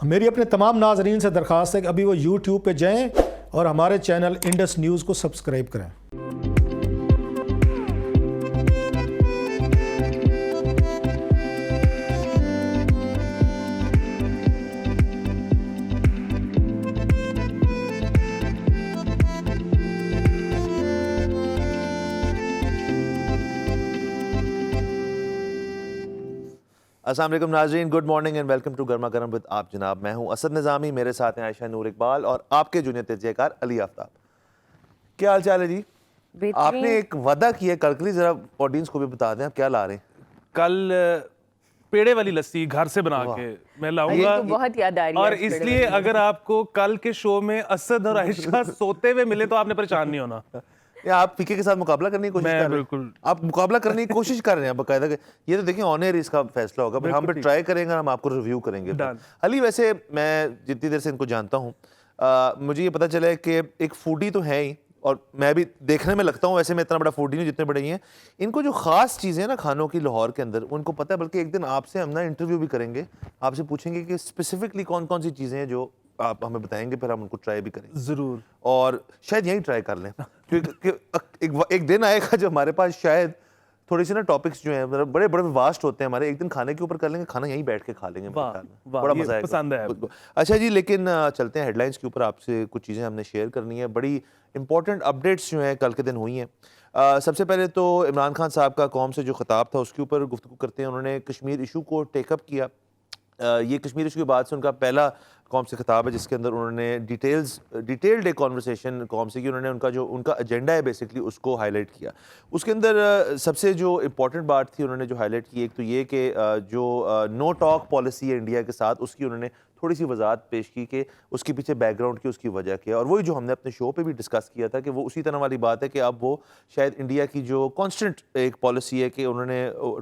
मेरी अपने तमाम नाजरीन से दरख्वास्त है कि अभी वो यूट्यूब पे जाएं और हमारे चैनल इंडस न्यूज़ को सब्सक्राइब करें। अस्सलाम वालेकुम नाज़रीन, good morning and welcome to गर्मा गर्म विद आप जनाब। मैं हूं असद निज़ामी, मेरे साथ हैं आयशा नूर इकबाल और आपके जूनियर तजज़ियाकार अली आफ्ताब। क्या हाल चाल है जी? आपने एक वादा किया कल, जरा ऑडियंस को भी बता दें आप क्या ला रहे हैं। कल पेड़े वाली लस्सी घर से बना के मैं लाऊंगा, तो बहुत याद आ रही है और इसलिए अगर आपको कल के शो में असद और आयशा सोते हुए मिले तो आपने परेशान नहीं होना। या आप पीके के साथ मुकाबला करने की कोशिश कर रहे हैं? बिल्कुल। आप मुकाबला करने की कोशिश कर रहे हैं बाकायदा। ये तो देखिए ऑन एयर इसका फैसला होगा, बट हम पे ट्राई करेंगे, हम आपको रिव्यू करेंगे। अली, वैसे मैं जितनी देर से इनको जानता हूँ मुझे ये पता चला है कि एक फूडी तो है ही, और मैं भी देखने में लगता हूँ, वैसे मैं इतना बड़ा फूडी नहीं जितने बड़े ही हैं। इनको जो खास चीज़ें ना खानों की लाहौर के अंदर उनको पता है, बल्कि एक दिन आपसे हम ना इंटरव्यू भी करेंगे, आपसे पूछेंगे कि स्पेसिफिकली कौन कौन सी चीज़ें हैं जो आप हमें बताएंगे, फिर हम उनको ट्राई भी करेंगे जरूर, और शायद यहीं ट्राई कर लें, क्योंकि एक दिन आएगा जो हमारे पास शायद थोड़ी सी ना टॉपिक्स जो हैं मतलब बड़े बड़े वास्ट होते हैं हमारे, एक दिन खाने के ऊपर कर लेंगे, खाना यहीं बैठ के खा लेंगे। बड़ा मजा आएगा, पसंद है। अच्छा जी, लेकिन चलते हैं हेडलाइंस के ऊपर। आपसे कुछ चीज़ें हमने शेयर करनी है, बड़ी इंपॉर्टेंट अपडेट्स जो हैं कल के दिन हुई हैं। सबसे पहले तो इमरान खान साहब का कौम से जो खिताब था उसके ऊपर गुफ्तगू करते हैं। उन्होंने कश्मीर इशू को टेकअप किया। ये कश्मीर इशू के बाद से उनका पहला कौम से खिताब है, जिसके अंदर उन्होंने डिटेल्ड एक कॉन्वर्सेशन कौम से की। उन्होंने उनका एजेंडा है बेसिकली उसको हाईलाइट किया। उसके अंदर सबसे जो इम्पोर्टेंट बात थी उन्होंने जो हाईलाइट की, एक तो ये कि जो नो टॉक पॉलिसी है इंडिया के साथ, उसकी उन्होंने थोड़ी सी वजाहत पेश की कि उसके पीछे बैकग्राउंड की, उसकी वजह क्या है, और वही जो हमने अपने शो पे भी डिस्कस किया था कि वो उसी तरह वाली बात है कि अब वो शायद इंडिया की जो कॉन्स्टेंट एक पॉलिसी है कि उन्होंने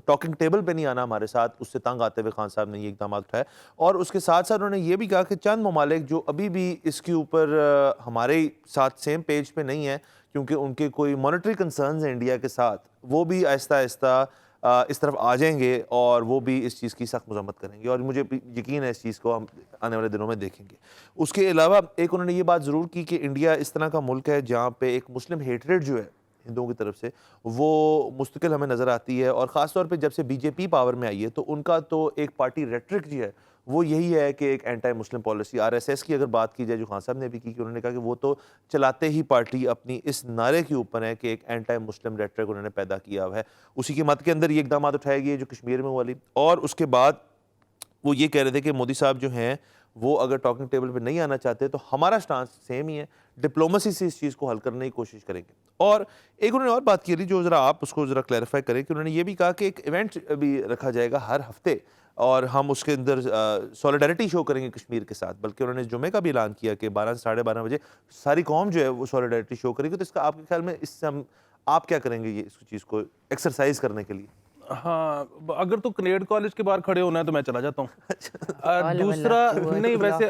टॉकिंग टेबल पे नहीं आना हमारे साथ, उससे तंग आते हुए खान साहब ने ये इकदाम उठाया। और उसके साथ साथ उन्होंने ये भी कहा कि चंद ममालिक जो अभी भी इसके ऊपर हमारे साथ सेम पेज पे नहीं है, क्योंकि उनके कोई मॉनेटरी कंसर्न्स हैं इंडिया के साथ, वो भी आहिस्ता आहिस्ता इस तरफ आ जाएंगे और वो भी इस चीज़ की सख्त मजम्मत करेंगे, और मुझे यकीन है इस चीज़ को हम आने वाले दिनों में देखेंगे। उसके अलावा एक उन्होंने ये बात ज़रूर की कि इंडिया इस तरह का मुल्क है जहाँ पे एक मुस्लिम हेटरेड जो है हिंदुओं की तरफ से, वो मुस्तकिल हमें नज़र आती है, और ख़ास तौर पे जब से बीजेपी पावर में आई है तो उनका तो एक पार्टी रेट्रिक जो है वो यही है कि एक एंटी मुस्लिम पॉलिसी। आरएसएस की अगर बात की जाए, जो खान साहब ने भी की, कि उन्होंने कहा कि वो तो चलाते ही पार्टी अपनी इस नारे के ऊपर है कि एक एंटी मुस्लिम रेट्रिक उन्होंने पैदा किया हुआ है। उसी की मत के अंदर ये इकदाम उठाए गए जो कश्मीर में वाली। और उसके बाद वो ये कह रहे थे कि मोदी साहब जो हैं वो अगर टॉकिंग टेबल पे नहीं आना चाहते तो हमारा स्टांस सेम ही है, डिप्लोमेसी से इस चीज़ को हल करने की कोशिश करेंगे। और एक उन्होंने और बात की थी जो ज़रा आप उसको ज़रा क्लैरिफाई करें, कि उन्होंने ये भी कहा कि एक इवेंट भी रखा जाएगा हर हफ्ते और हम उसके अंदर सॉलिडारिटी शो करेंगे कश्मीर के साथ। बल्कि उन्होंने जुमे का भी ऐलान किया कि 12 से 12:30 बजे सारी कौम जो है वो सॉलिडारिटी शो करेगी। तो इसका आपके ख्याल में इससे आप क्या करेंगे ये इस चीज़ को एक्सरसाइज करने के लिए? हाँ, अगर तो कनेड कॉलेज के बाहर खड़े होना है तो मैं चला जाता हूँ। दूसरा नहीं, वैसे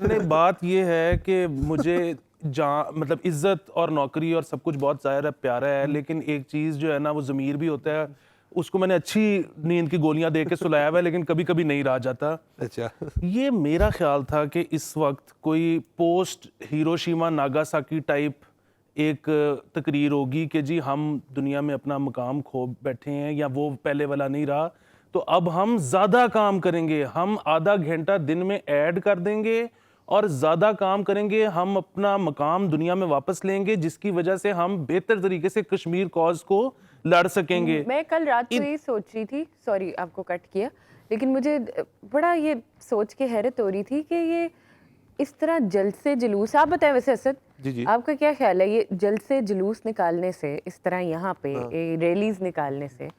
नहीं, बात ये है कि मुझे जहाँ मतलब इज्जत और नौकरी और सब कुछ बहुत ज़ाहिर है प्यारा है, लेकिन एक चीज़ जो है ना वो ज़मीर भी होता है। उसको मैंने अच्छी नींद की गोलियां दे के सुलाया हुआ है, लेकिन कभी कभी नहीं रहा जाता। अच्छा, ये मेरा ख्याल था कि इस वक्त कोई पोस्ट हिरोशिमा नागासाकी टाइप एक तकरीर होगी कि जी हम दुनिया में अपना मकाम खो बैठे हैं, या वो पहले वाला नहीं रहा, तो अब हम ज़्यादा काम करेंगे, हम आधा घंटा दिन में ऐड कर देंगे और ज़्यादा काम करेंगे, हम अपना मकाम दुनिया में वापस लेंगे, जिसकी वजह से हम बेहतर तरीके से कश्मीर कॉज को लड़ सकेंगे। मैं कल रात को ये सोच रही थी, सॉरी आपको कट किया, लेकिन मुझे बड़ा ये सोच के हैरत हो रही थी कि ये इस तरह जल्द से जुलूस, आप बताएं वैसे असद जी। आपका क्या ख्याल है, ये जल्द से जुलूस निकालने से, इस तरह यहाँ पे रैलीज निकालने से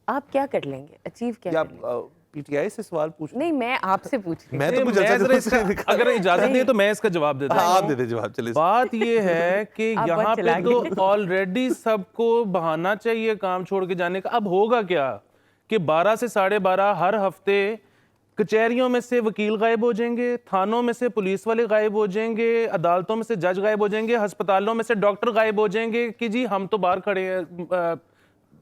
आप क्या कर लेंगे, अचीव क्या कर लेंगे? पीटीआई से सवाल पूछ नहीं, मैं आपसे पूछ रही हूँ। मैं तो कुछ अगर इजाजत दे तो मैं इसका जवाब देता हूँ। आप दे दे जवाब, चलिए। बात ये है कि यहाँ पे तो ऑलरेडी सबको बहाना चाहिए काम छोड़ के जाने का। अब होगा क्या कि 12 से 12:30 हर हफ्ते कचहरियों में से वकील गायब हो जाएंगे, थानों में से पुलिस वाले गायब हो जाएंगे, अदालतों में से जज गायब हो जाएंगे, अस्पतालों में से डॉक्टर गायब हो जाएंगे कि जी हम तो बाहर खड़े हैं,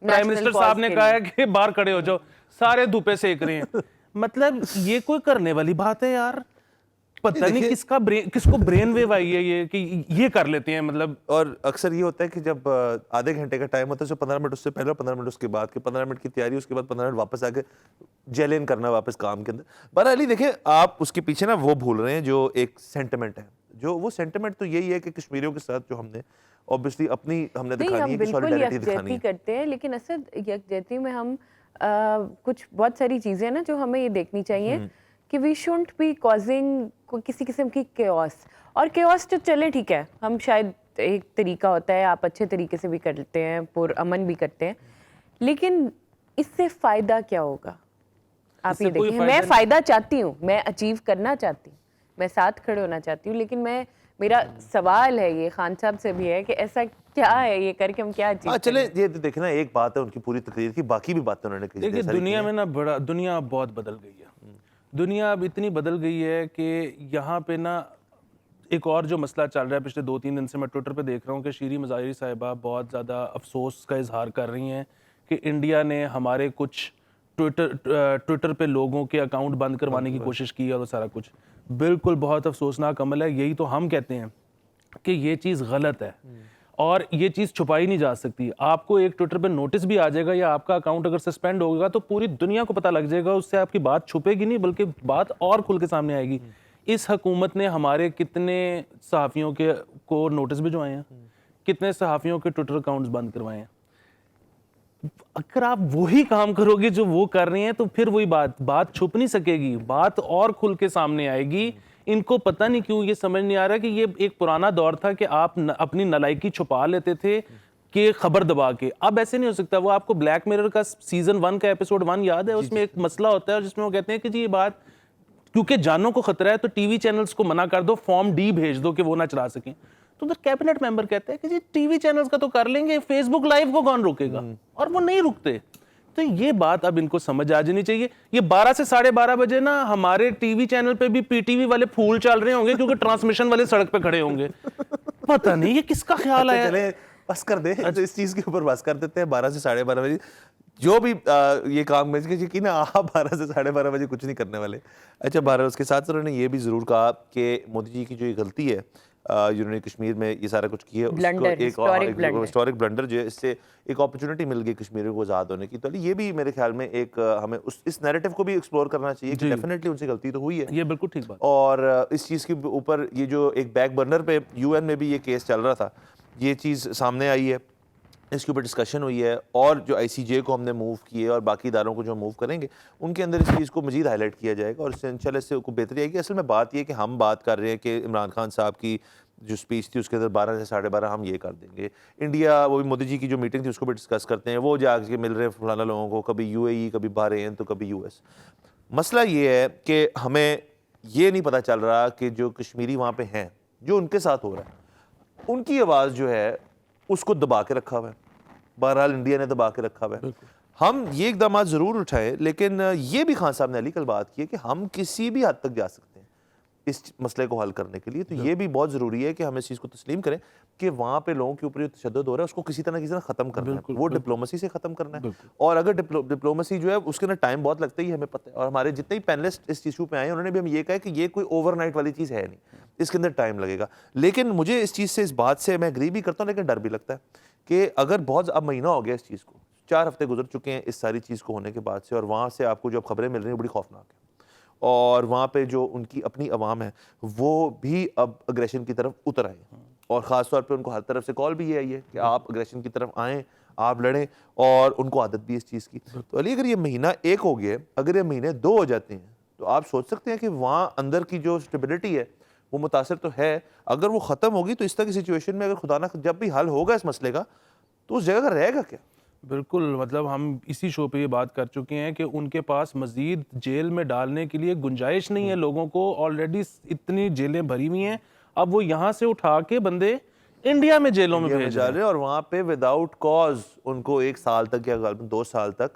प्राइम मिनिस्टर साहब ने कहा है कि बाहर खड़े हो जाओ, सारे धूपे सेक रहे हैं। मतलब ये कोई करने वाली बात है यार? पता नहीं किसको ब्रेन वेव आई है ये कि ये कर लेते हैं मतलब। और अक्सर ये होता है कि जब आधे घंटे का टाइम होता है, 15 मिनट उससे पहले और 15 मिनट उसके बाद, के 15 मिनट की तैयारी, उसके बाद 15 मिनट वापस आके जेल इन करना वापस काम के अंदर। बहरहाल देखें, आप उसके पीछे ना वो भूल रहे हैं जो एक सेंटिमेंट है, जो वो सेंटिमेंट तो यही है कि कश्मीरियों के साथ जो हमने ऑब्वियसली हमने दिखानी है कि सॉलिडारिटी दिखानी है, करते हैं, लेकिन असद यकजहती में हम कुछ बहुत सारी चीजें ना जो हमें ये देखनी चाहिए कि वी शुडंट बी कॉजिंग किसी किस्म की केओस। और केओस तो चले ठीक है, हम शायद एक तरीका होता है, आप अच्छे तरीके से भी करते हैं, पुरअमन भी करते हैं, लेकिन इससे फायदा क्या होगा? आप ये देखिए, मैं फायदा चाहती हूँ, मैं अचीव करना चाहती हूँ, मैं साथ खड़े होना चाहती हूँ, लेकिन मेरा सवाल है ये खान साहब से भी है कि ऐसा क्या है ये करके हम क्या अचीव? चले ये देखें ना, एक बात है उनकी पूरी तकरीर की, बाकी भी बातें उन्होंने कही। देखिए दुनिया में ना दुनिया बहुत बदल गई है। दुनिया अब इतनी बदल गई है कि यहाँ पे ना एक और जो मसला चल रहा है, पिछले 2-3 दिन से मैं ट्विटर पे देख रहा हूँ कि शीरी मज़ाहिरी साहिबा बहुत ज़्यादा अफसोस का इजहार कर रही हैं कि इंडिया ने हमारे कुछ ट्विटर पे लोगों के अकाउंट बंद करवाने की कोशिश की और वो सारा कुछ। बिल्कुल बहुत अफसोसनाक अमल है। यही तो हम कहते हैं कि ये चीज़ गलत है और ये चीज़ छुपाई नहीं जा सकती। आपको एक ट्विटर पे नोटिस भी आ जाएगा या आपका अकाउंट अगर सस्पेंड होगा तो पूरी दुनिया को पता लग जाएगा, उससे आपकी बात छुपेगी नहीं बल्कि बात और खुल के सामने आएगी। इस हुकूमत ने हमारे कितने सहाफ़ियों के को नोटिस भिजवाए हैं, कितने सहाफ़ियों के ट्विटर अकाउंट्स बंद करवाए हैं। अगर आप वही काम करोगे जो वो कर रहे हैं तो फिर वही बात छुप नहीं सकेगी, बात और खुल के सामने आएगी। इनको पता नहीं क्यों ये समझ नहीं आ रहा कि ये एक पुराना दौर था कि आप अपनी नालायकी छुपा लेते थे कि खबर दबा के। अब ऐसे नहीं हो सकता। वो आपको ब्लैक मिरर का सीजन 1 का एपिसोड 1 याद है? उसमें एक मसला होता है जिसमें वो कहते हैं कि जी ये बात क्योंकि जानों को खतरा है तो टीवी चैनल्स को मना कर दो, फॉर्म डी भेज दो कि वो ना चला सकें। तो उधर कैबिनेट मेंबर कहते हैं कि जी टीवी चैनल्स का तो कर लेंगे, फेसबुक लाइव को कौन रोकेगा? और वो नहीं रुकते। तो ये बात अब इनको समझ आ जानी चाहिए। ये 12 से 12:30 बजे ना हमारे टीवी चैनल पे भी पीटीवी वाले फूल चल रहे होंगे क्योंकि ट्रांसमिशन वाले सड़क पे खड़े होंगे। पता नहीं ये किसका ख्याल आया। चले बस कर दे, तो इस चीज के ऊपर बस कर देते हैं। 12 से 12:30 बजे जो भी ये काम में कि ना आप 12 से 12:30 बजे कुछ नहीं करने वाले। अच्छा 12 उसके साथ उन्होंने ये भी जरूर कहा कि मोदी जी की जो ये गलती है जिन्होंने कश्मीर में ये सारा कुछ किया, उसको एक हिस्टोरिक ब्लंडर जो है, इससे एक अपॉर्चुनिटी मिल गई कश्मीरियों को आज़ाद होने की। तो ये भी मेरे ख्याल में एक हमें इस नैरेटिव को भी एक्सप्लोर करना चाहिए कि डेफिनेटली उनसे गलती तो हुई है। ये बिल्कुल ठीक बात। और इस चीज़ के ऊपर ये जो एक बैक बर्नर पे यूएन में भी ये केस चल रहा था, ये चीज़ सामने आई है, इसके ऊपर डिस्कशन हुई है और जो आईसीजे को हमने मूव किए और बाकी इदारों को जो मूव करेंगे उनके अंदर इस चीज़ को मजीद हाईलाइट किया जाएगा और इससे इंशाल्लाह इससे को बेहतरी आएगी। असल में बात ये है कि हम बात कर रहे हैं कि इमरान खान साहब की जो स्पीच थी उसके अंदर 12 से 12:30 हम ये कर देंगे। इंडिया वो भी मोदी जी की जो मीटिंग थी उसको भी डिस्कस करते हैं, वो जाके मिल रहे हैं फलाना लोगों को, कभी यूएई, कभी बहरीन, तो कभी यूएस। मसला ये है कि हमें ये नहीं पता चल रहा कि जो कश्मीरी वहाँ पे हैं, जो उनके साथ हो रहा है, उनकी आवाज़ जो है उसको दबा के रखा हुआ है। बहरहाल इंडिया ने दबा के रखा हुआ है। हम ये इकदाम ज़रूर उठाएं, लेकिन ये भी खान साहब ने अली कल बात की है कि हम किसी भी हद तक जा सकते हैं इस मसले को हल करने के लिए। तो ये भी बहुत ज़रूरी है कि हम इस चीज़ को तस्लीम करें कि वहाँ पे लोगों के ऊपर जो तशद्दुद हो रहा है उसको किसी तरह ख़त्म करना है, वो डिप्लोमेसी से ख़त्म करना है। और अगर डिप्लोमेसी जो है उसके अंदर टाइम बहुत लगता ही हमें पता है, और हमारे जितने भी पैनलिस्ट इस इशू पे आए उन्होंने भी हम ये कहा कि ये कोई ओवरनाइट वाली चीज़ है नहीं, इसके अंदर टाइम लगेगा। लेकिन मुझे इस चीज़ से, इस बात से मैं एग्री भी करता हूँ, लेकिन डर भी लगता है कि अगर बहुत अब महीना हो गया इस चीज़ को, 4 हफ्ते गुजर चुके हैं इस सारी चीज़ को होने के बाद से, और वहाँ से आपको जो खबरें मिल रही हैं बड़ी खौफनाक है, और वहाँ पे जो उनकी अपनी अवाम है वो भी अब अग्रेशन की तरफ उतर आए हैं, और ख़ास तौर पे उनको हर तरफ से कॉल भी ये आई है कि आप अग्रेशन की तरफ आएँ, आप लड़ें, और उनको आदत भी इस चीज़ की। तो अली अगर ये महीना 1 हो गया, अगर ये महीने 2 हो जाते हैं तो आप सोच सकते हैं कि वहाँ अंदर की जो स्टेबिलिटी है वो मुतासर तो है। अगर वो ख़त्म होगी तो इस तरह की सिचुएशन में अगर खुदा ना जब भी हल होगा इस मसले का तो उस जगह का रहेगा क्या? बिल्कुल, मतलब हम इसी शो पे ये बात कर चुके हैं कि उनके पास मजीद जेल में डालने के लिए गुंजाइश नहीं है। लोगों को ऑलरेडी इतनी जेलें भरी हुई हैं, अब वो यहाँ से उठा के बंदे इंडिया में जेलों में भेज रहे हैं, और वहाँ पे विदाउट कॉज उनको 1 साल तक या 2 साल तक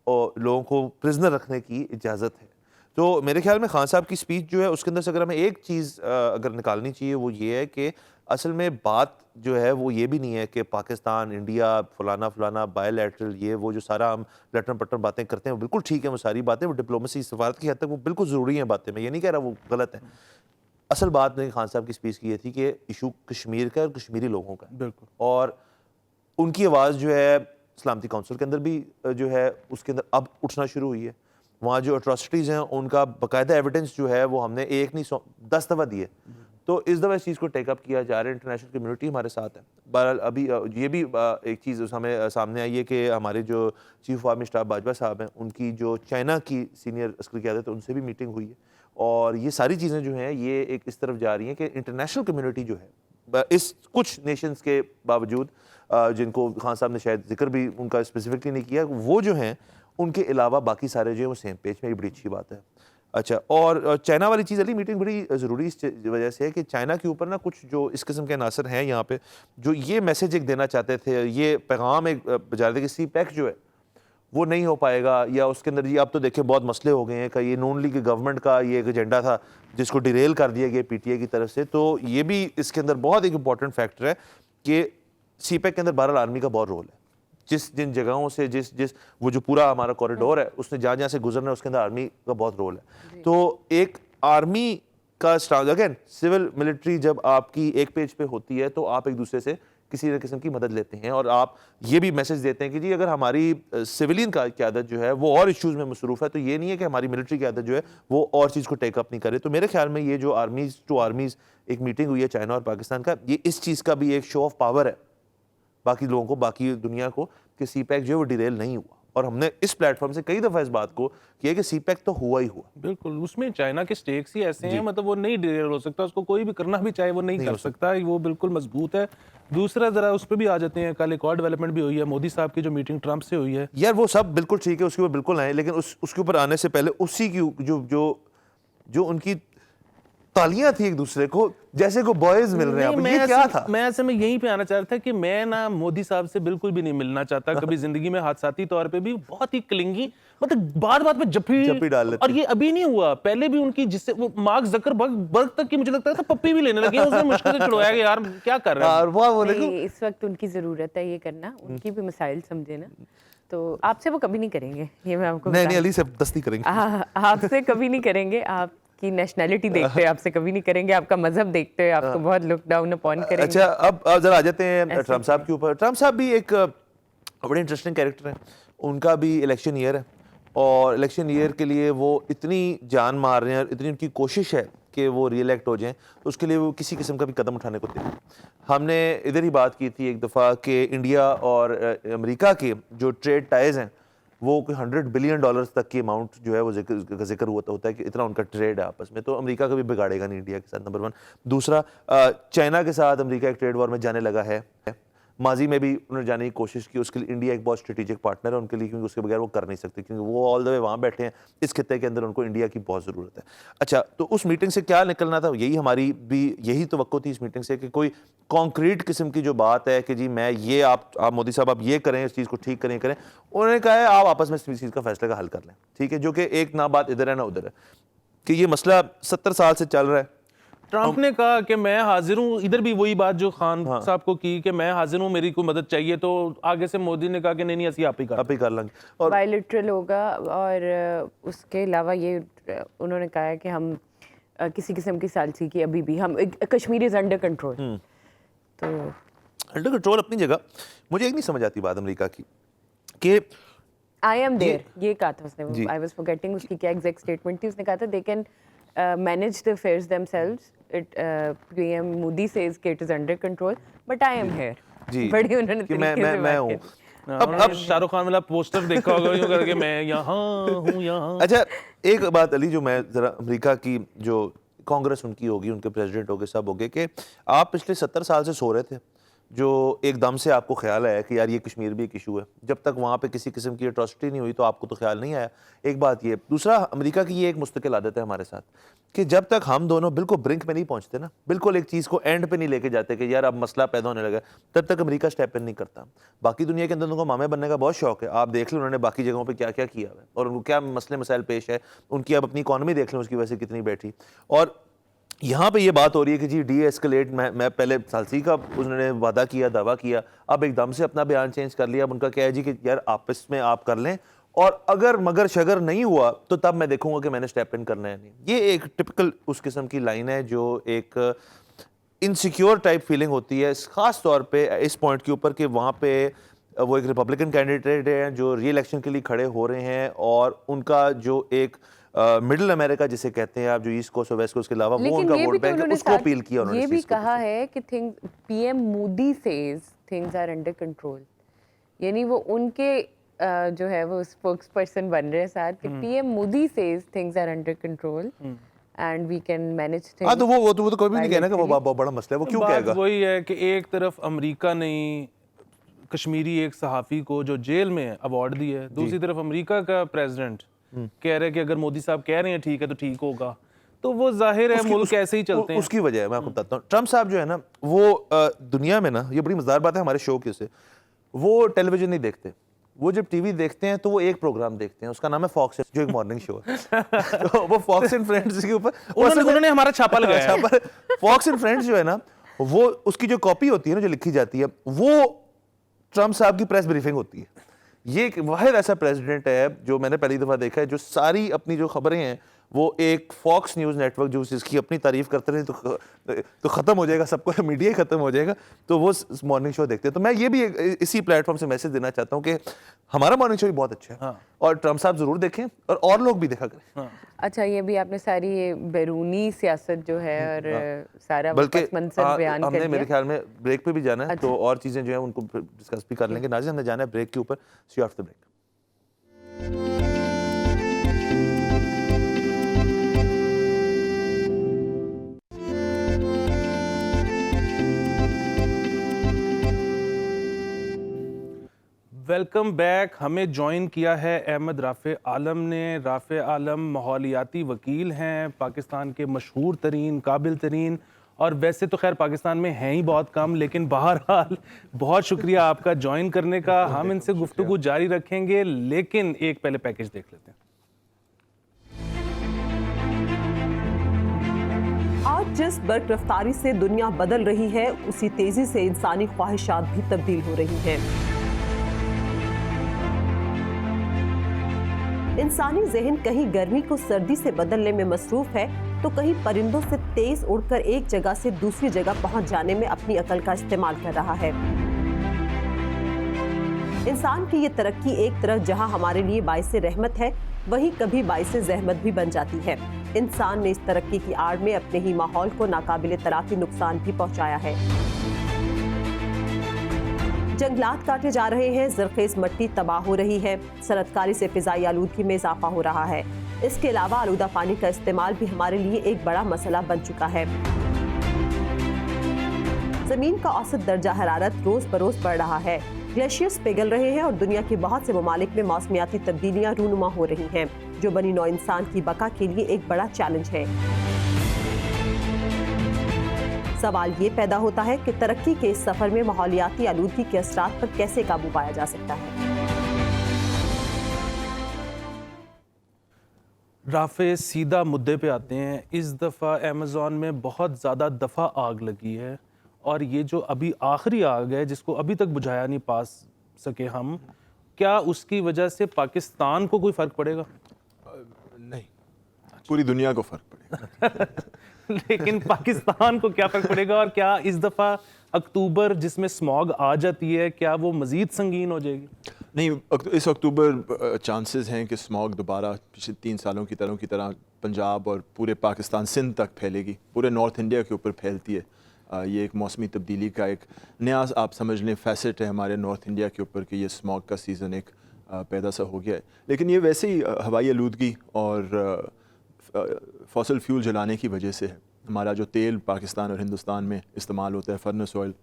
लोगों को प्रिजनर रखने की इजाज़त है। तो मेरे ख्याल में खान साहब की स्पीच जो है उसके अंदर से अगर हमें एक चीज़ अगर निकालनी चाहिए वो ये है कि असल में बात जो है वो ये भी नहीं है कि पाकिस्तान, इंडिया, फलाना बायलैटरल, ये वो जो सारा हम लटन पटन बातें करते हैं वो बिल्कुल ठीक है, वो सारी बातें, वो डिप्लोमेसी सफारत की हद तक वो बिल्कुल ज़रूरी हैं बातें, मैं ये नहीं कह रहा वो गलत है। असल बात नहीं खान साहब की स्पीच की ये थी कि इशू कश्मीर का और कश्मीरी लोगों का है। बिल्कुल। और उनकी आवाज़ जो है सलामती काउंसिल के अंदर भी जो है उसके अंदर अब उठना शुरू हुई है। वहाँ जो अट्रॉसिटीज़ हैं उनका बाकायदा एविडेंस जो है वो हमने एक नहीं 10 दफ़ा दिए। तो इस दफ़ा इस चीज़ को टेकअप किया जा रहा है, इंटरनेशनल कम्युनिटी हमारे साथ है। बहरहाल अभी ये भी एक चीज़ हमें सामने आई है कि हमारे जो chief of army staff Bajwa साहब हैं उनकी जो चाइना की सीनियर अस्करी क़यादत है उनसे भी मीटिंग हुई है। और ये सारी चीज़ें जो हैं ये एक इस तरफ जा रही हैं कि इंटरनेशनल कम्युनिटी जो है इस कुछ नेशंस के बावजूद जिनको खान साहब ने शायद जिक्र भी उनका स्पेसिफिकली नहीं किया, वो जो हैं उनके अलावा बाकी सारे जो है वो सेम पेज में, ये बड़ी अच्छी बात है। अच्छा, और चाइना वाली चीज़ वाली मीटिंग बड़ी ज़रूरी इस वजह से है कि चाइना के ऊपर ना कुछ जो इस किस्म के अनासर हैं यहाँ पे जो ये मैसेज एक देना चाहते थे, ये पैगाम एक बजा थे कि CPEC जो है वो नहीं हो पाएगा, या उसके अंदर ये अब तो देखें बहुत मसले हो गए हैं कि ये नून लीग गवर्नमेंट का ये एक एजेंडा था जिसको डिरेल कर दिया गया PTA की तरफ से। तो ये भी इसके अंदर बहुत एक इंपॉर्टेंट फैक्टर है कि CPEC के अंदर बहरहाल आर्मी का बहुत रोल है। जिन जगहों से जिस वो जो पूरा हमारा कॉरिडोर है उसने जहाँ से गुजरना है उसके अंदर आर्मी का बहुत रोल है। तो एक आर्मी का स्टाफ, अगेन सिविल मिलिट्री जब आपकी एक पेज पे होती है तो आप एक दूसरे से किसी न किस्म की मदद लेते हैं और आप ये भी मैसेज देते हैं कि जी अगर हमारी सिविलियन का क़यादत जो है वो और इश्यूज़ में मसरूफ़ है तो ये नहीं है कि हमारी मिलिट्री क़यादत जो है वो और चीज़ को टेकअप नहीं करे। तो मेरे ख्याल में ये जो आर्मीज़ टू आर्मीज़ एक मीटिंग हुई है चाइना और पाकिस्तान का, ये इस चीज़ का भी एक शो ऑफ पावर है बाकी लोगों को, बाकी दुनिया को, कि CPEC जो है वो डिरेल नहीं हुआ। और हमने इस प्लेटफॉर्म से कई दफ़ा इस बात को किया कि CPEC तो हुआ ही हुआ। बिल्कुल, उसमें चाइना के स्टेक्स ही ऐसे हैं, मतलब वो नहीं डिरेल हो सकता, उसको कोई भी करना भी चाहे वो नहीं कर सकता, वो बिल्कुल मजबूत है। दूसरा जरा उस पर भी आ जाते हैं, कल एक और डेवलपमेंट भी हुई है, मोदी साहब की जो मीटिंग ट्रंप से हुई है। यार वो सब बिल्कुल ठीक है, उसके ऊपर बिल्कुल आए, लेकिन उसके ऊपर आने से पहले उसी की जो उनकी तालियां थी एक दूसरे को जैसे को बॉयज मिल रहे हैं, ये क्या था? मैं ऐसे में यहीं पे आना चाह रहा था कि मैं ना मोदी साहब से बिल्कुल भी नहीं मिलना चाहता कभी जिंदगी में, हादसाती तौर पे भी बहुत ही क्लिंगी, मतलब बात बात में जप्पी डाल लेते। और ये अभी नहीं हुआ, पहले भी उनकी जिससे वो मार्क जकरबर्ग तक की मुझे लगता था पप्पी भी लेने लगे, उसने मुश्किल से छुड़वाया कि यार क्या कर रहे हैं। वो इस वक्त उनकी जरूरत है ये करना, उनकी भी मसाइल समझे ना, तो आपसे वो कभी नहीं करेंगे, ये मैं आपको नहीं अली से दस्ती करेंगे, आपसे कभी नहीं करेंगे, आप की नेशनैलिटी देखते हुए आपसे कभी नहीं करेंगे, आपका मजहब देखते हुए आपको बहुत लुक डाउन अपॉन करेंगे। अच्छा, अब जरा आ जाते हैं ट्रम्प साहब के ऊपर। ट्रम्प साहब भी एक बड़े इंटरेस्टिंग कैरेक्टर है, उनका भी इलेक्शन ईयर है और इलेक्शन ईयर के लिए वो इतनी जान मार रहे हैं, इतनी उनकी कोशिश है कि वो री-इलेक्ट हो जाएं, तो उसके लिए वो किसी किस्म का भी कदम उठाने को तैयार। हमने इधर ही बात की थी एक दफ़ा कि इंडिया और अमेरिका के जो ट्रेड टाइज हैं वो कोई $100 बिलियन तक की अमाउंट जो है वो जिक्र होता है कि इतना उनका ट्रेड है आपस में, तो अमेरिका कभी बिगाड़ेगा नहीं इंडिया के साथ, नंबर 1। दूसरा, चाइना के साथ अमेरिका एक ट्रेड वॉर में जाने लगा है, माजी में भी उन्होंने जाने की कोशिश की, उसके लिए इंडिया एक बहुत स्ट्रेटेजिक पार्टनर है उनके लिए, क्योंकि उसके बगैर वो कर नहीं सकते, क्योंकि वो ऑल द वे वहाँ बैठे हैं, इस खित्ते के अंदर उनको इंडिया की बहुत ज़रूरत है। अच्छा, तो उस मीटिंग से क्या निकलना था, यही हमारी भी यही तवक्को थी इस मीटिंग से कि कोई कॉन्क्रीट किस्म की जो बात है कि जी मैं ये आप मोदी साहब आप ये करें, इस चीज़ को ठीक करें। उन्होंने कहा है आप आपस में इस चीज़ का फैसले का हल कर लें, ठीक है, जो कि एक ना बात इधर है ना उधर है, कि ये मसला 70 साल से चल रहा है। ट्रंप ने कहा कि मैं हाजिर हूँ, इधर भी वही बात जो खान साहब को की कि मैं हाजिर हूँ, मेरी कोई मदद चाहिए, तो आगे से मोदी ने कहा कि नहीं असली आप ही कर लेंगे और बायलैटरल होगा। और उसके अलावा ये उन्होंने कहा है कि हम किसी किस्म की सालसी की अभी भी हम कश्मीर इज अंडर कंट्रोल, तो अंडर कंट्रोल अपनी जगह। मुझे एक नहीं समझ आती बात अमेरिका की कि आई एम देयर, ये कहा था उसने, आई वाज फॉरगेटिंग उसकी क्या एग्जैक्ट स्टेटमेंट थी, उसने कहा था they can manage the affairs themselves. PM Modi says कि it is under control, but I am here. बड़ी उन्होंने कि मैं हूँ। अब शाहरुख खान वाला पोस्टर देखा होगा यूं करके मैं यहाँ हूँ यहाँ। अच्छा, एक बात अली जो मैं जरा अमेरिका की जो कांग्रेस उनकी होगी, उनके प्रेसिडेंट होंगे, सब होंगे, कि आप पिछले 70 साल से सो रहे थे, जो एकदम से आपको ख्याल आया कि यार ये कश्मीर भी एक इशू है। जब तक वहाँ पे किसी किस्म की अट्रॉसिटी नहीं हुई तो आपको तो ख्याल नहीं आया। एक बात ये, दूसरा अमेरिका की ये एक मुस्तकिल आदत है हमारे साथ कि जब तक हम दोनों बिल्कुल ब्रिंक पे नहीं पहुँचते ना, बिल्कुल एक चीज़ को एंड पे नहीं लेके जाते कि यार अब मसला पैदा होने लगा, तब तक अमेरिका स्टेप इन नहीं करता। बाकी दुनिया के अंदर उनको मामे बनने का बहुत शौक है। आप देख लें उन्होंने बाकी जगहों पर क्या क्या किया है और उनको क्या मसले मसाइल पेश है, उनकी अब अपनी इकॉनमी देख लें उसकी वजह से कितनी बैठी। और यहाँ पे ये बात हो रही है कि जी डी एस्केलेट, मैं पहले सालसी का उन्होंने वादा किया, दावा किया, अब एकदम से अपना बयान चेंज कर लिया। अब उनका क्या है जी कि यार आपस में आप कर लें और अगर मगर शगर नहीं हुआ तो तब मैं देखूंगा कि मैंने स्टेप इन करना है नहीं। ये एक टिपिकल उस किस्म की लाइन है जो एक इनसिक्योर टाइप फीलिंग होती है, खास तौर पे इस पॉइंट के ऊपर कि वहाँ पे वो एक रिपब्लिकन कैंडिडेट हैं जो री इलेक्शन के लिए खड़े हो रहे हैं और उनका जो एक मिडिल अमेरिका जिसे कहते हैं आप, जो ईस्ट कोस्ट और वेस्ट कोस्ट के अलावा, वो उनका वोट बैंक है, उसको अपील किया उन्होंने। ये भी कहा है कि PM Modi says things are under control, यानी वो उनके जो है वो स्पोक्स पर्सन बन रहे हैं साथ कि PM Modi says things are under control and we can manage things. हाँ, तो वो तो कोई भी नहीं कहना कि वो बहुत बड़ा मसला है, वो क्यों कहेगा? वही है कि एक तरफ अमेरिका ने कश्मीरी एक सहाफ़ी को जो जेल में है अवार्ड दिया है, दूसरी तरफ अमेरिका का प्रेसिडेंट कह रहे हैं कि अगर मोदी साहब कह रहे हैं ठीक है तो ठीक होगा, तो वो जाहिर है मुल्क ऐसे ही चलते हैं। उसकी वजह है, मैं आपको बताता हूँ। ट्रम्प साहब जो है ना, वो दुनिया में ना, ये बड़ी मजेदार बात है हमारे शो की, उससे वो टेलीविजन नहीं देखते, वो जब टीवी देखते हैं तो वो एक प्रोग्राम देखते हैं, उसका नाम है फॉक्स, जो एक मॉर्निंग शो है। तो वो फॉक्स एंड फ्रेंड्स के ऊपर उन्होंने हमारा छापा लगाया है। फॉक्स एंड फ्रेंड्स जो है ना, वो उसकी जो कॉपी होती है ना, जो लिखी जाती है, वो ट्रम्प साहब की प्रेस ब्रीफिंग होती है। ये एक वाहिद ऐसा प्रेसिडेंट है जो मैंने पहली दफा देखा है जो सारी अपनी जो खबरें हैं वो एक फॉक्स न्यूज़ नेटवर्क जो जिसकी अपनी तारीफ करते रहे तो ख़त्म हो जाएगा, सबको मीडिया ही ख़त्म हो जाएगा, तो वो मॉर्निंग शो देखते हैं। तो मैं ये भी इसी प्लेटफॉर्म से मैसेज देना चाहता हूँ कि हमारा मॉर्निंग शो भी बहुत अच्छा है। हाँ। और ट्रम्प साहब ज़रूर देखें और लोग भी देखा करें। हाँ। अच्छा, ये भी आपने सारी ये बैरूनी सियासत जो है और सारा बल्कि पस मंजर बयान कर हमने दिया। मेरे ख्याल में ब्रेक पे भी जाना है, तो और चीज़ें जो है उनको डिस्कस भी कर लेंगे। नाज़िर, हमने जाना है ब्रेक के ऊपर। See you after the break. Welcome back. हमें ज्वाइन किया है अहमद राफ़े आलम ने। राफ़े आलम माहौलियाती वकील हैं, पाकिस्तान के मशहूर तरीन, काबिल तरीन, और वैसे तो खैर पाकिस्तान में हैं ही बहुत कम, लेकिन बहरहाल बहुत शुक्रिया आपका ज्वाइन करने का। हम इनसे गुफ्तगू जारी रखेंगे, लेकिन एक पहले पैकेज देख लेते हैं। आज जिस बर्क रफ्तारी से दुनिया बदल रही है, उसी तेजी से इंसानी ख्वाहिशात भी तब्दील हो रही हैं। इंसानी जहन कहीं गर्मी को सर्दी से बदलने में मसरूफ है, तो कहीं परिंदों से तेज उड़कर एक जगह से दूसरी जगह पहुंच जाने में अपनी अकल का इस्तेमाल कर रहा है। इंसान की ये तरक्की एक तरफ जहां हमारे लिए बाइसे रहमत है, वहीं कभी बाइसे जहमत भी बन जाती है। इंसान ने इस तरक्की की आड़ में अपने ही माहौल को नाकाबिले तलाफी नुकसान भी पहुंचाया है। जंगलात काटे जा रहे हैं, ज़रख़ेज़ मिट्टी तबाह हो रही है, सनअतकारी से फ़िज़ाई आलूदगी में इजाफा हो रहा है। इसके अलावा आलूदा पानी का इस्तेमाल भी हमारे लिए एक बड़ा मसला बन चुका है। ज़मीन का औसत दर्जा हरारत रोज़ बरोज़ बढ़ रहा है, ग्लेशियर्स पिघल रहे हैं और दुनिया के बहुत से ममालिक में मौसमियाती तब्दीलियाँ रूनुमा हो रही हैं, जो बनी नौ इंसान की बका के लिए एक बड़ा चैलेंज है। सवाल ये पैदा होता है कि तरक्की के इस सफर में माहौलियाती आलूदगी के असरात पर कैसे काबू पाया जा सकता है। राफ़े, सीधा मुद्दे पे आते हैं। इस दफ़ा अमेज़ॉन में बहुत ज़्यादा दफ़ा आग लगी है, और ये जो अभी आखिरी आग है जिसको अभी तक बुझाया नहीं पा सके हम, क्या उसकी वजह से पाकिस्तान को कोई फ़र्क पड़ेगा? नहीं, पूरी दुनिया को फ़र्क पड़ेगा। लेकिन पाकिस्तान को क्या फ़र्क पड़ेगा? और क्या इस दफ़ा अक्टूबर जिसमें स्मॉग आ जाती है, क्या वो मज़ीद संगीन हो जाएगी? नहीं, इस अक्टूबर चांसेस हैं कि स्मॉग दोबारा पिछले 3 सालों की तरह पंजाब और पूरे पाकिस्तान, सिंध तक फैलेगी, पूरे नॉर्थ इंडिया के ऊपर फैलती है। ये एक मौसमी तब्दीली का एक नया, आप समझ लें, फैसेट है हमारे नॉर्थ इंडिया के ऊपर कि ये स्मॉग का सीज़न एक पैदा सा हो गया है। लेकिन ये वैसे ही हवाई आलूदगी और फॉसिल फ्यूल जलाने की वजह से है। हमारा जो तेल पाकिस्तान और हिंदुस्तान में इस्तेमाल होता है, फर्नेस ऑयल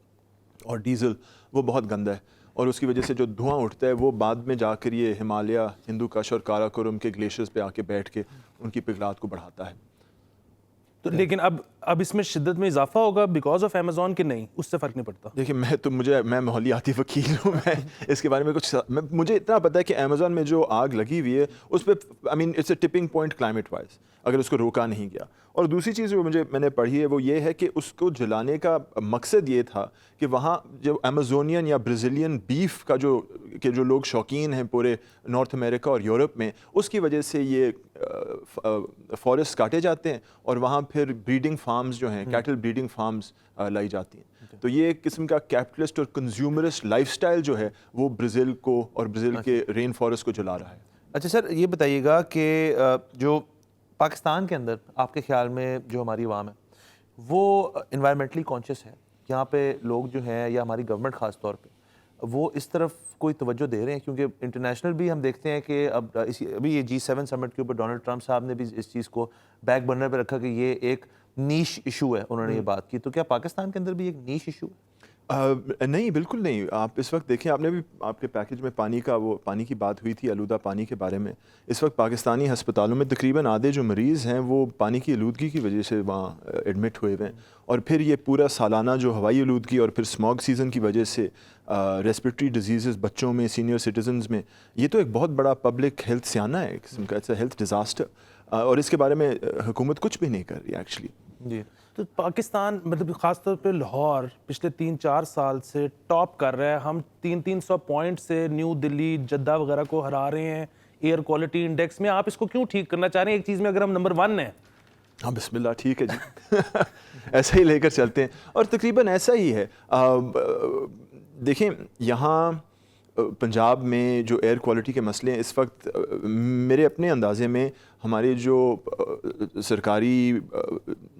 और डीज़ल, वो बहुत गंदा है, और उसकी वजह से जो धुआं उठता है वो बाद में जाकर ये हिमालय, हिंदू कश और काराकोरम के ग्लेशियर्स पे आके बैठ के उनकी पिघलात को बढ़ाता है। तो लेकिन अब अब इसमें शिद्दत में इजाफा होगा बिकॉज ऑफ अमेजोन कि नहीं, उससे फ़र्क नहीं पड़ता? देखिए मैं माहौलियाती वकील हूँ, मैं इसके बारे में मुझे इतना पता है कि अमेज़न में जो आग लगी हुई है उस पर it's a tipping point climate wise, अगर उसको रोका नहीं गया। और दूसरी चीज़ जो मैंने पढ़ी है वो ये है कि उसको जलाने का मकसद ये था कि वहाँ जो अमेज़ोनियन या ब्राज़ीलियन बीफ का जो लोग शौकीन हैं पूरे नॉर्थ अमेरिका और यूरोप में, उसकी वजह से ये फॉरेस्ट काटे जाते हैं और वहाँ फिर ब्रीडिंग फार्म्स जो हैं, कैटल ब्रीडिंग फार्म्स लाई जाती हैं। तो ये एक किस्म का कैपिटलिस्ट और कंज्यूमरिस्ट लाइफस्टाइल जो है वो ब्राज़ील को और ब्राज़ील के रेन फॉरेस्ट को जला रहा है। अच्छा सर, ये बताइएगा कि जो पाकिस्तान के अंदर आपके ख्याल में जो हमारी आवाम है वो इन्वायरमेंटली कॉन्शियस है? यहाँ पे लोग जो हैं या हमारी गवर्नमेंट ख़ास तौर पे वो इस तरफ कोई तवज्जो दे रहे हैं? क्योंकि इंटरनेशनल भी हम देखते हैं कि अभी ये G7 समिट के ऊपर डोनाल्ड ट्रंप साहब ने भी इस चीज़ को बैक बर्नर पे रखा कि ये एक नीश इशू है, उन्होंने ये बात की। तो क्या पाकिस्तान के अंदर भी एक नीश इशू है? नहीं, बिल्कुल नहीं। आप इस वक्त देखें, आपने भी आपके पैकेज में पानी की बात हुई थी, आलूदा पानी के बारे में। इस वक्त पाकिस्तानी अस्पतालों में तकरीबन आधे जो मरीज़ हैं वो पानी की आलूदगी की वजह से वहाँ एडमिट हुए हुए हैं। और फिर ये पूरा सालाना जो हवाई आलूदगी और फिर स्मॉग सीज़न की वजह से रेस्पिरेटरी डिजीज़ बच्चों में, सीनियर सिटीजन्स में, ये तो एक बहुत बड़ा पब्लिक हेल्थ सियाना है, एक किस्म का इट्स अ हेल्थ डिज़ास्टर। और इसके बारे में हुकूमत कुछ भी नहीं कर रही एक्चुअली। जी, तो पाकिस्तान मतलब ख़ासतौर पे लाहौर पिछले 3-4 साल से टॉप कर रहा है। हम 300 पॉइंट से न्यू दिल्ली, जद्दा वगैरह को हरा रहे हैं एयर क्वालिटी इंडेक्स में। आप इसको क्यों ठीक करना चाह रहे हैं? एक चीज़ में अगर हम नंबर 1 हैं। हाँ, बिस्मिल्लाह, ठीक है जी। ऐसा ही लेकर चलते हैं और तकरीबन ऐसा ही है। देखें, यहाँ पंजाब में जो एयर क्वालिटी के मसले हैं इस वक्त मेरे अपने अंदाज़े में हमारे जो सरकारी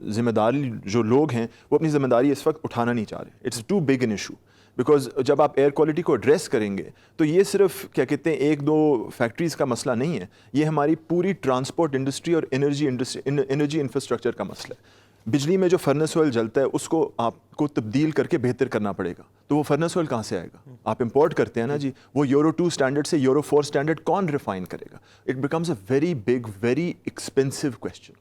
ज़िम्मेदार जो लोग हैं वो अपनी ज़िम्मेदारी इस वक्त उठाना नहीं चाह रहे। It's too big an issue because जब आप एयर क्वालिटी को एड्रेस करेंगे तो ये सिर्फ क्या कहते हैं 1-2 फैक्ट्रीज़ का मसला नहीं है, ये हमारी पूरी ट्रांसपोर्ट इंडस्ट्री और एनर्जी इंफ्रास्ट्रक्चर का मसला है। बिजली में जो फर्नेस ऑयल जलता है उसको आपको तब्दील करके बेहतर करना पड़ेगा, तो वो फर्नेस ऑयल कहाँ से आएगा? आप इंपोर्ट करते हैं ना जी। वो यूरो 2 स्टैंडर्ड से यूरो 4 स्टैंडर्ड कौन रिफाइन करेगा? It becomes a very big, very expensive question.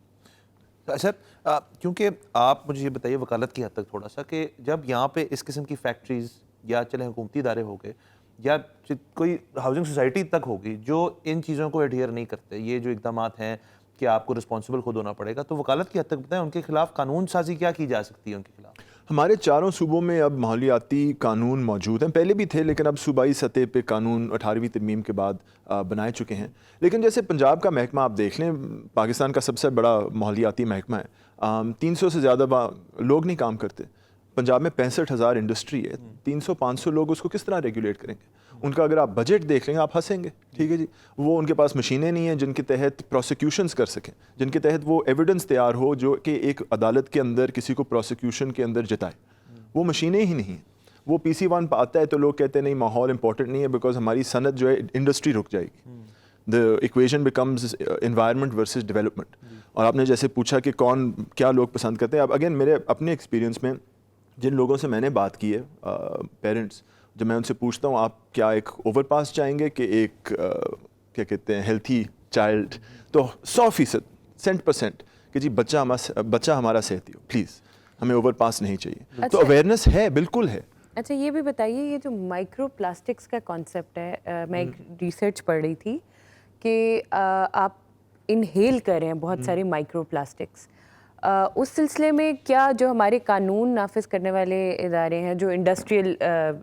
अच्छा, क्योंकि आप मुझे ये बताइए वकालत की हद तक थोड़ा सा कि जब यहाँ पे इस किस्म की फैक्ट्रीज़ या चले हुकूमती इदारे हो गए या कोई हाउसिंग सोसाइटी तक होगी जो इन चीज़ों को एडहियर नहीं करते, ये जो इक़दामात हैं कि आपको रिस्पॉन्सिबल खुद होना पड़ेगा, तो वकालत की हद तक बताएं उनके खिलाफ कानून साजी क्या की जा सकती है उनके खिलाफ? हमारे चारों सूबों में अब माहौलियाती कानून मौजूद हैं, पहले भी थे लेकिन अब सूबाई सतह पे कानून 18वीं तरमीम के बाद बनाए चुके हैं। लेकिन जैसे पंजाब का महकमा आप देख लें, पाकिस्तान का सबसे बड़ा माहौलियाती महकमा है। 300 से ज़्यादा लोग नहीं काम करते। पंजाब में 65,000 इंडस्ट्री है, 300-500 लोग उसको किस तरह रेगुलेट करेंगे? उनका अगर आप बजट देख लेंगे आप हंसेंगे, ठीक है जी। वो उनके पास मशीनें नहीं हैं जिनके तहत प्रोसिक्यूशंस कर सकें, जिनके तहत वो एविडेंस तैयार हो जो कि एक अदालत के अंदर किसी को प्रोसिक्यूशन के अंदर जताए। वो मशीनें ही नहीं हैं। वो PC1 पर आता है तो लोग कहते हैं नहीं, माहौल इंपॉर्टेंट नहीं है बिकॉज हमारी सनत जो है, इंडस्ट्री रुक जाएगी। The equation becomes environment versus development. और आपने जैसे पूछा कि क्या लोग पसंद करते हैं, अब अगेन मेरे अपने एक्सपीरियंस में जिन लोगों से मैंने बात की है, पेरेंट्स, जब मैं उनसे पूछता हूँ आप क्या एक ओवरपास चाहेंगे कि एक क्या कहते हैं हेल्थी चाइल्ड, तो 100% 100% कि जी बच्चा हमारा सेहती हो, प्लीज़ हमें ओवरपास नहीं चाहिए। अच्छा। तो अवेयरनेस है, बिल्कुल है। अच्छा, ये भी बताइए, ये जो माइक्रो प्लास्टिक्स का कॉन्सेप्ट है, मैं एक रिसर्च पढ़ रही थी कि आप इनहेल कर रहे हैं बहुत सारे माइक्रो प्लास्टिक्स। उस सिलसिले में क्या जो हमारे कानून नाफिज करने वाले इदारे हैं, जो इंडस्ट्रियल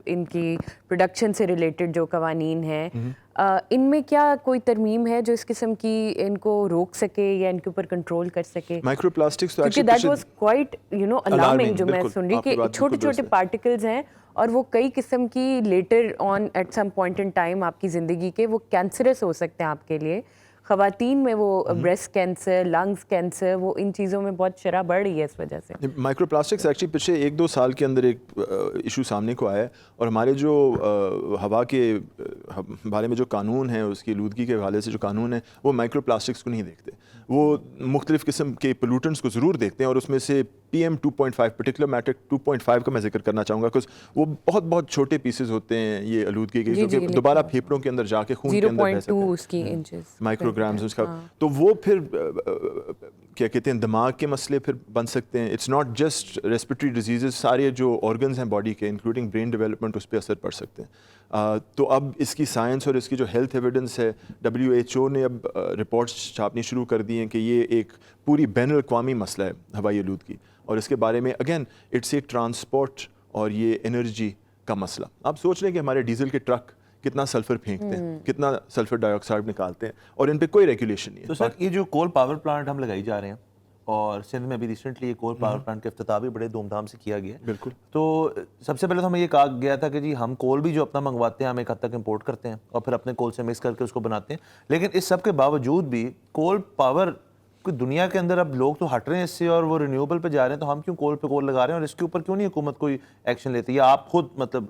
इनकी प्रोडक्शन से रिलेटेड जो कवानीन हैं, इनमें क्या कोई तरमीम है जो इस किस्म की इनको रोक सके या इनके ऊपर कंट्रोल कर सके? माइक्रो प्लास्टिक्स तो क्योंकि दैट वाज क्वाइट अलार्मिंग जो मैं सुन रही कि छोटे छोटे पार्टिकल्स हैं और वो कई किस्म की later on at some point in time आपकी ज़िंदगी के वो कैंसरस हो सकते हैं आपके लिए। ख़वातीन में वो ब्रेस्ट कैंसर, लंग्स कैंसर, वो इन चीज़ों में बहुत शरह बढ़ रही है इस वजह से। माइक्रो प्लास्टिक्स एक्चुअली पिछले 1-2 साल के अंदर एक इशू सामने को आया है और हमारे जो हवा के बारे में जो कानून है, उसकी आलूदगी के हवाले से जो कानून है, वो माइक्रो प्लास्टिक्स को नहीं देखते। वो मुख्तलिफ़ किस्म के पोल्यूटेंट्स को ज़रूर देखते हैं और उसमें से PM 2.5 पर्टिकुलर मैटर 2.5 का मैं जिक्र करना चाहूँगा, बिकॉज वो बहुत बहुत छोटे पीसेस होते हैं ये आलूदगी के, जो कि दोबारा फेफड़ों के अंदर जाके खून के अंदर बह सकते 0.2 हैं, उसकी इंचेस माइक्रोग्राम्स उसका। तो वो फिर क्या कहते हैं, दिमाग के मसले फिर बन सकते हैं। It's not just respiratory disease, सारे जो ऑर्गन्स हैं बॉडी के इंक्लूडिंग ब्रेन डेवलपमेंट उस पर असर पड़ सकते हैं। तो अब इसकी साइंस और इसकी जो हेल्थ एविडेंस है, WHO ने अब रिपोर्ट्स छापनी शुरू कर दी हैं कि ये एक पूरी बैनुल-अक़वामी मसला है हवाई आलूदगी, और इसके बारे में अगेन इट्स ए ट्रांसपोर्ट और ये एनर्जी का मसला। आप सोच लें कि हमारे डीजल के ट्रक कितना सल्फर फेंकते हैं, कितना सल्फर डाइऑक्साइड निकालते हैं, और इन पे कोई रेगुलेशन नहीं है। तो सर ये जो कोल पावर प्लांट हम लगाई जा रहे हैं, और सिंध में भी रिसेंटली ये कोल पावर प्लांट का इफ्तिताह भी बड़े धूमधाम से किया गया है। बिल्कुल। तो सबसे पहले तो हमें ये कहा गया था कि जी हम कोल भी जो अपना मंगवाते हैं हम एक हद तक इंपोर्ट करते हैं और फिर अपने कोल से मिक्स करके उसको बनाते हैं, लेकिन इस सब के बावजूद भी कोल पावर कोई दुनिया के अंदर अब लोग तो हट रहे हैं इससे और वो रिन्यूएबल पे जा रहे हैं, तो हम क्यों कोल पे कोल लगा रहे हैं और इसके ऊपर क्यों नहीं हुकूमत कोई एक्शन लेती है, या आप खुद मतलब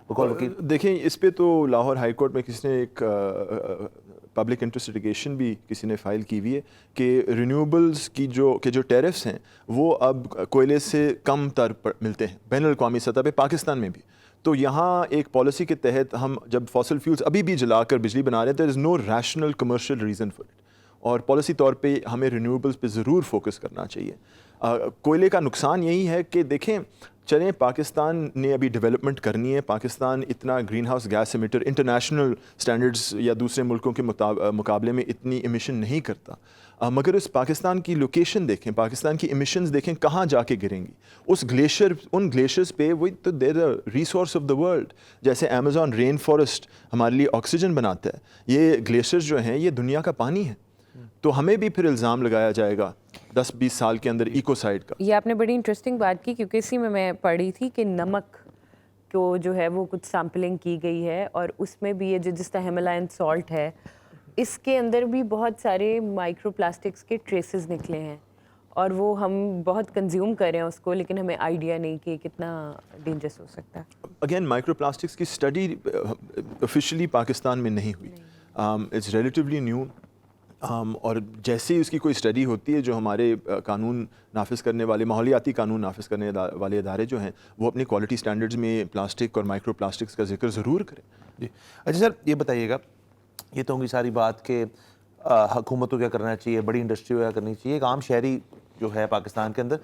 बकौल वकील? देखें, इस पे तो लाहौर हाई कोर्ट में किसी ने एक पब्लिक इंटरेस्ट लिटिगेशन भी किसी ने फाइल की हुई है कि रिन्यूएबल्स की जो टैरिफ्स हैं वो अब कोयले से कम तर मिलते हैं बैनुल-अक़वामी सतह पे, पाकिस्तान में भी। तो यहाँ एक पॉलिसी के तहत हम जब फॉसिल फ्यूल्स अभी भी जलाकर बिजली बना रहे हैं, there is no rational commercial reason for it, और पॉलिसी तौर पे हमें रिन्यूएबल्स पे ज़रूर फोकस करना चाहिए। कोयले का नुकसान यही है कि देखें, चलें पाकिस्तान ने अभी डेवलपमेंट करनी है, पाकिस्तान इतना green house gas emitter international standards या दूसरे मुल्कों के मुकाबले में इतनी एमिशन नहीं करता, मगर उस पाकिस्तान की लोकेशन देखें, पाकिस्तान की एमिशंस देखें कहाँ जाके गिरेंगी। उन ग्लेशियर्स पे वही तो they're the resource of the world. जैसे अमेज़ॉन रेन फॉरेस्ट हमारे लिए ऑक्सीजन बनाता है, ये ग्लेशियर्स जो हैं ये दुनिया का पानी है, तो हमें भी फिर इल्ज़ाम लगाया जाएगा 10-20 साल के अंदर इकोसाइड का। ये आपने बड़ी इंटरेस्टिंग बात की, क्योंकि इसी में मैं पढ़ी थी कि नमक को जो है वो कुछ सैम्पलिंग की गई है और उसमें भी ये जो जिस तरह हिमालयन सॉल्ट है इसके अंदर भी बहुत सारे माइक्रो प्लास्टिक्स के ट्रेसेस निकले हैं, और वो हम बहुत कंज्यूम कर रहे हैं उसको, लेकिन हमें आइडिया नहीं कि कितना डेंजरस हो सकता है। अगेन माइक्रो प्लास्टिक्स की स्टडी ऑफिशियली पाकिस्तान में नहीं हुई, इट्स रिलेटिवली न्यू, और जैसे ही उसकी कोई स्टडी होती है, जो हमारे कानून नाफिज करने वाले, माहौलियाती कानून नाफिज करने वाले इदारे जो हैं, वो अपने क्वालिटी स्टैंडर्ड्स में प्लास्टिक और माइक्रो प्लास्टिक्स का जिक्र ज़रूर करें। जी अच्छा सर, ये बताइएगा, ये तो होंगी सारी बात कि हुकूमत को क्या करना चाहिए, बड़ी इंडस्ट्री को क्या करनी चाहिए, एक आम शहरी जो है पाकिस्तान के अंदर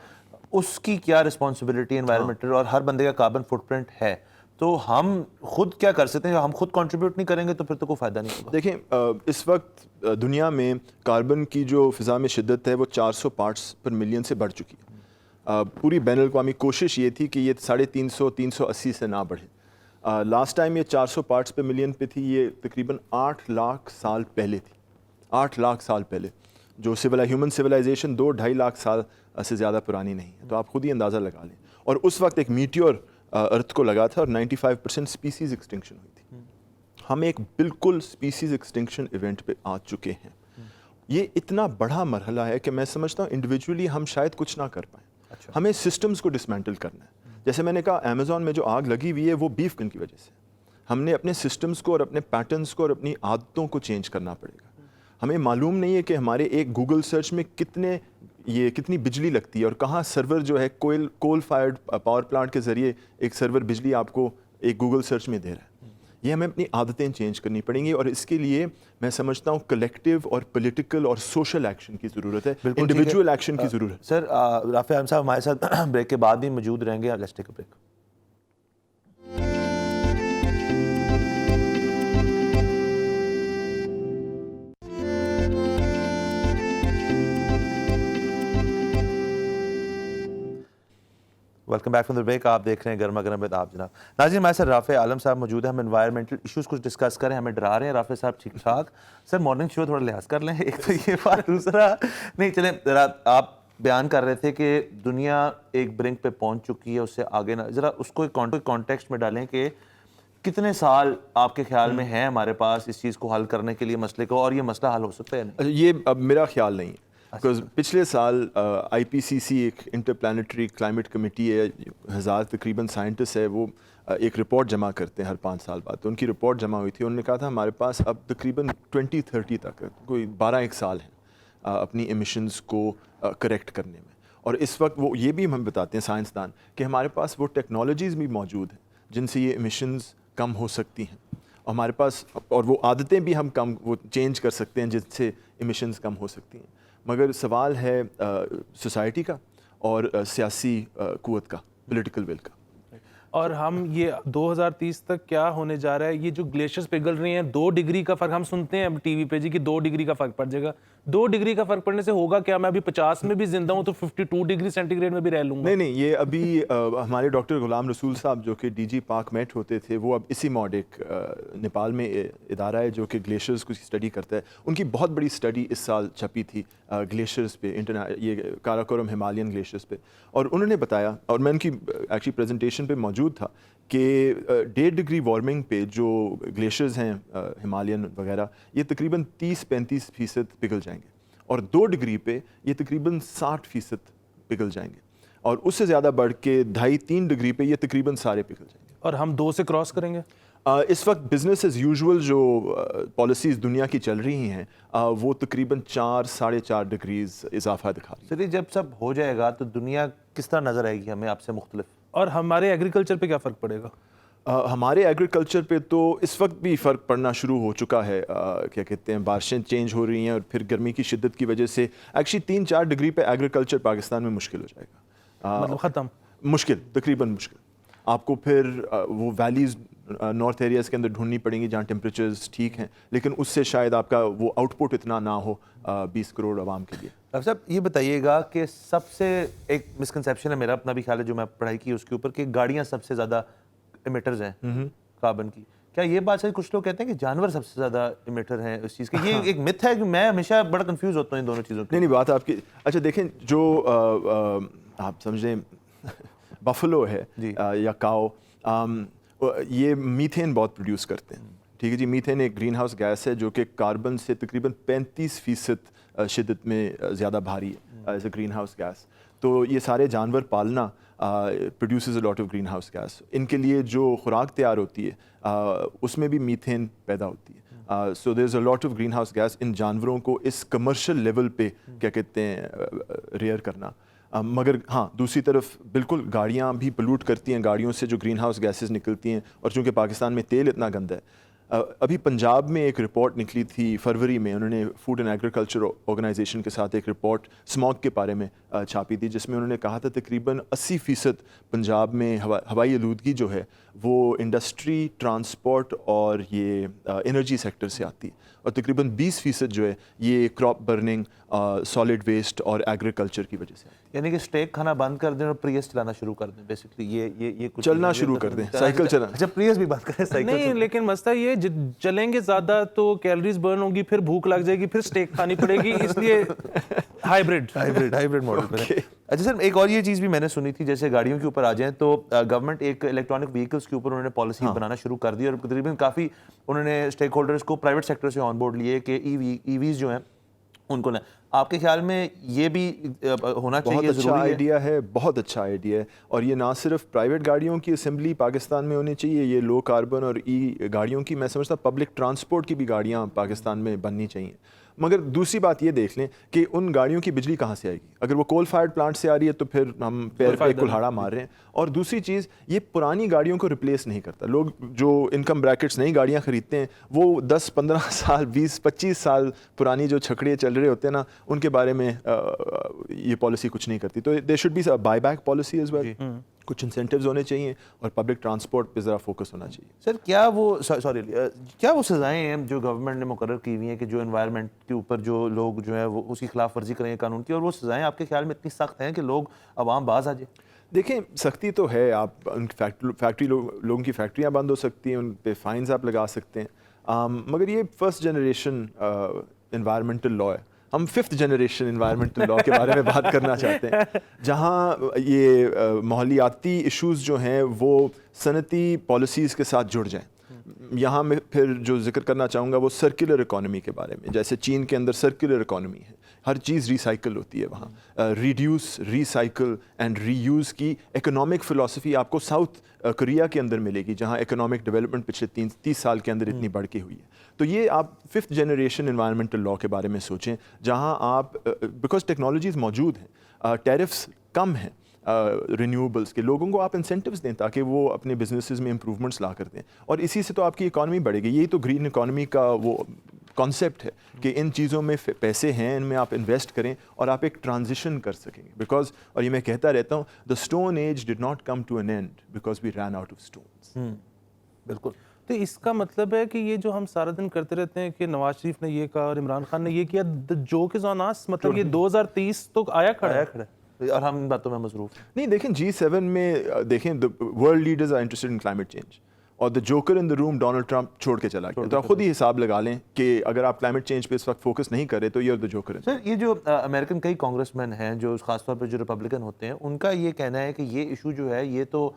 उसकी क्या रिस्पॉन्सिबिलिटी एनवायरमेंटल और हर बंदे का कार्बन फुटप्रिंट है, तो हम खुद क्या कर सकते हैं? हम खुद कंट्रीब्यूट नहीं करेंगे तो फिर तो कोई फ़ायदा नहीं होगा। देखें, इस वक्त दुनिया में कार्बन की जो फ़िज़ा में शिद्दत है वो 400 पार्ट्स पर मिलियन से बढ़ चुकी है। पूरी बैनुल-अक़वामी कोशिश ये थी कि ये 350-380 से ना बढ़े। लास्ट टाइम ये 400 पार्ट्स पर मिलियन पे थी, ये तकरीबन 8 लाख साल पहले थी। 8 लाख साल पहले, जो ह्यूमन सिविलाइजेशन 2-2.5 लाख साल से ज़्यादा पुरानी नहीं है, तो आप खुद ही अंदाज़ा लगा लें। और उस वक्त एक मीटियोर अर्थ को लगा था और 95% स्पीसीज़ एक्सटिंक्शन हुई थी। हम एक बिल्कुल स्पीसीज़ एक्सटिंक्शन इवेंट पे आ चुके हैं। ये इतना बड़ा मरहला है कि मैं समझता हूँ इंडिविजुअली हम शायद कुछ ना कर पाएँ। अच्छा। हमें सिस्टम्स को डिसमेंटल करना है। जैसे मैंने कहा, अमेज़ॉन में जो आग लगी हुई है वो बीफ की वजह से। हमने अपने सिस्टम्स को और अपने पैटर्न्स को और अपनी आदतों को चेंज करना पड़ेगा। हमें मालूम नहीं है कि हमारे एक गूगल सर्च में कितनी बिजली लगती है और कहाँ सर्वर जो है कोल फायर्ड पावर प्लांट के ज़रिए एक सर्वर बिजली आपको एक गूगल सर्च में दे रहा है। ये हमें अपनी आदतें चेंज करनी पड़ेंगी, और इसके लिए मैं समझता हूँ कलेक्टिव और पॉलिटिकल और सोशल एक्शन की ज़रूरत है, इंडिविजुअल एक्शन की ज़रूरत है। सर राफे आलम साहब हमारे साथ ब्रेक के बाद भी मौजूद रहेंगे। Let's take a break. Welcome back from the break. आप देख रहे हैं गर्मा गर्म विद आप जनाब। नाज़रीन, हमारे साथ राफे आलम साहब मौजूद है। हम एनवायरमेंटल इश्यूज़ कुछ डिस्कस करें, हमें डरा रहे हैं राफे साहब ठीक ठाक। सर मॉर्निंग शो थोड़ा लिहाज कर लें, एक तो ये बात, दूसरा नहीं चलें ज़रा, आप बयान कर रहे थे कि दुनिया एक ब्रिंक पे पहुंच चुकी है, उससे आगे ना, ज़रा उसको एक कॉन्टेक्स्ट में डालें कि कितने साल आपके ख्याल में हैं हमारे पास इस चीज़ को हल करने के लिए मसले को, और ये मसला हल हो सकता है? अच्छा, ये अब मेरा ख्याल नहीं है, बिकॉज पिछले साल IPCC एक इंटरप्लानिटरी क्लाइमेट कमेटी है, 1000 तकरीबन साइंटिस्ट है, वो एक रिपोर्ट जमा करते हैं हर 5 साल बाद। तो उनकी रिपोर्ट जमा हुई थी, उन्होंने कहा था हमारे पास अब तकरीबन 2030 तक कोई 12-1 साल हैं अपनी एमिशंस को करेक्ट करने में। और इस वक्त वो ये भी हम बताते हैं साइंसदान कि हमारे पास वो टेक्नोलॉजीज़ भी मौजूद हैं जिनसे ये इमिशंस कम हो सकती हैं, हमारे पास, और वो आदतें भी हम कम वो चेंज कर सकते हैं जिससे इमिशंस कम हो सकती हैं। मगर सवाल है सोसाइटी का और सियासी क़ुव्वत का, पॉलिटिकल विल का। और हम ये 2030 तक क्या होने जा रहा है, ये जो ग्लेशियर्स पिघल रही हैं, 2 डिग्री का फर्क हम सुनते हैं अब टीवी पे जी कि 2 डिग्री का फर्क पड़ जाएगा। 2 डिग्री का फर्क पड़ने से होगा क्या? मैं अभी 50 में भी जिंदा हूं तो 52 डिग्री सेंटीग्रेड में भी रह लूंगा। नहीं, ये अभी हमारे डॉक्टर गुलाम रसूल साहब जो कि डीजी पाक मेट होते थे, वो अब इसी मॉडिक नेपाल में इदारा है जो कि ग्लेशियर्स की स्टडी करता है, उनकी बहुत बड़ी स्टडी इस साल छपी थी ग्लेशियर्स पे, ये काराकोरम हिमालयन ग्लेशियर्स पे, और उन्होंने बताया, और मैं उनकी एक्चुअली प्रेजेंटेशन पे मौजूद था, कि 1.5 डिग्री वार्मिंग पे जो ग्लेशियर्स हैं हिमालयन वगैरह, ये तकरीबन 30-35% पिघल जाएंगे, और 2 डिग्री पे ये तकरीबन 60% पिघल जाएंगे, और उससे ज़्यादा बढ़ के 2.5-3 डिग्री पे ये तकरीबन सारे पिघल जाएंगे। और हम 2 से क्रॉस करेंगे। इस वक्त बिजनेस एज यूजुअल जो पॉलिसीज़ दुनिया की चल रही हैं, वो तकरीबन 4-4.5 डिग्रीज इजाफा दिखा रही है। चलिए, जब सब हो जाएगा तो दुनिया किस तरह नजर आएगी हमें आपसे मुख्तलिफ? और हमारे एग्रीकल्चर पे क्या फ़र्क पड़ेगा? हमारे एग्रीकल्चर पे तो इस वक्त भी फ़र्क पड़ना शुरू हो चुका है। क्या कहते हैं, बारिशें चेंज हो रही हैं, और फिर गर्मी की शिद्दत की वजह से एक्चुअली 3-4 डिग्री पे एग्रीकल्चर पाकिस्तान में मुश्किल हो जाएगा। मतलब ख़त्म, मुश्किल, तकरीबन मुश्किल। आपको फिर वो वैलीज़ नॉर्थ एरियाज़ के अंदर ढूंढनी पड़ेंगी जहाँ टेम्परेचर्स ठीक हैं, लेकिन उससे शायद आपका वो आउटपुट इतना ना हो 20 करोड़ आवाम के लिए। डॉक्टर साहब, ये बताइएगा कि सबसे एक मिसकंसेप्शन है, मेरा अपना भी ख्याल है जो मैं पढ़ाई की उसके ऊपर, कि गाड़ियाँ सबसे ज़्यादा इमिटर्स हैं कार्बन की। क्या ये बात सही? कुछ लोग कहते हैं कि जानवर सबसे ज़्यादा इमिटर हैं इस चीज़ के। ये एक मिथ है कि मैं हमेशा बड़ा कंफ्यूज होता हूँ इन दोनों चीज़ों की। नहीं, बात आपकी, अच्छा देखें, जो आप समझें बफलो है या काओ, ये मीथेन बहुत प्रोड्यूस करते हैं, ठीक है जी। मीथेन एक ग्रीन हाउस गैस है जो कि कार्बन से तकरीबन 35% शिद्दत में ज़्यादा भारी है as a green house gas. तो ये सारे जानवर पालना produces a lot of green house gas. इनके लिए जो खुराक तैयार होती है उसमें भी मीथेन पैदा होती है। So there is a lot of green house gas. इन जानवरों को इस कमर्शियल लेवल पे क्या कहते हैं रेयर करना। मगर हाँ, दूसरी तरफ बिल्कुल गाड़ियाँ भी पोल्यूट करती हैं, गाड़ियों से जो ग्रीन हाउस गैसेस निकलती हैं, और चूँकि पाकिस्तान में तेल इतना गंदा है, अभी पंजाब में एक रिपोर्ट निकली थी फरवरी में, उन्होंने फूड एंड एग्रीकल्चर ऑर्गेनाइजेशन के साथ एक रिपोर्ट स्मॉग के बारे में छापी थी, जिसमें उन्होंने कहा था तकरीबन 80% पंजाब में हवाई आलूदगी जो है वो इंडस्ट्री, ट्रांसपोर्ट और ये एनर्जी सेक्टर से आती है, और तकरीबन 20% जो है ये क्रॉप बर्निंग, सॉलिड वेस्ट और एग्रीकल्चर की वजह से। यानी कि स्टेक खाना बंद कर दें और प्रियस चलाना शुरू कर दें, बेसिकली ये कुछ चलना शुरू कर दें, साइकिल चलाना। अच्छा, प्रियस भी बात करें, साइकिल नहीं, लेकिन मसला ये चलेंगे ज़्यादा तो कैलोरीज बर्न होगी, फिर भूख लग जाएगी, फिर स्टेक खानी पड़ेगी, इसलिए हाइब्रिड मॉडल पर है। अच्छा सर, एक और ये चीज़ भी मैंने सुनी थी, जैसे गाड़ियों के ऊपर आ जाएं तो गवर्नमेंट एक इलेक्ट्रॉनिक व्हीकल्स के ऊपर उन्होंने पॉलिसी बनाना शुरू कर दी, और तकरीबन काफ़ी उन्होंने स्टेक होल्डर्स को प्राइवेट सेक्टर से ऑन बोर्ड लिए कि ईवीज़ जो हैं उनको ना। आपके ख्याल में ये भी होना चाहिए? बहुत अच्छा आइडिया है, बहुत अच्छा आइडिया है, और ये ना सिर्फ प्राइवेट गाड़ियों की असेंबली पाकिस्तान में होनी चाहिए, ये लो कार्बन और गाड़ियों की, मैं समझता पब्लिक ट्रांसपोर्ट की भी गाड़ियाँ पाकिस्तान में बननी चाहिए। मगर दूसरी बात ये देख लें कि उन गाड़ियों की बिजली कहाँ से आएगी? अगर वो कोल फायर्ड प्लांट से आ रही है तो फिर हम पैर पे कुल्हाड़ा मार रहे हैं। और दूसरी चीज़, ये पुरानी गाड़ियों को रिप्लेस नहीं करता। लोग जो इनकम ब्रैकेट्स नई गाड़ियाँ खरीदते हैं वो 10-15 साल, 20-25 साल पुरानी जो छकड़े चल रहे होते हैं ना, उनके बारे में ये पॉलिसी कुछ नहीं करती। तो they should be buy back policy as well. कुछ इंसेंटिव्स होने चाहिए और पब्लिक ट्रांसपोर्ट पे ज़रा फोकस होना चाहिए। सर, क्या वो सज़ाएं हैं जो गवर्नमेंट ने मुकर्रर की हुई हैं कि जो एनवायरनमेंट के ऊपर जो लोग जो है वो उसकी खिलाफ वर्जी करेंगे कानून की, और वो सज़ाएं आपके ख्याल में इतनी सख्त हैं कि लोग अवाम बाज आ जाए? देखें, सख्ती तो है, आप फैक्ट्री लोगों की फैक्ट्रियाँ बंद हो सकती हैं, उन पे फाइन्स आप लगा सकते हैं। मगर ये फर्स्ट जनरेशन एनवायरमेंटल लॉ है। हम 5th जनरेशन एनवायरमेंटल लॉ के बारे में बात करना चाहते हैं, जहाँ ये माहौलियाती इश्यूज़ जो हैं वो सनती पॉलिसीज़ के साथ जुड़ जाएं। यहाँ मैं फिर जो जिक्र करना चाहूँगा वो सर्कुलर इकॉनमी के बारे में। जैसे चीन के अंदर सर्कुलर इकॉनमी है, हर चीज़ रिसाइकिल होती है वहाँ। रिड्यूस, रिसाइकिल एंड रीयूज़ की इकोनॉमिक फ़िलासफ़ी आपको साउथ कोरिया के अंदर मिलेगी, जहाँ इकोनॉमिक डेवलपमेंट पिछले 30 साल के अंदर इतनी बढ़ के हुई है। तो ये आप 5th जनरेशन एनवायरनमेंटल लॉ के बारे में सोचें, जहाँ आप बिकॉज टेक्नोलॉजीज़ मौजूद हैं, टैरिफ्स कम हैं रिन्यूएबल्स के, लोगों को आप इंसेंटिव्स दें ताकि वो अपने बिजनेसेस में इंप्रूवमेंट्स ला कर दें, और इसी से तो आपकी इकॉनमी बढ़ेगी। यही तो ग्रीन इकॉनमी का वो कॉन्सेप्ट है कि इन चीज़ों में पैसे हैं, इनमें आप इन्वेस्ट करें और आप एक ट्रांजिशन कर सकेंगे। बिकॉज, और ये मैं कहता रहता हूँ, the stone age did not come to an end because we ran out of stones. बिल्कुल। तो इसका मतलब है कि ये जो हम सारा दिन करते रहते हैं कि नवाज शरीफ ने ये कहा और इमरान खान ने ये किया, the joke is on us, मतलब ये 2030 तो आया खड़ा है और हम इन बातों में मसरूफ हैं। नहीं, देखें G7 में देखें the world leaders are interested in climate change, और the joker in the room Donald Trump छोड़ के चला गया। तो आप खुद ही हिसाब लगा लें कि अगर आप क्लाइमेट चेंज पे इस वक्त फोकस नहीं करें तो ये द जोकर है। सर, ये जो अमेरिकन कई कांग्रेसमैन हैं जो खासतौर पर जो रिपब्लिकन होते हैं, उनका ये कहना है कि ये इशू जो है ये तो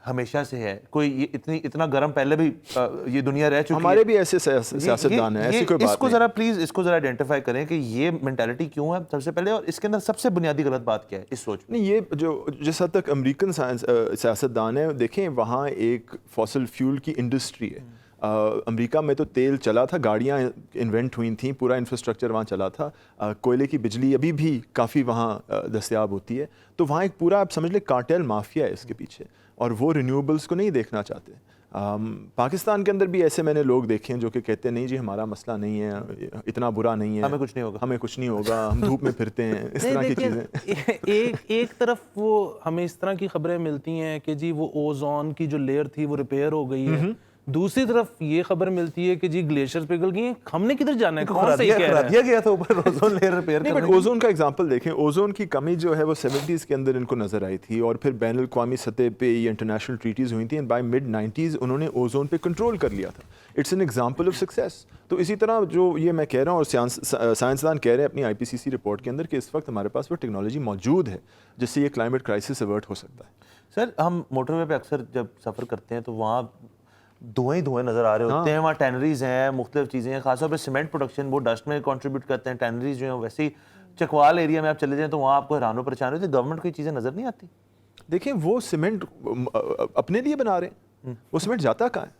हमेशा से है, कोई ये इतना गर्म पहले भी ये दुनिया रह चुकी है। हमारे भी ऐसे सियासतदान हैं, ऐसी कोई बात इसको जरा प्लीज इसको जरा आइडेंटिफाई करें कि ये मेंटालिटी क्यों है सबसे पहले, और इसके अंदर सबसे बुनियादी गलत बात क्या है इस सोच में? नहीं, ये जो जिस हद तक अमेरिकन सियासतदान है, देखें वहाँ एक फॉसिल फ्यूल की इंडस्ट्री है। अमेरिका में तो तेल चला था, गाड़ियाँ इन्वेंट हुई थी, पूरा इंफ्रास्ट्रक्चर वहाँ चला था, कोयले की बिजली अभी भी काफ़ी वहाँ दस्तयाब होती है। तो वहाँ एक पूरा आप समझ लें कार्टेल माफिया है इसके पीछे, और वो रिन्यूएबल्स को नहीं देखना चाहते। पाकिस्तान के अंदर भी ऐसे मैंने लोग देखे हैं जो कि कहते हैं नहीं जी हमारा मसला नहीं है, इतना बुरा नहीं है, हमें कुछ नहीं होगा, हम धूप में फिरते हैं, इस तरह की चीज़ें। एक तरफ वो हमें इस तरह की खबरें मिलती हैं कि जी वो ओजोन की जो लेयर थी वो रिपेयर हो गई है, दूसरी तरफ ये खबर मिलती है कि जी ग्लेशियर पिघल गई हैं, हमने किधर जाना है, कौन से कह दिया गया था ऊपर ओजोन लेयर रिपेयर करने। बट ओजोन का एग्जांपल देखें, ओजोन की कमी जो है वो 70s के अंदर इनको नजर आई थी, और फिर बैनुल अक़वामी सतह पे ये इंटरनेशनल ट्रीटीज़ हुई थी, एंड बाय मिड 90s उन्होंने ओजोन पे कंट्रोल कर लिया था। It's an example of success. तो इसी तरह जो ये मैं कह रहा हूँ, और साइंसदान कह रहे हैं अपनी IPCC रिपोर्ट के अंदर कि इस वक्त हमारे पास वो टेक्नोलॉजी मौजूद है जिससे ये क्लाइमेट क्राइसिस अवर्ट हो सकता है। सर, हम मोटरवे पे अक्सर जब सफ़र करते हैं तो वहाँ धुएं ही धुएं नज़र आ रहे होते हैं, वहाँ टैनरीज हैं, मुख्तलिफ चीज़ें हैं, खासतौर पर सीमेंट प्रोडक्शन वो डस्ट में कंट्रीब्यूट करते हैं। टैनरीज जो हैं वैसे ही चकवाल एरिया में आप चले जाएं तो वहाँ आपको हैरानो परेशान होती है, गवर्नमेंट को ये चीज़ें नज़र नहीं आती। देखिए, वो सीमेंट अपने लिए बना रहे हैं, वो सीमेंट जाता कहाँ है?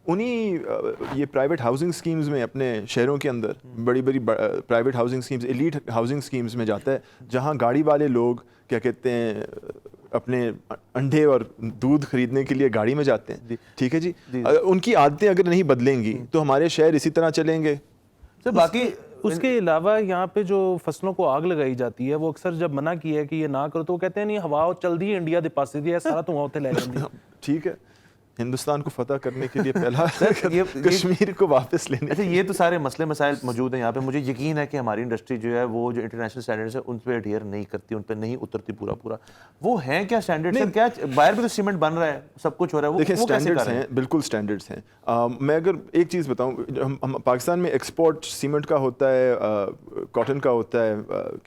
उन्हीं ये प्राइवेट हाउसिंग स्कीम्स में, अपने शहरों के अंदर बड़ी बड़ी private housing schemes, elite housing schemes में जाता है, जहाँ गाड़ी वाले लोग क्या कहते हैं अपने अंडे और दूध खरीदने के लिए गाड़ी में जाते हैं। ठीक है जी, उनकी आदतें अगर नहीं बदलेंगी तो हमारे शहर इसी तरह चलेंगे। तो बाकी उसके अलावा यहाँ पे जो फसलों को आग लगाई जाती है, वो अक्सर जब मना किया है कि ये ना करो तो वो कहते हैं नहीं हवा चलती है, इंडिया दे पास दी है, सारा तो वहाँ ले जाती है। ठीक है, हिंदुस्तान को फतह करने के लिए पहला कश्मीर को वापस लेने। अच्छा, ये तो सारे मसले मसाइल मौजूद हैं यहाँ पे। मुझे यकीन है कि हमारी इंडस्ट्री जो है वो जो इंटरनेशनल स्टैंडर्ड्स है उन पर अडहेयर नहीं करती, उन पर नहीं उतरती पूरा। वो हैं क्या स्टैंडर्ड्स हैं? क्या बाहर भी तो सीमेंट बन रहा है, सब कुछ हो रहा है, देखिए स्टैंडर्ड्स हैं, बिल्कुल स्टैंडर्ड्स हैं। मैं अगर एक चीज़ बताऊँ, हम पाकिस्तान में एक्सपोर्ट सीमेंट का होता है, कॉटन का होता है,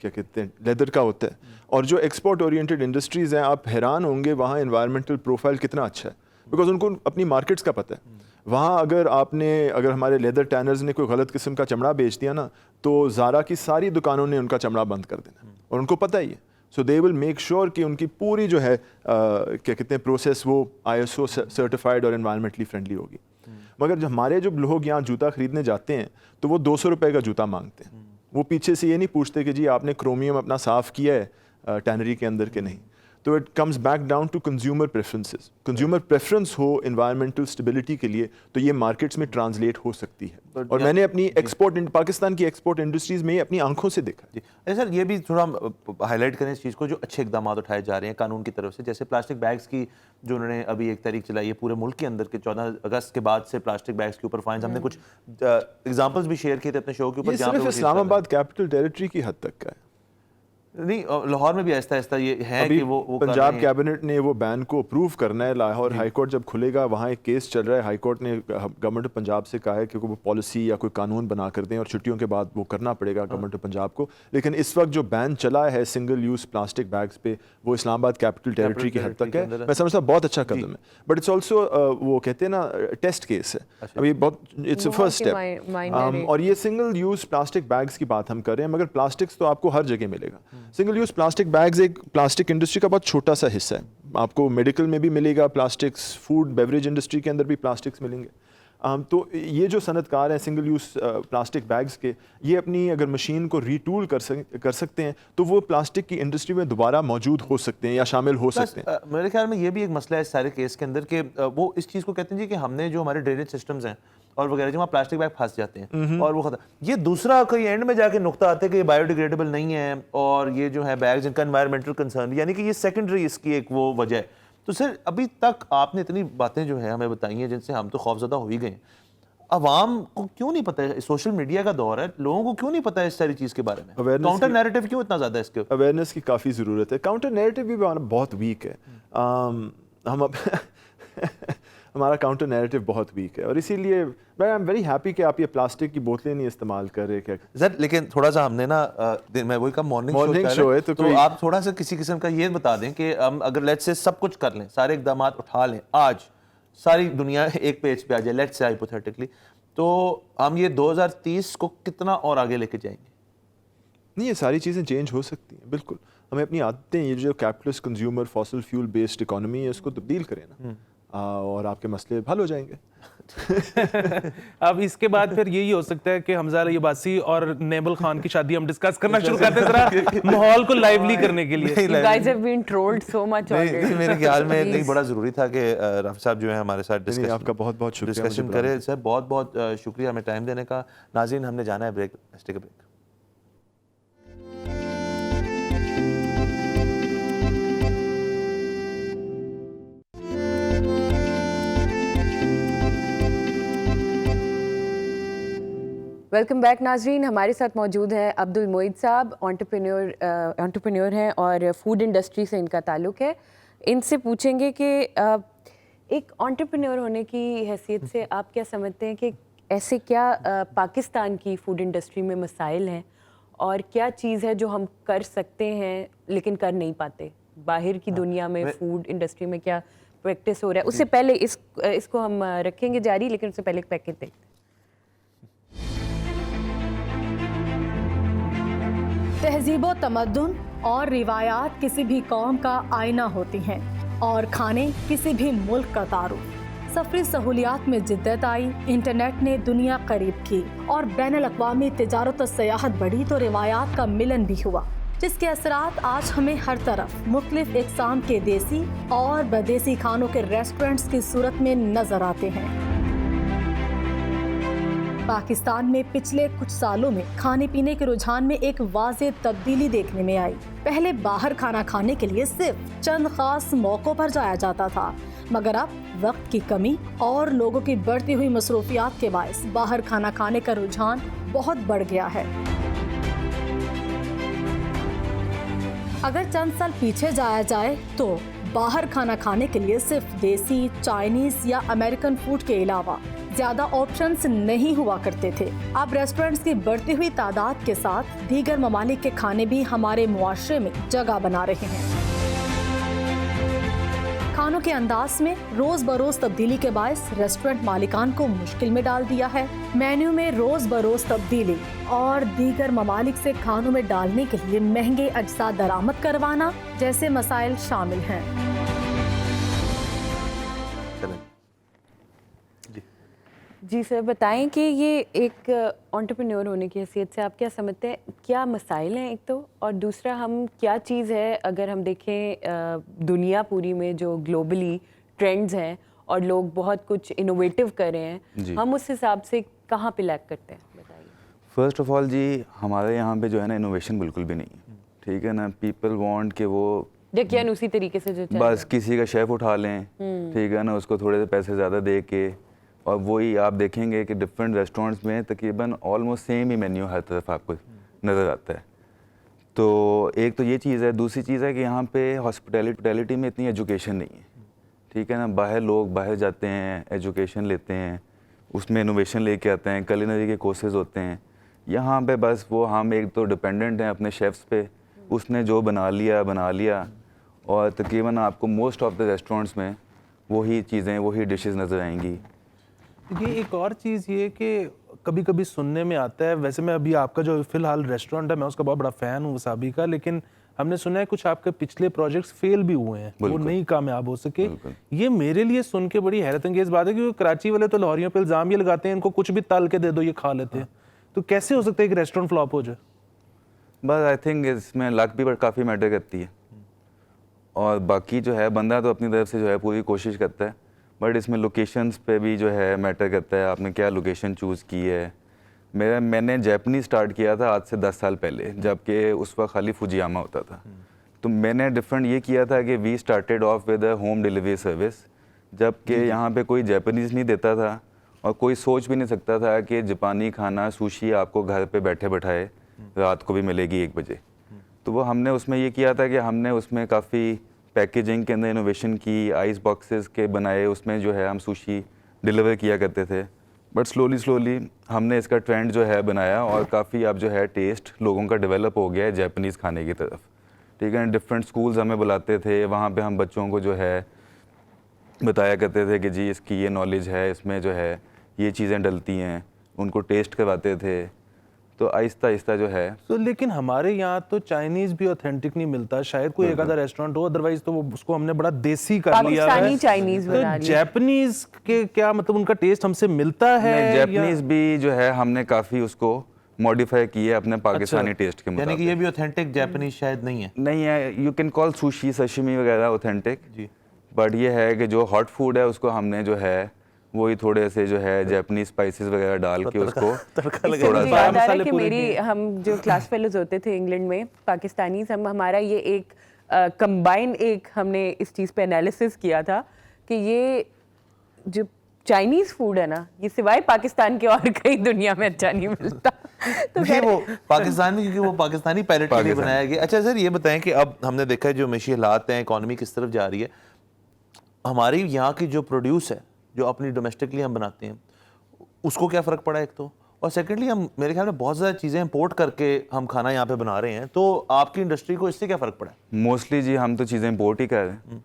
क्या कहते हैं लेदर का होता है, और जो एक्सपोर्ट ओरिएंटेड इंडस्ट्रीज़ हैं, आप हैरान होंगे वहाँ एनवायरमेंटल प्रोफाइल कितना अच्छा है, बिकॉज उनको अपनी मार्केट्स का पता है। वहाँ अगर हमारे लेदर टैनर्स ने कोई गलत किस्म का चमड़ा बेच दिया ना, तो ज़ारा की सारी दुकानों ने उनका चमड़ा बंद कर देना, और उनको पता ही है। सो दे विल मेक श्योर कि उनकी पूरी जो है क्या कहते हैं प्रोसेस वो ISO सर्टिफाइड और एनवायरमेंटली फ्रेंडली होगी। मगर हमारे जो लोग यहाँ जूता खरीदने जाते हैं तो वो 200 रुपये का जूता मांगते हैं, वो पीछे से ये नहीं पूछते कि जी आपने क्रोमियम अपना साफ़ किया है टैनरी के अंदर के नहीं। तो it comes back down to consumer preferences. Consumer preference हो एनवायरमेंटल स्टेबिलिटी के लिए तो ये मार्केट्स में ट्रांसलेट हो सकती है, और मैंने अपनी पाकिस्तान की एक्सपोर्ट इंडस्ट्रीज में अपनी आंखों से देखा। जी सर, ये भी थोड़ा हाईलाइट करें इस चीज़ को, जो अच्छे इकदाम उठाए जा रहे हैं कानून की तरफ से, जैसे प्लास्टिक बैग्स की जो उन्होंने अभी एक तारीख चलाई है पूरे मुल्क के अंदर के 14 अगस्त के बाद से प्लास्टिक बैग्स के ऊपर फाइन्स, हमने कुछ एग्जाम्पल्स भी शेयर किए थे अपने शो के ऊपर। सिर्फ इस्लामाबाद कैपिटल टेरिटरी की हद तक का है, नहीं लाहौर में भी आहिस्ता आहिस्ता ये है कि वो पंजाब कैबिनेट ने वो बैन को अप्रूव करना है। लाहौर हाई कोर्ट जब खुलेगा, वहाँ एक केस चल रहा है, हाई कोर्ट ने गवर्नमेंट ऑफ पंजाब से कहा है कि वो पॉलिसी या कोई कानून बना कर दें, और छुट्टियों के बाद वो करना पड़ेगा गवर्नमेंट ऑफ पंजाब को। लेकिन इस वक्त जो बैन चला है सिंगल यूज़ प्लास्टिक बैग्स पे, वो इस्लामाबाद कैपिटल टेरिटरी की हद तक है। मैं समझता हूँ बहुत अच्छा कदम है, बट इट्स ऑल्सो वो कहते हैं ना टेस्ट केस है अभी, बहुत इट्स फर्स्ट स्टेप। और ये सिंगल यूज़ प्लास्टिक बैग्स की बात हम कर रहे हैं, मगर प्लास्टिक्स तो आपको हर जगह मिलेगा। सिंगल यूज़ प्लास्टिक बैग्स एक प्लास्टिक इंडस्ट्री का बहुत छोटा सा हिस्सा है। आपको मेडिकल में भी मिलेगा प्लास्टिक्स, फूड बेवरेज इंडस्ट्री के अंदर भी प्लास्टिक्स मिलेंगे। तो ये जो सनतकार हैं सिंगल यूज़ प्लास्टिक बैग्स के, ये अपनी अगर मशीन को रीटूल कर सकते हैं तो वो प्लास्टिक की इंडस्ट्री में दोबारा मौजूद हो सकते हैं या शामिल हो सकते हैं। मेरे ख्याल में ये भी एक मसला है इस सारे केस के अंदर कि वो इस चीज़ को कहते हैं जी कि हमने जो हमारे ड्रेनेज सिस्टम्स हैं और वगैरह जो वहाँ प्लास्टिक बैग फंस जाते हैं और वो खत्म, ये दूसरा कोई एंड में जाके नुकता आता है कि ये बायोडिग्रेडेबल नहीं है और ये जो है बैग्स इनका एनवायरमेंटल कंसर्न, यानी कि ये सेकेंडरी इसकी एक वो वजह है। तो सर अभी तक आपने इतनी बातें जो है हमें बताई हैं जिनसे हम तो खौफजदा हो ही गए, अवाम को क्यों नहीं पता है? सोशल मीडिया का दौर है, लोगों को क्यों नहीं पता है इस सारी चीज़ के बारे में? काउंटर नैरेटिव क्यों इतना ज़्यादा है इसके? अवेयरनेस की काफ़ी ज़रूरत है। काउंटर नैरेटिव भी बहुत वीक है। हम हमारा काउंटर नैरेटिव बहुत वीक है और इसीलिए मैं आई एम वेरी हैप्पी कि आप ये प्लास्टिक की बोतलें नहीं इस्तेमाल कर रहे। क्या सर लेकिन थोड़ा सा हमने ना मैं वही कहा मॉर्निंग शो है तो आप थोड़ा सा किसी किस्म का ये बता दें कि हम अगर लेट्स से सब कुछ कर लें, सारे इकदाम उठा लें, आज सारी दुनिया एक पेज पे आ जाए लेट्स से हाइपोथेटिकली, तो हम ये 2030 को कितना और आगे लेके जाएंगे? नहीं, ये सारी चीज़ें चेंज हो सकती हैं बिल्कुल। हमें अपनी आदतें, ये जो capitalist consumer fossil fuel based economy है, उसको तब्दील करें ना और आपके मसले हल हो जाएंगे। अब इसके बाद फिर यही हो सकता है कि हमजा अय्यूबासी और नेबल खान की शादी हम डिस्कस करना शुरू करते हैं जरा माहौल को लाइवली करने के लिए। You guys have been trolled so much already. मेरे ख्याल में नहीं, बड़ा ज़रूरी था कि राफ़ी साहब जो है हमारे साथ आपका बहुत बहुत शुक्रिया डिस्कशन करें। सर बहुत बहुत शुक्रिया हमें टाइम देने का। नाज़रीन हमने जाना है break, let's take a break. Welcome back नाजरीन, हमारे साथ मौजूद हैं अब्दुल मोइद साहब, एंटरप्रेन्योर हैं और फूड इंडस्ट्री से इनका ताल्लुक़ है। इनसे पूछेंगे कि एक एंटरप्रेन्योर होने की हैसियत से आप क्या समझते हैं कि ऐसे क्या पाकिस्तान की फूड इंडस्ट्री में मसाइल हैं और क्या चीज़ है जो हम कर सकते हैं लेकिन कर नहीं पाते? बाहर की दुनिया में फूड इंडस्ट्री में क्या प्रैक्टिस हो रहा है? उससे पहले इसको हम रखेंगे जारी, लेकिन उससे पहले एक पैकेज देखते हैं। तहजीब व तमद्दुन और रिवायात किसी भी कौम का आईना होती हैं और खाने किसी भी मुल्क का तारुफ। सफरी सहूलियात में जिद्दत आई, इंटरनेट ने दुनिया करीब की और बैनुल-अक़वामी तिजारत और सयाहत बढ़ी तो रिवायात का मिलन भी हुआ, जिसके असरात आज हमें हर तरफ मुख्तलिफ इक़साम के देसी और बदेसी खानों के रेस्टोरेंट्स की सूरत में नजर आते हैं। पाकिस्तान में पिछले कुछ सालों में खाने पीने के रुझान में एक वाज़ेह तब्दीली देखने में आई। पहले बाहर खाना खाने के लिए सिर्फ चंद खास मौक़ों पर जाया जाता था, मगर अब वक्त की कमी और लोगों की बढ़ती हुई मसरूफियात के बायस बाहर खाना खाने का रुझान बहुत बढ़ गया है। अगर चंद साल पीछे जाया जाए तो बाहर खाना खाने के लिए सिर्फ देसी, चाइनीज या अमेरिकन फूड के अलावा ज्यादा ऑप्शंस नहीं हुआ करते थे। अब रेस्टोरेंट्स की बढ़ती हुई तादाद के साथ दीगर ममालिक के खाने भी हमारे मुआशरे में जगह बना रहे हैं। खानों के अंदाज में रोज बरोज तब्दीली के बायस रेस्टोरेंट मालिकान को मुश्किल में डाल दिया है। मेन्यू में रोज बरोज तब्दीली और दीगर ममालिक से खानों में डालने के लिए महंगे अज्जा दरामद करवाना जैसे मसाइल शामिल हैं। जी सर, बताएं कि ये एक एंटरप्रेन्योर होने की हैसियत से आप क्या समझते हैं, क्या मसाइल हैं एक तो, और दूसरा हम क्या चीज़ है अगर हम देखें दुनिया पूरी में जो ग्लोबली ट्रेंड्स हैं और लोग बहुत कुछ इनोवेटिव कर रहे हैं, हम उस हिसाब से कहाँ पे लैग करते हैं? बताइए। फर्स्ट ऑफ ऑल जी, हमारे यहाँ पे जो है ना इनोवेशन बिल्कुल भी नहीं है, ठीक है ना। पीपल वांट कि वो यकीन उसी तरीके से जो बस किसी का शेफ़ उठा लें, ठीक है ना, उसको थोड़े से पैसे ज़्यादा दे के, और वही आप देखेंगे कि डिफरेंट रेस्टोरेंट्स में तकरीबन ऑलमोस्ट सेम ही मेन्यू हर तरफ आपको नज़र आता है। तो एक तो ये चीज़ है। दूसरी चीज़ है कि यहाँ पे हॉस्पिटैलिटी में इतनी एजुकेशन नहीं है, ठीक है ना। बाहर लोग बाहर जाते हैं, एजुकेशन लेते हैं, उसमें इनोवेशन लेके आते हैं, कुलिनरी के कोर्सेज होते हैं। यहाँ पे बस वो हम एक तो डिपेंडेंट हैं अपने शेफ्स पे, उसने जो बना लिया और तकरीबन आपको मोस्ट ऑफ द रेस्टोरेंट्स में वही चीज़ें, वही डिशेस नज़र आएंगी। ये एक और चीज़ ये कि कभी कभी सुनने में आता है, वैसे मैं अभी आपका जो फ़िलहाल रेस्टोरेंट है मैं उसका बहुत बड़ा फ़ैन हूँ वसाबी का, लेकिन हमने सुना है कुछ आपके पिछले प्रोजेक्ट्स फेल भी हुए हैं, वो नहीं कामयाब हो सके। ये मेरे लिए सुन के बड़ी हैरत अंगेज बात है, क्योंकि कराची वाले तो लाहौरियों पे इल्जाम ये लगाते हैं इनको कुछ भी तल के दे दो ये खा लेते हैं। तो कैसे हो सकता है कि रेस्टोरेंट फ्लॉप हो जाए? बस आई थिंक इसमें लक भी काफ़ी मैटर करती है, और बाकी जो है बंदा तो अपनी तरफ से जो है पूरी कोशिश करता है, बट इसमें लोकेशंस पे भी जो है मैटर करता है, आपने क्या लोकेशन चूज़ की है। मैंने जापानीज स्टार्ट किया था आज से 10 साल पहले, जबकि उस वक्त खाली फुजियामा होता था। तो मैंने डिफरेंट ये किया था कि we started off with a home delivery service, जबकि यहाँ पे कोई जापानीज नहीं देता था और कोई सोच भी नहीं सकता था कि जापानी खाना सुशी आपको घर पे बैठे बैठाए रात को भी मिलेगी 1 बजे। तो वो हमने उसमें ये किया था कि हमने उसमें काफ़ी पैकेजिंग के अंदर इनोवेशन की, आइस बॉक्सेस के बनाए, उसमें जो है हम सुशी डिलीवर किया करते थे। बट स्लोली हमने इसका ट्रेंड जो है बनाया और काफ़ी अब जो है टेस्ट लोगों का डेवलप हो गया है जापानीज़ खाने की तरफ। ठीक है, डिफरेंट स्कूल्स हमें बुलाते थे, वहाँ पे हम बच्चों को जो है बताया करते थे कि जी इसकी ये नॉलेज है, इसमें जो है ये चीज़ें डलती हैं, उनको टेस्ट करवाते थे। तो आहिस्ता आहिस्ता जो है तो लेकिन हमारे यहाँ तो चाइनीज भी ऑथेंटिक नहीं मिलता, शायद कोई एक आधा रेस्टोरेंट हो, अदरवाइज तो वो उसको हमने बड़ा देसी कर लिया है। पाकिस्तानी चाइनीज बना तो लिया। जापानीज के क्या मतलब उनका टेस्ट हमसे मिलता है? जापानीज भी जो है हमने काफ़ी उसको मॉडिफाई किए अपने पाकिस्तानी टेस्ट के यानी कि मुताबिक। ये भी ऑथेंटिक जापानीज शायद नहीं है। नहीं है, you can call sushi sashimi वगैरह ऑथेंटिक जी। बट ये है कि जो हॉट फूड है उसको हमने जो है वही थोड़े से जो है जापानीज स्पाइसेस वगैरह डाल के उसको थोड़ा याद आ रहा है कि मेरी हम जो क्लास फेलोज होते थे इंग्लैंड में पाकिस्तानी, हम हमारा ये एक कंबाइन एक हमने इस चीज़ पे एनालिसिस किया था कि ये जो चाइनीज फूड है ना, ये सिवाय पाकिस्तान के और कहीं दुनिया में अच्छा नहीं मिलता। तो नहीं, वो पाकिस्तान में, क्योंकि वो पाकिस्तानी पैलेट के लिए बनाया गया। अच्छा सर, ये बताएं कि अब हमने देखा है जो मेशी हालात हैं, इकॉनमी किस तरफ जा रही है, हमारी यहाँ की जो प्रोड्यूस है जो अपनी डोमेस्टिकली हम बनाते हैं उसको क्या फ़र्क पड़ा एक तो, और सेकेंडली हम मेरे ख्याल में बहुत ज़्यादा चीज़ें इंपोर्ट करके हम खाना यहाँ पे बना रहे हैं, तो आपकी इंडस्ट्री को इससे क्या फ़र्क पड़ा है? मोस्टली जी हम तो चीज़ें इंपोर्ट ही कर रहे हैं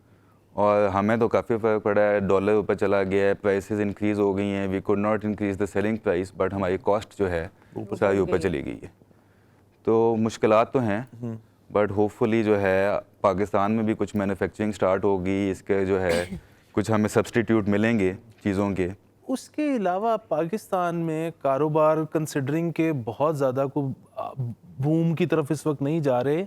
और हमें तो काफ़ी फ़र्क पड़ा है। डॉलर ऊपर चला गया है, प्राइसेस इंक्रीज़ हो गई हैं, we could not increase the selling price, but हमारी कॉस्ट जो है सारी ऊपर चली गई है। तो मुश्किलात तो हैं, बट होपफुली जो है पाकिस्तान में भी कुछ मैन्युफैक्चरिंग स्टार्ट होगी, इसके जो है कुछ हमें सब्सटीट्यूट मिलेंगे चीज़ों के। उसके अलावा पाकिस्तान में कारोबार कंसिडरिंग के बहुत ज़्यादा को बूम की तरफ इस वक्त नहीं जा रहे,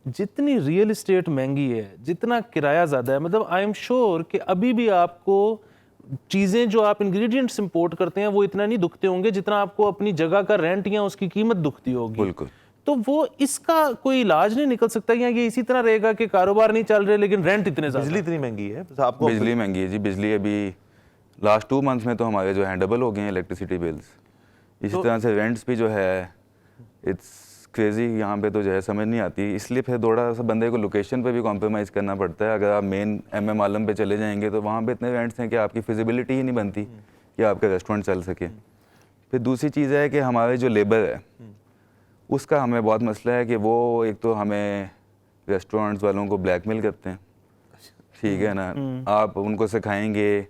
जितनी रियल इस्टेट महंगी है, जितना किराया ज़्यादा है, मतलब आई एम श्योर कि अभी भी आपको चीज़ें जो आप इंग्रेडिएंट्स इंपोर्ट करते हैं वो इतना नहीं दुखते होंगे जितना आपको अपनी जगह का रेंट या उसकी कीमत दुखती होगी। बिल्कुल। तो वो इसका कोई इलाज नहीं निकल सकता, या ये इसी तरह रहेगा कि कारोबार नहीं चल रहे लेकिन रेंट इतने ज़्यादा? बिजली इतनी महंगी है आपको? बिजली महंगी है जी, बिजली अभी लास्ट 2 मंथ्स में तो हमारे जो है डबल हो गए हैं इलेक्ट्रिसिटी बिल्स। इसी तरह से रेंट्स भी जो है इट्स क्रेजी, यहाँ पे तो जो है समझ नहीं आती, इसलिए फिर थोड़ा सा बंदे को लोकेशन पे भी कॉम्प्रोमाइज़ करना पड़ता है। अगर आप मेन MM आलम पे चले जाएंगे तो वहाँ पे इतने रेंट्स हैं कि आपकी फिजिबिलिटी ही नहीं बनती कि आपका रेस्टोरेंट चल सके। फिर दूसरी चीज़ है कि हमारे जो लेबर है उसका हमें बहुत मसला है कि वो एक तो हमें रेस्टोरेंट्स वालों को ब्लैकमेल करते हैं, ठीक है ना, आप उनको सिखाएंगे।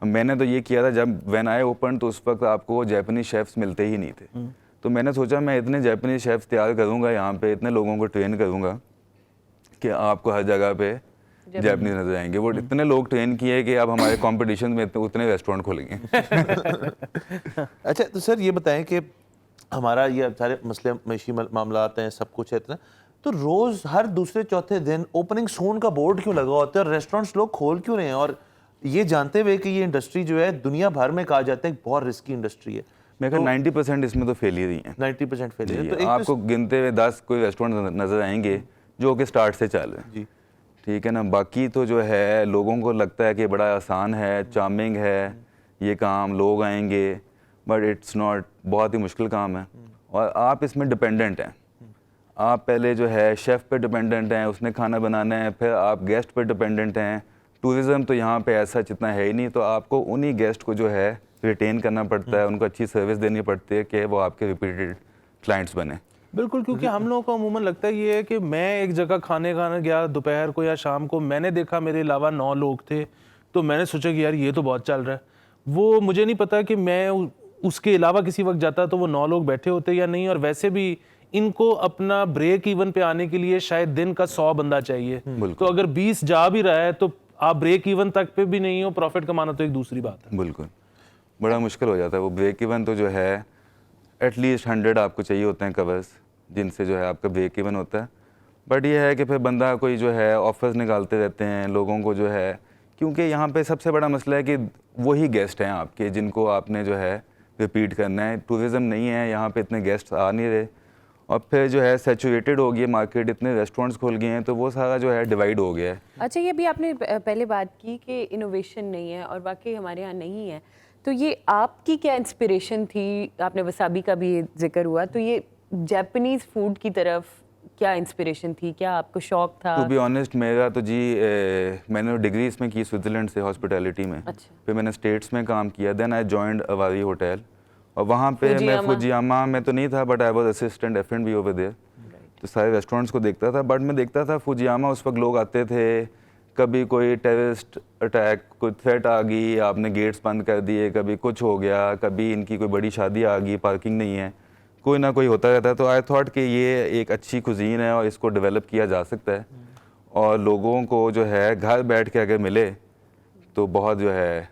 मैंने तो ये किया था जब व्हेन आई ओपन, तो उस वक्त आपको जापानीज शेफ्स मिलते ही नहीं थे। तो मैंने सोचा मैं इतने जापानीज शेफ्स तैयार करूँगा यहाँ पे, इतने लोगों को ट्रेन करूँगा कि आपको हर जगह पे जापानीज नजर आएंगे। वो इतने लोग ट्रेन किए कि अब हमारे कॉम्पिटिशन में उतने रेस्टोरेंट खुलेंगे। अच्छा तो सर ये बताएं कि हमारा ये सारे मसले मैशी मामलात हैं, सब कुछ है इतना, तो रोज़ हर दूसरे चौथे दिन ओपनिंग सून का बोर्ड क्यों लगा होता है और रेस्टोरेंट्स लोग खोल क्यों रहे हैं, और ये जानते हुए कि ये इंडस्ट्री जो है दुनिया भर में कहा जाता है बहुत रिस्की इंडस्ट्री है? मैं कहता 90% इसमें तो फेलियर ही है। 90% फेलियर है। तो एक आपको गिनते हुए 10 कोई रेस्टोरेंट नजर आएंगे जो कि स्टार्ट से चल रहे हैं जी, ठीक है ना। बाकी तो जो है लोगों को लगता है कि बड़ा आसान है, चार्मिंग है ये काम, लोग आएंगे, बट इट्स नॉट, बहुत ही मुश्किल काम है। और आप इसमें डिपेंडेंट हैं, आप पहले जो है शेफ़ पे डिपेंडेंट हैं, उसने खाना बनाना है, फिर आप गेस्ट पे डिपेंडेंट हैं। टूरिज़्म तो यहाँ पे ऐसा जितना है ही नहीं, तो आपको उन्हीं गेस्ट को जो है रिटेन करना पड़ता है, उनको अच्छी सर्विस देनी पड़ती है कि वो आपके रिपीटेड क्लाइंट्स बने। बिल्कुल, क्योंकि हम लोगों को अमूमन लगता है ये है कि मैं एक जगह खाने गया दोपहर को या शाम को, मैंने देखा मेरे अलावा 9 लोग थे, तो मैंने सोचा कि यार ये तो बहुत चल रहा है। वो मुझे नहीं पता कि मैं उसके अलावा किसी वक्त जाता तो वो 9 लोग बैठे होते या नहीं, और वैसे भी इनको अपना ब्रेक इवन पे आने के लिए शायद दिन का 100 बंदा चाहिए। तो अगर 20 जा भी रहा है तो आप ब्रेक इवन तक पे भी नहीं हो, प्रॉफिट कमाना तो एक दूसरी बात है। बिल्कुल, बड़ा मुश्किल हो जाता है वो ब्रेक इवन। तो जो है एटलीस्ट 100 आपको चाहिए होते हैं कवर्स, जिनसे जो है आपका ब्रेक इवन होता है। बट ये है कि फिर बंदा कोई जो है ऑफर्स निकालते रहते हैं लोगों को जो है, क्योंकि यहाँ पे सबसे बड़ा मसला है कि वही गेस्ट हैं आपके जिनको आपने जो है रिपीट करना है। टूरिज़्म नहीं है यहाँ पे, इतने गेस्ट आ नहीं रहे, और फिर जो है सैचुरेटेड हो गई है मार्केट, इतने रेस्टोरेंट्स खुल गए हैं, तो वो सारा जो है डिवाइड हो गया है। अच्छा, ये भी आपने पहले बात की कि इनोवेशन नहीं है, और वाकई हमारे यहाँ नहीं है। तो ये आपकी क्या इंस्पिरेशन थी? आपने वसाबी का भी जिक्र हुआ, तो ये जापानीज़ फूड की तरफ क्या इंस्पिरेशन थी? क्या आपको शौक था? टू बी ऑनेस्ट मेरा तो जी मैंने डिग्री इसमें की स्विट्ज़रलैंड से हॉस्पिटैलिटी में। अच्छा। फिर मैंने स्टेट्स में काम किया, then I joined Avari hotel, और वहाँ पे मैं फुजियामा में तो नहीं था, but I was assistant F&B over there. तो सारे रेस्टोरेंट्स को देखता था, बट मैं देखता था फुजियामा उस वक्त लोग आते थे, कभी कोई टेररिस्ट अटैक, कोई थ्रेट आ गई, आपने गेट्स बंद कर दिए, कभी कुछ हो गया, कभी इनकी कोई बड़ी शादी आ गई, पार्किंग नहीं है, कोई ना कोई होता रहता है। तो आई थॉट कि ये एक अच्छी कुजीन है और इसको डेवलप किया जा सकता है, और लोगों को जो है घर बैठ के अगर मिले तो बहुत जो है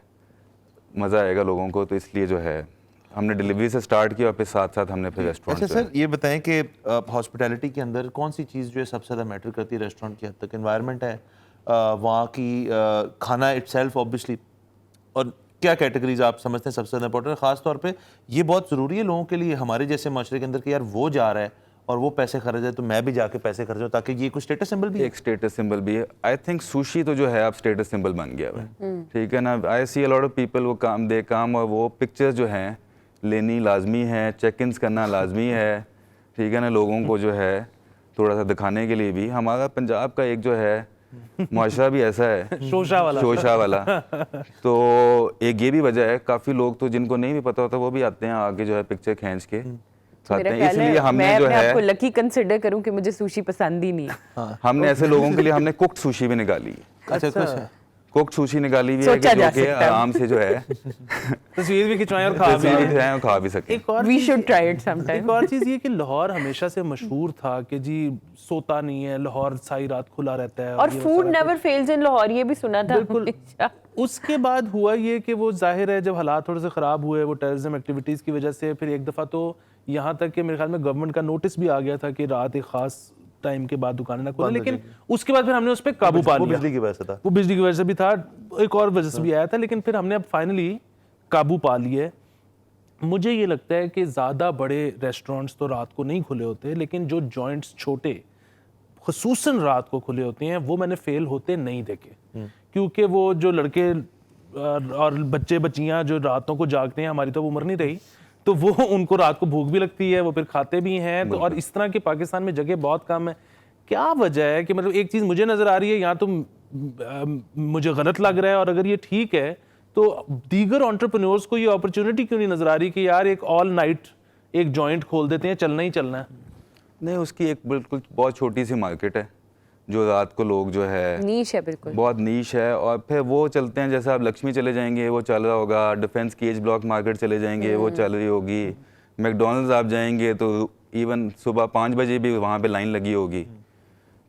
मज़ा आएगा लोगों को। तो इसलिए जो है हमने डिलीवरी से स्टार्ट किया, और फिर साथ साथ हमने फिर रेस्टोरेंट। अच्छा सर, ये बताएं कि हॉस्पिटैलिटी के अंदर कौन सी चीज़ जो है सबसे ज़्यादा मैटर करती है रेस्टोरेंट की हद तक? एनवायरनमेंट है, वहाँ की खाना इटसेल्फ ऑब्वियसली, और क्या कैटेगरीज आप समझते हैं सबसे ज़्यादा इंपॉर्टेंट है? ख़ास तौर पे ये बहुत ज़रूरी है लोगों के लिए, हमारे जैसे माशरे के अंदर, कि यार वो जा रहा है और वो पैसे खर्च है तो मैं भी जाके पैसे खर्चूँ, ताकि ये कुछ स्टेटस सिंबल भी है। एक स्टेटस सिंबल भी है। आई थिंक सुशी तो जो है अब स्टेटस सिंबल बन गया है, ठीक है ना। आई सी अ लॉट ऑफ पीपल, वो काम और वो पिक्चर्स जो हैं लेनी लाजमी है, चेक इन्स करना लाजमी है, ठीक है ना, लोगों को जो है थोड़ा सा दिखाने के लिए भी। हमारा पंजाब का एक जो है मुआशरा भी ऐसा है, शोशा वाला। तो एक ये भी वजह है, काफ़ी लोग तो जिनको नहीं भी पता होता वो भी आते हैं आगे जो है पिक्चर खींच के खाते हैं। इसलिए हमने जो है आपको लकी कंसिडर करूं कि मुझे सुशी पसंद ही नहीं है। हमने ऐसे लोगों के लिए हमने कुक्ड सुशी भी निकाली है। अच्छा, कुक्ड सुशी निकाली हुई है कि जो कि आराम से जो है तस्वीर भी खिंचवाएं और खा भी सकें। एक और We should try it sometime. एक और चीज़ ये कि लाहौर हमेशा से मशहूर था कि जी सोता नहीं है, लाहौर सारी रात खुला रहता है, और फूड नेवर फेल्स इन लाहौर, ये भी सुना था। बिल्कुल। उसके बाद हुआ ये कि वो जाहिर है जब हालात थोड़े से ख़राब हुए वो टेररिज्म एक्टिविटीज़ की वजह से, फिर एक दफ़ा तो यहाँ तक कि मेरे ख्याल में गवर्नमेंट का नोटिस भी आ गया था कि रात एक ख़ास टाइम के बाद दुकानें ना खोलें, लेकिन उसके बाद फिर हमने उस पर काबू पा लिया। बिजली की वजह से था, वो बिजली की वजह से भी था, एक और वजह से भी आया था, लेकिन फिर हमने अब फाइनली काबू पा लिया। मुझे ये लगता है कि ज़्यादा बड़े रेस्टोरेंट्स तो रात को नहीं खुले होते, लेकिन जो जॉइंट्स छोटे खुसूसन रात को खुले होते हैं वो मैंने फेल होते नहीं देखे, क्योंकि वो जो लड़के और बच्चे बच्चियाँ जो रातों को जागते हैं, हमारी तो उम्र नहीं रही, तो वो उनको रात को भूख भी लगती है, वो फिर खाते भी हैं। तो और इस तरह के पाकिस्तान में जगह बहुत कम है। क्या वजह है कि मतलब एक चीज़ मुझे नज़र आ रही है, यहाँ तो मुझे गलत लग रहा है, और अगर ये ठीक है तो दीगर एंटरप्रेन्योर्स को ये अपॉर्चुनिटी क्यों नहीं नज़र आ रही कि यार एक ऑल नाइट एक जॉइंट खोल देते हैं, चलना ही चलना है? नहीं, उसकी एक बिल्कुल बहुत छोटी सी मार्केट है जो रात को लोग जो है नीश है, बिल्कुल बहुत नीश है, और फिर वो चलते हैं। जैसे आप लक्ष्मी चले जाएंगे वो चल रहा होगा, डिफेंस केज ब्लॉक मार्केट चले जाएंगे वो चल रही होगी, मैकडॉनल्ड्स आप जाएंगे तो इवन सुबह 5 बजे भी वहाँ पे लाइन लगी होगी।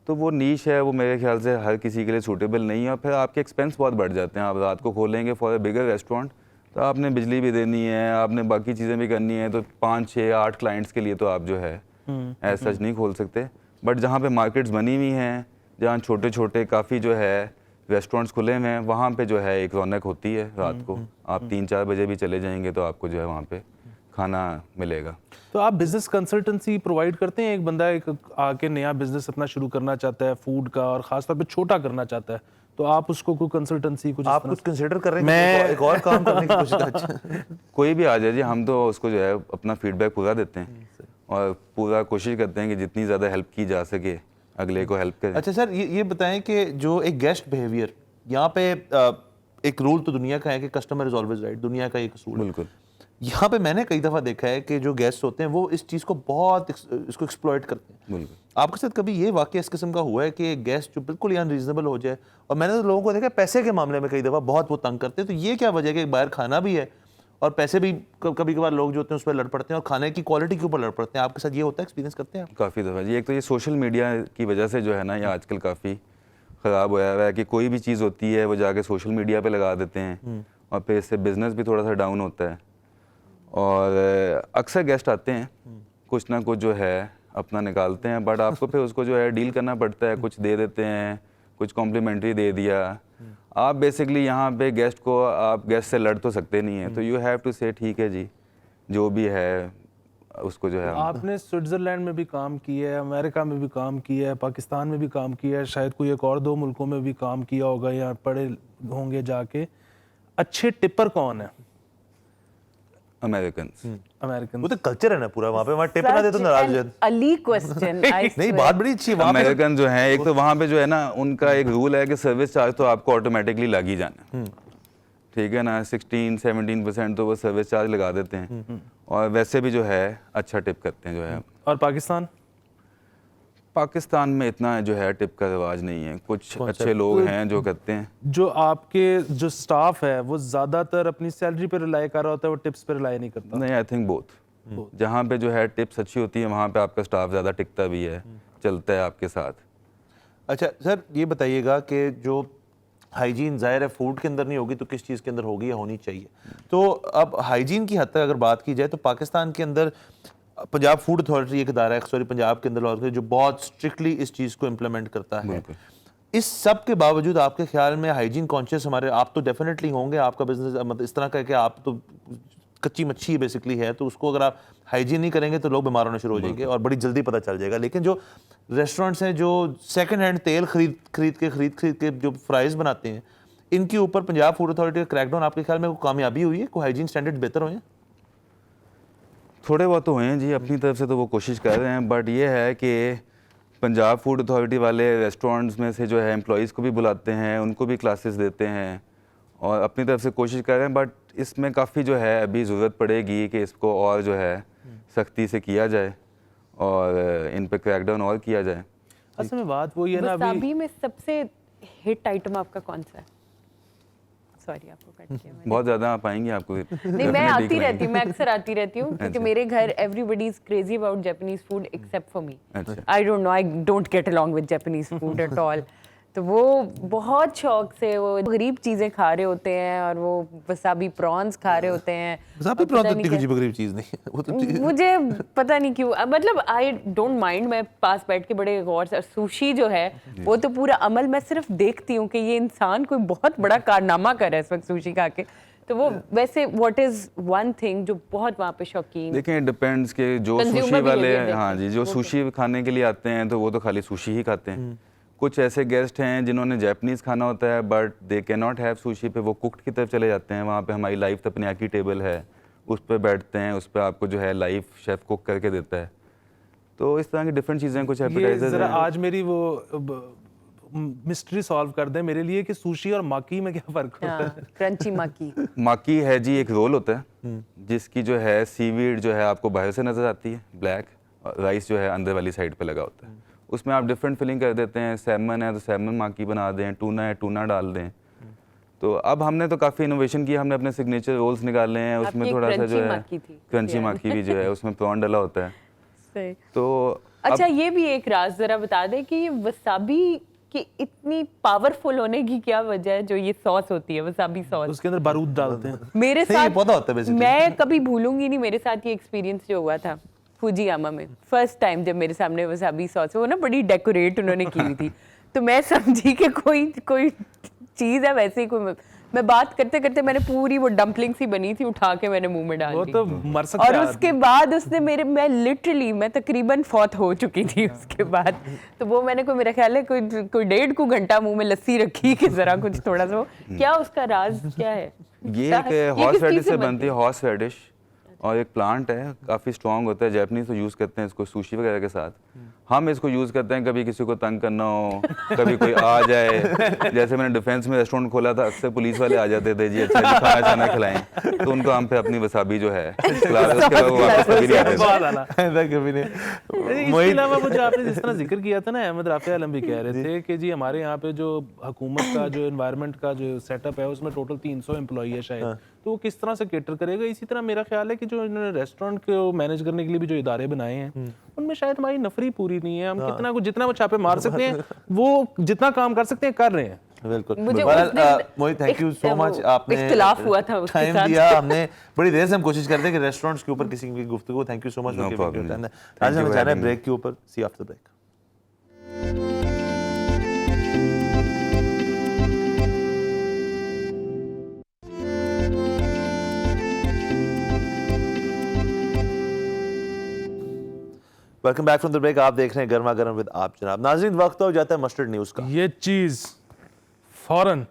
तो वो नीश है, वो मेरे ख्याल से हर किसी के लिए सूटेबल नहीं है, और फिर आपके एक्सपेंस बहुत बढ़ जाते हैं। आप रात को खोलेंगे फॉर अ बिगर रेस्टोरेंट तो आपने बिजली भी देनी है, आपने बाकी चीज़ें भी करनी है, तो 5, 6, 8 क्लाइंट्स के लिए तो आप जो है ऐसा सच नहीं खोल सकते। बट जहाँ पे मार्केट्स बनी हुई हैं, जहाँ छोटे छोटे काफ़ी जो है रेस्टोरेंट्स खुले हुए हैं, वहाँ पे जो है एक रौनक होती है रात को। आप 3-4 बजे भी चले जाएंगे तो आपको जो है वहाँ पे खाना मिलेगा। तो आप बिजनेस कंसल्टेंसी प्रोवाइड करते हैं? एक बंदा एक आके नया बिजनेस अपना शुरू करना चाहता है फूड का, और ख़ासतौर पे छोटा करना चाहता है, तो आप उसको कोई कंसल्टेंसी कुछ आप कुछ कंसिडर कर रहे हैं? मैं एक और काम करने की कोशिश कर कोई भी आ जाए जी, हम तो उसको जो है अपना फीडबैक पूरा देते हैं और पूरा कोशिश करते हैं कि जितनी ज़्यादा हेल्प की जा सके अगले को हेल्प करें। अच्छा सर, ये बताएं कि जो एक गेस्ट बिहेवियर यहाँ पे एक रूल तो दुनिया का है कि कस्टमर इज ऑलवेज राइट, दुनिया का एक असूल। बिल्कुल। यहाँ पे मैंने कई दफ़ा देखा है कि जो गेस्ट होते हैं वो इस चीज़ को बहुत इसको एक्सप्लॉइट करते हैं। बिल्कुल। आपके साथ कभी ये वाकई इस किस्म का हुआ है कि एक गेस्ट जो बिल्कुल ही अनरीजनेबल हो जाए? और मैंने तो लोगों को देखा पैसे के मामले में कई दफ़ा बहुत वो तंग करते हैं, तो ये क्या वजह है कि बाहर खाना भी है और पैसे भी कभी कभार लोग जो होते हैं उस पर लड़ पड़ते हैं और खाने की क्वालिटी के ऊपर लड़ पड़ते हैं। आपके साथ ये होता है, एक्सपीरियंस करते हैं आप? काफ़ी दफ़ा जी। एक तो ये सोशल मीडिया की वजह से जो है ना, ये आजकल काफ़ी ख़राब होया हुआ है कि कोई भी चीज़ होती है वो जाके सोशल मीडिया पे लगा देते हैं और फिर इससे बिज़नेस भी थोड़ा सा डाउन होता है। और अक्सर गेस्ट आते हैं, कुछ ना कुछ जो है अपना निकालते हैं, बट आपको फिर उसको जो है डील करना पड़ता है। कुछ दे देते हैं, कुछ कॉम्प्लीमेंट्री दे दिया। आप बेसिकली यहाँ पे गेस्ट को, आप गेस्ट से लड़ तो सकते नहीं है, तो यू हैव टू से ठीक है जी, जो भी है उसको जो है। आपने स्विट्ज़रलैंड में भी काम किया है, अमेरिका में भी काम किया है, पाकिस्तान में भी काम किया है, शायद कोई एक और 2 मुल्कों में भी काम किया होगा या पढ़े होंगे जाके। अच्छे टिपर कौन है? अमेरिकन। अमेरिकन। वो तो कल्चर है ना पूरा वहाँ पे, वहाँ टिप ना दे तो नाराज हो जाते। अली क्वेश्चन नहीं, बात बड़ी अच्छी है वहाँ पे। अमेरिकन जो है, एक तो वहाँ पे जो है ना, उनका एक रूल है कि सर्विस चार्ज तो आपको ऑटोमेटिकली लग ही जाना, ठीक है ना। 16-17% तो वो सर्विस चार्ज लगा देते हैं और वैसे भी जो है अच्छा टिप करते हैं जो है। और पाकिस्तान? पाकिस्तान में इतना जो है टिप का रिवाज नहीं है, कुछ अच्छे लोग हैं जो करते हैं। जो आपके जो स्टाफ है वो ज़्यादातर अपनी सैलरी पे रिलाई कर रहा होता है, वो टिप्स पे रिलाई नहीं करता? नहीं, आई थिंक बोथ। जहाँ पे जो है टिप्स अच्छी होती है वहाँ पे आपका स्टाफ ज़्यादा टिकता भी है, चलता है आपके साथ। अच्छा सर, ये बताइएगा कि जो हाइजीन ज़ाहिर है फूड के अंदर नहीं होगी तो किस चीज़ के अंदर होगी या होनी चाहिए? तो अब हाइजीन की हद तक अगर बात की जाए तो पाकिस्तान के अंदर पंजाब फूड अथॉरिटी एक इदारा है, सॉरी पंजाब के अंदर, जो बहुत स्ट्रिक्टली इस चीज़ को इम्प्लीमेंट करता है। इस सब के बावजूद आपके ख्याल में हाइजीन कॉन्शियस हमारे, आप तो डेफिनेटली होंगे, आपका बिजनेस मतलब इस तरह का है कि आप तो कच्ची मच्छी बेसिकली है, तो उसको अगर आप हाइजीन नहीं करेंगे तो लोग बीमार होने शुरू हो जाएंगे और बड़ी जल्दी पता चल जाएगा। लेकिन जो रेस्टोरेंट्स हैं जो सेकंड हैंड तेल खरीद के जो फ्राइज बनाते हैं, इनके ऊपर पंजाब फूड अथॉरिटी का क्रैकडाउन आपके ख्याल में कोई कामयाबी हुई है? कोई हाइजीन स्टैंडर्ड बेहतर हुए हैं? थोड़े बहुत तो हुए हैं जी, अपनी तरफ से तो वो कोशिश कर रहे हैं, बट ये है कि पंजाब फूड अथॉरिटी वाले रेस्टोरेंट्स में से जो है एम्प्लॉइज़ को भी बुलाते हैं, उनको भी क्लासेस देते हैं और अपनी तरफ से कोशिश कर रहे हैं, बट इसमें काफ़ी जो है अभी ज़रूरत पड़ेगी कि इसको और जो है सख्ती से किया जाए और इन पे क्रैकडाउन और किया जाए। असल में बात वही है ना, वसाबी में सबसे हिट आइटम आपका कौन सा है? सॉरी आपको कट किया मैंने। बहुत ज़्यादा आप आएंगे आपको। नहीं, मैं आती रहती हूँ, मैं अक्सर आती रहती हूँ क्योंकि मेरे घर everybody is crazy about Japanese food except for me. I don't know, I don't get along with Japanese food at all. तो वो बहुत शौक से वो गरीब चीजें खा रहे होते हैं और वो वसाबी प्रॉन्स खा रहे होते हैं। वसाबी प्रॉन्स इतनी कुछ गरीब चीज़ नहीं है, वो तो मुझे पता नहीं क्यों, मतलब आई डोंट माइंड, मैं पास बैठ के बड़े गौर से। सुशी जो है वो तो पूरा अमल, मैं सिर्फ देखती हूँ कि ये इंसान कोई बहुत बड़ा कारनामा कर रहा है इस वक्त सुशी खा के। तो वो वैसे व्हाट इज वन थिंग जो बहुत वहाँ पे शौकीन? देखिए, डिपेंड्स के जो सुशी वाले, हाँ जी, जो सुशी खाने के लिए आते हैं तो वो तो खाली सुशी ही खाते हैं। कुछ ऐसे गेस्ट हैं जिन्होंने जापानीज़ खाना होता है but they can not have sushi, पे वो कुक्ड की तरफ चले जाते हैं। वहाँ पे हमारी लाइव तपनियाकी टेबल है, उस पर बैठते हैं, उस पर आपको जो है लाइव शेफ़ कुक करके देता है। तो इस तरह की डिफरेंट चीज़ें, कुछ एपेटाइजर्स हैं। आज मेरी वो मिस्ट्री सॉल्व कर दें मेरे लिए कि सुशी और माकी में क्या फ़र्क होता है? क्रंची माकी। माकी है जी, एक रोल होता है जिसकी जो है सीवीड जो है आपको बाहर से नज़र आती है ब्लैक, और राइस जो है अंदर वाली साइड पे लगा होता है। उसमें आप डिफरेंट फिलिंग कर देते हैं। सैमन है तो सैमन माकी बना दें, टूना है टूना डाल दें। तो अब हमने तो काफ़ी इनोवेशन किया, हमने अपने सिग्नेचर रोल्स निकाले हैं। उसमें थोड़ा सा जो है क्रंची माकी भी जो है उसमें प्रॉन डला होता है। सही। तो अच्छा, ये भी एक राज जरा बता दें कि ये वसाबी की इतनी पावरफुल होने की क्या वजह है? जो ये सॉस होती है वसाबी सॉस, उसके अंदर बारूद डालते हैं। मेरे साथ पौधा होता है बेसिकली। मैं कभी भूलूंगी नहीं, मेरे साथ ये एक्सपीरियंस जो हुआ था फुजियामा में फर्स्ट टाइम, जब मेरे सामने वसाबी सॉस, वो ना बड़ी डेकोरेट उन्होंने की हुई थी, तो मैं समझी कि कोई चीज़ है वैसे ही। कोई मैं बात करते करते मैंने पूरी वो डम्पलिंग सी बनी थी उठा के मैंने मुंह में डाल दी। वो तो मर सकता है। और उसके बाद उसने मैं तकरीबन फौत हो चुकी थी उसके बाद। तो वो मैंने मेरा ख्याल है कोई 1.5 घंटा मुंह में लस्सी रखी कि जरा कुछ थोड़ा सा। क्या उसका राज क्या है? ये एक हॉर्स रेडिश से बनती है, हॉर्स रेडिश, और एक प्लांट है, काफ़ी स्ट्रॉन्ग होता है। जापानीज तो यूज़ करते हैं इसको सुशी वगैरह के साथ। हम इसको यूज़ करते हैं कभी किसी को तंग करना हो, कभी कोई आ जाए। जैसे मैंने डिफेंस में रेस्टोरेंट खोला था, अक्सर पुलिस वाले आ जाते थे, जी अच्छा जी खाना खाना खिलाएं, तो उनको हम पे अपनी वसाबी जो है खिला दें, उसके बाद वो वापस कभी नहीं आते थे। बहुत आला। ऐसा कभी नहीं। इसके अलावा वो जो आपने जिस तरह जिक्र किया था ना, अहमद राफी आलम भी कह रहे थे कि जी हमारे यहाँ पे जो हुकूमत का जो एनवायरनमेंट का जो सेटअप है उसमें टोटल 300 एम्प्लॉई है शायद, तो वो किस तरह से केटर करेगा। इसी तरह मेरा ख्याल है कि जो इन्होंने रेस्टोरेंट को मैनेज करने के लिए भी जो इदारे बनाए हैं उनमें शायद हमारी नफरी पूरी नहीं है। हम कितना कुछ जितना वो छापे मार सकते हैं वो जितना काम कर सकते हैं कर रहे हैं। बिल्कुल। मुझे मोहित थैंक यू सो मच, आपने इख्तिलाफ हुआ था उसके टाइम साथ। दिया। हमने बड़ी देर से हम कोशिश करते हैं कि रेस्टोरेंट्स के ऊपर किसी की गुफ्तगू। Thank you so much. No problem. आज Thank हमें you जाना है very ब्रेक के ऊपर। See after break. Welcome back from the break. आप देख रहे हैं गर्मा गर्म विद आप जनाब। नाज़रीन, वक्त हो जाता है मस्टर्ड न्यूज़ का। ये चीज फौरन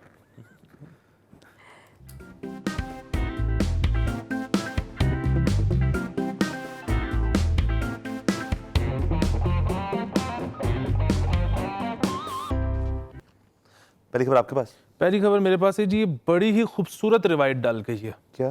पहली खबर आपके पास। पहली खबर मेरे पास है जी, ये बड़ी ही खूबसूरत रिवायत डाल गई है क्या?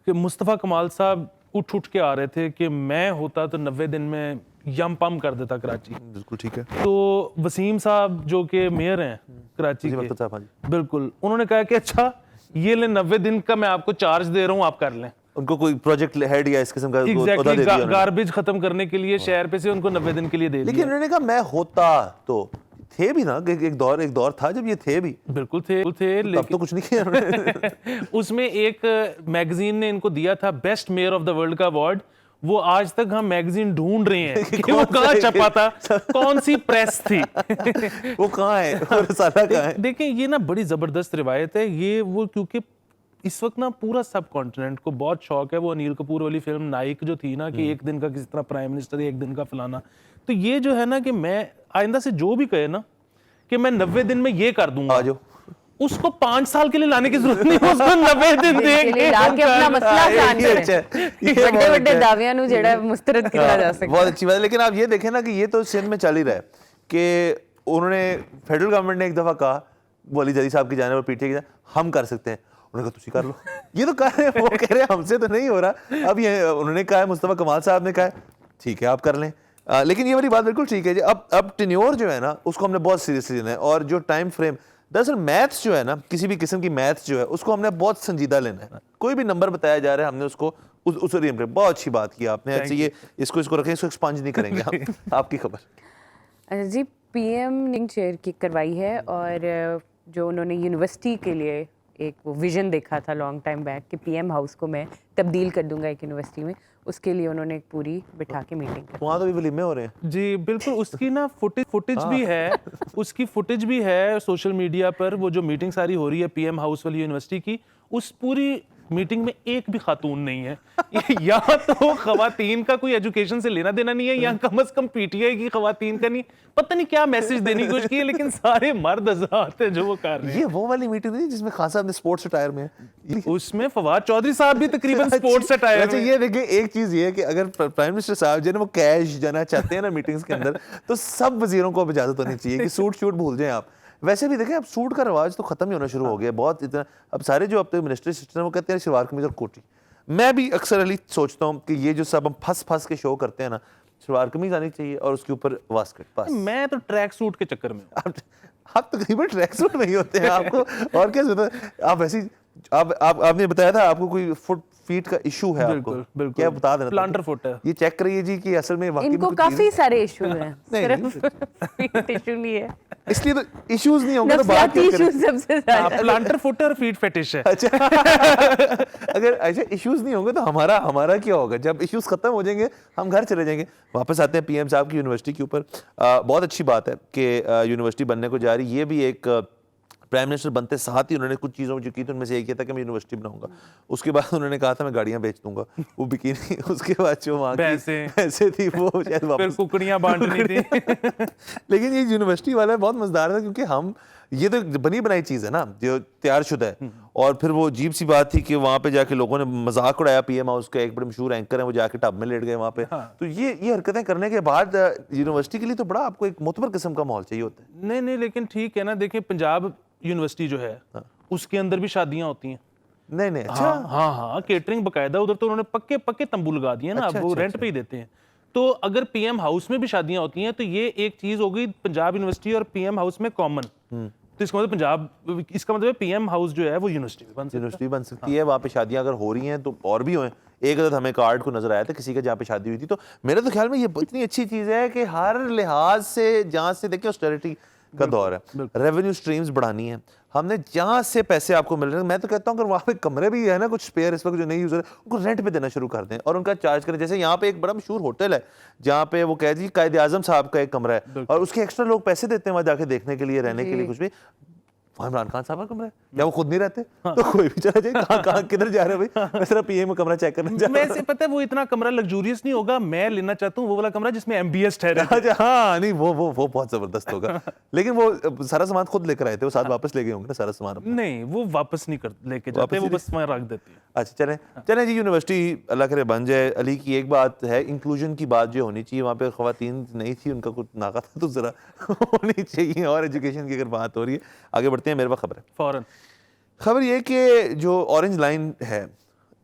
कि मुस्तफ़ा कमाल साहब उठ के आ रहे थे कि मैं होता तो 90 दिन में यम पम कर देता कराची। बिल्कुल ठीक है। तो वसीम साहब जो कि मेयर हैं कराची वसीम के, अख्तर साहब, हाँ जी। बिल्कुल, उन्होंने कहा कि अच्छा ये ले 90 दिन का मैं आपको चार्ज दे रहा हूँ, आप कर लें। उनको कोई प्रोजेक्ट हेड या इस किस्म का ओहदा दे एग्जैक्टली दिया उन्होंने। गार्बेज खत्म करने के लिए शहर पे से उनको 90 दिन के लिए दे लेकिन दिया। उन्होंने कहा मैं होता तो थे भी ना, एक दौर था जब ये थे भी। बिल्कुल थे तब लेकिन तो कुछ नहीं किया उन्होंने। उसमें एक मैगजीन ने इनको दिया था best mayor of the world का अवार्ड। वो आज तक हम मैगजीन ढूंढ रहे हैं कि वो कहाँ छपा था, कौन सी प्रेस थी। वो कहाँ है, वो रसाला कहाँ है? देखिए ये ना बड़ी जबरदस्त रिवायत है ये, वो क्योंकि इस वक्त ना पूरा सब कॉन्टिनेंट को बहुत शौक है। वो अनिल कपूर वाली फिल्म नाइक जो थी ना कि एक दिन का किसी तरह प्राइम मिनिस्टर, एक दिन का फलाना, तो ये जो है ना कि मैं आइंदा से जो भी कहे ना कि मैं 90 दिन में ये कर दूंगा, आ जाओ। उसको 5 साल के लिए लाने की जरूरत नहीं, उसको 90 दिन देंगे। लाके अपना मसला आसान ये करें। अच्छा है। ये बड़े बहुत बड़े अच्छा है। दावियां नु जेड़ा मुस्तरद किया जा सकता बहुत अच्छी बात है। लेकिन आप ये देखें ना कि ये तो सिंध में चल ही रहा है कि उन्होंने फेडरल गवर्नमेंट ने एक दफा कहा वो अली जदी साहब की जाने पर पीटीए की हम कर सकते हैं, उन्होंने कहा तुसी कर लो। ये तो कह रहे हैं, वो कह रहे हैं हमसे तो नहीं हो रहा। अब ये उन्होंने कहा है, मुस्तफा कमाल साहब ने कहा है ठीक है आप कर लें। लेकिन ये वाली बात बिल्कुल ठीक है जी। अब टेन्योर जो है ना उसको हमने बहुत सीरियसली लेना है, और जो टाइम फ्रेम, दरअसल मैथ्स जो है ना, किसी भी किस्म की मैथ्स जो है उसको हमने बहुत संजीदा लेना है। कोई भी नंबर बताया जा रहा है हमने उसको उस बहुत अच्छी बात की आपने। ऐसे ये इसको रखें, इसको एक्सपांज नहीं करेंगे हम। आपकी खबर। है जी। पीएम ने चेयर की करवाई है, और जो उन्होंने यूनिवर्सिटी के लिए एक वो विजन देखा था लॉन्ग टाइम बैक कि पीएम हाउस को मैं तब्दील कर दूंगा एक यूनिवर्सिटी में, उसके लिए उन्होंने एक पूरी बिठा के मीटिंग कर। वहाँ तो भी वलीमे हो रहे हैं जी बिल्कुल, उसकी ना फुटेज भी है, उसकी फुटेज भी है सोशल मीडिया पर। वो जो मीटिंग सारी हो रही है पीएम हाउस वाली यूनिवर्सिटी की, उस पूरी मीटिंग में एक भी खातून नहीं है। या तो खवातीन का कोई एजुकेशन से लेना देना नहीं है, या कम से कम पीटीआई की खवातीन का नहीं, पता नहीं क्या मैसेज देने की कोशिश की है, लेकिन सारे मर्द हज़ात हैं जो वो कर रहे हैं। ये वो वाली मीटिंग थी जिसमें खान साहब ने स्पोर्ट्स अटायर में है। उसमें फवाद चौधरी साहब भी तकरीबन स्पोर्ट्स अटायर अच्छा में। ये देखिए, एक चीज ये है कि अगर प्राइम मिनिस्टर साहब जो है ना वो कैश जाना चाहते हैं ना मीटिंग्स के अंदर, तो सब वजीरों को अब इजाजत होनी चाहिए कि सूट शूट भूल जाएं आप। वैसे भी देखें अब सूट का रिवाज तो खत्म ही होना शुरू हो गया बहुत। इतना अब सारे जो अब तक मिनिस्टर सिस्टम वो कहते हैं शलवार कमीज और कोटी। मैं भी अक्सर अली सोचता हूँ कि ये जो सब हम फंस के शो करते हैं ना, शलवार कमीज आनी चाहिए और उसके ऊपर वास्कट बस। मैं तो ट्रैक सूट के चक्कर में हूं। आप तकरीबन ट्रैक सूट नहीं होते हैं आपको, और क्या होता है आप ऐसी आपने बताया था आपको कोई फुट फीट का इशू है। बिल्कुल, आपको बिल्कुल। क्या बता देना, प्लांटर फुट है। ये चेक करिए जी कि असल में वाकई में इनको कुछ काफी चीज़ें- सारे इशू हैं, नहीं, सिर्फ इशू नहीं है। इसलिए तो इश्यूज नहीं होंगे तो बात नफसियाती क्या इशू करें? सबसे ज्यादा। प्लांटर फुट और फीट फेटिश है। अच्छा अगर ऐसे इश्यूज नहीं होंगे तो हमारा क्या होगा? जब इश्यूज खत्म हो जाएंगे हम घर चले जाएंगे। वापस आते हैं पीएम साहब की यूनिवर्सिटी के ऊपर। बहुत अच्छी बात है कि यूनिवर्सिटी बनने को जा रही। ये भी एक प्राइम मिनिस्टर बनते साथ ही उन्होंने कुछ चीज़ों जो की थी उनमें से एक ये था कि मैं यूनिवर्सिटी बनाऊंगा। उसके बाद उन्होंने कहा था मैं गाड़ियां बेच दूंगा, वो बिकी नहीं। उसके बाद जो वहाँ पैसे थी वो शायद फिर वापस कुकड़ियां बांटनी थी। लेकिन ये यूनिवर्सिटी वाला बहुत मजेदार था क्योंकि हम ये तो बनी बनाई चीज़ है ना जो तैयार शुदा है। और फिर वो अजीब सी बात थी कि वहाँ पे जाके लोगों ने मजाक उड़ाया, पीएम हाउस का एक बड़े मशहूर एंकर है वो जाके टब में लेट गए वहाँ पे। तो ये हरकतें करने के बाद यूनिवर्सिटी के लिए तो बड़ा आपको एक मोतबर किस्म का माहौल चाहिए होता है। नहीं लेकिन ठीक है ना, देखिए पंजाब यूनिवर्सिटी जो है उसके अंदर भी शादियां होती हैं। नहीं अच्छा हाँ केटरिंग बकायदा, उधर तो उन्होंने पक्के तंबू लगा दिए ना, वो रेंट पे ही देते हैं। तो अगर पीएम हाउस में भी शादियां होती हैं तो ये एक चीज हो गई पंजाब यूनिवर्सिटी और पीएम हाउस में कॉमन। तो इसका मतलब पंजाब, इसका मतलब पीएम हाउस जो है वो यूनिवर्सिटी बन सकती है। वहाँ पे शादियां अगर हो रही हैं तो और भी हों। एक अदद हमें कार्ड को नजर आया था किसी के जहाँ पे शादी हुई थी। तो मेरे तो ख्याल में ये इतनी अच्छी चीज़ है कि हर लिहाज से, जहाँ से देखिए ऑस्टेरिटी का दौर है, रेवेन्यू स्ट्रीम्स बढ़ानी है हमने, जहाँ से पैसे आपको मिल रहे हैं। मैं तो कहता हूँ अगर वहाँ पे कमरे भी है ना कुछ स्पेयर इस वक्त जो नहीं यूज़ है, उनको रेंट पे देना शुरू कर दें और उनका चार्ज करें। जैसे यहाँ पे एक बड़ा मशहूर होटल है जहाँ पे वो कह दी कायदे आजम साहब का एक कमरा है और उसके एक्स्ट्रा लोग पैसे देते हैं वहाँ जाके देखने के लिए, रहने के लिए, कुछ भी। इमरान खान साहब का कमरा है या वो खुद नहीं रहते तो कोई भी चला जाए। कहाँ किधर जा रहे हो भाई, मैं सिर्फ पीएम का कमरा चेक करने जा रहा हूं। वैसे पता है वो इतना कमरा लग्जूरियस नहीं होगा, मैं लेना चाहता हूँ वो वाला कमरा जिसमें एमबीएस ठहरे। अच्छा हाँ, नहीं वो बहुत जबरदस्त होगा। लेकिन वो सारा सामान खुद लेकर आए थे, वो साथ वापस ले गए होंगे ना सारा सामान अपना? नहीं वो वापस नहीं कर लेके जाते, वो बस वहाँ रख देते हैं। अच्छा चलें जी, यूनिवर्सिटी अल्लाह करे बन जाए। अली की एक बात है, इंक्लूजन की बात जो होनी चाहिए, वहाँ पे ख़वातीन नहीं थी, उनका कुछ नाका था तो ज़रा होनी चाहिए। और एजुकेशन की अगर बात हो रही है, आगे बढ़ते हैं। मेरे पास खबर है फौरन। खबर ये कि जो ऑरेंज लाइन है,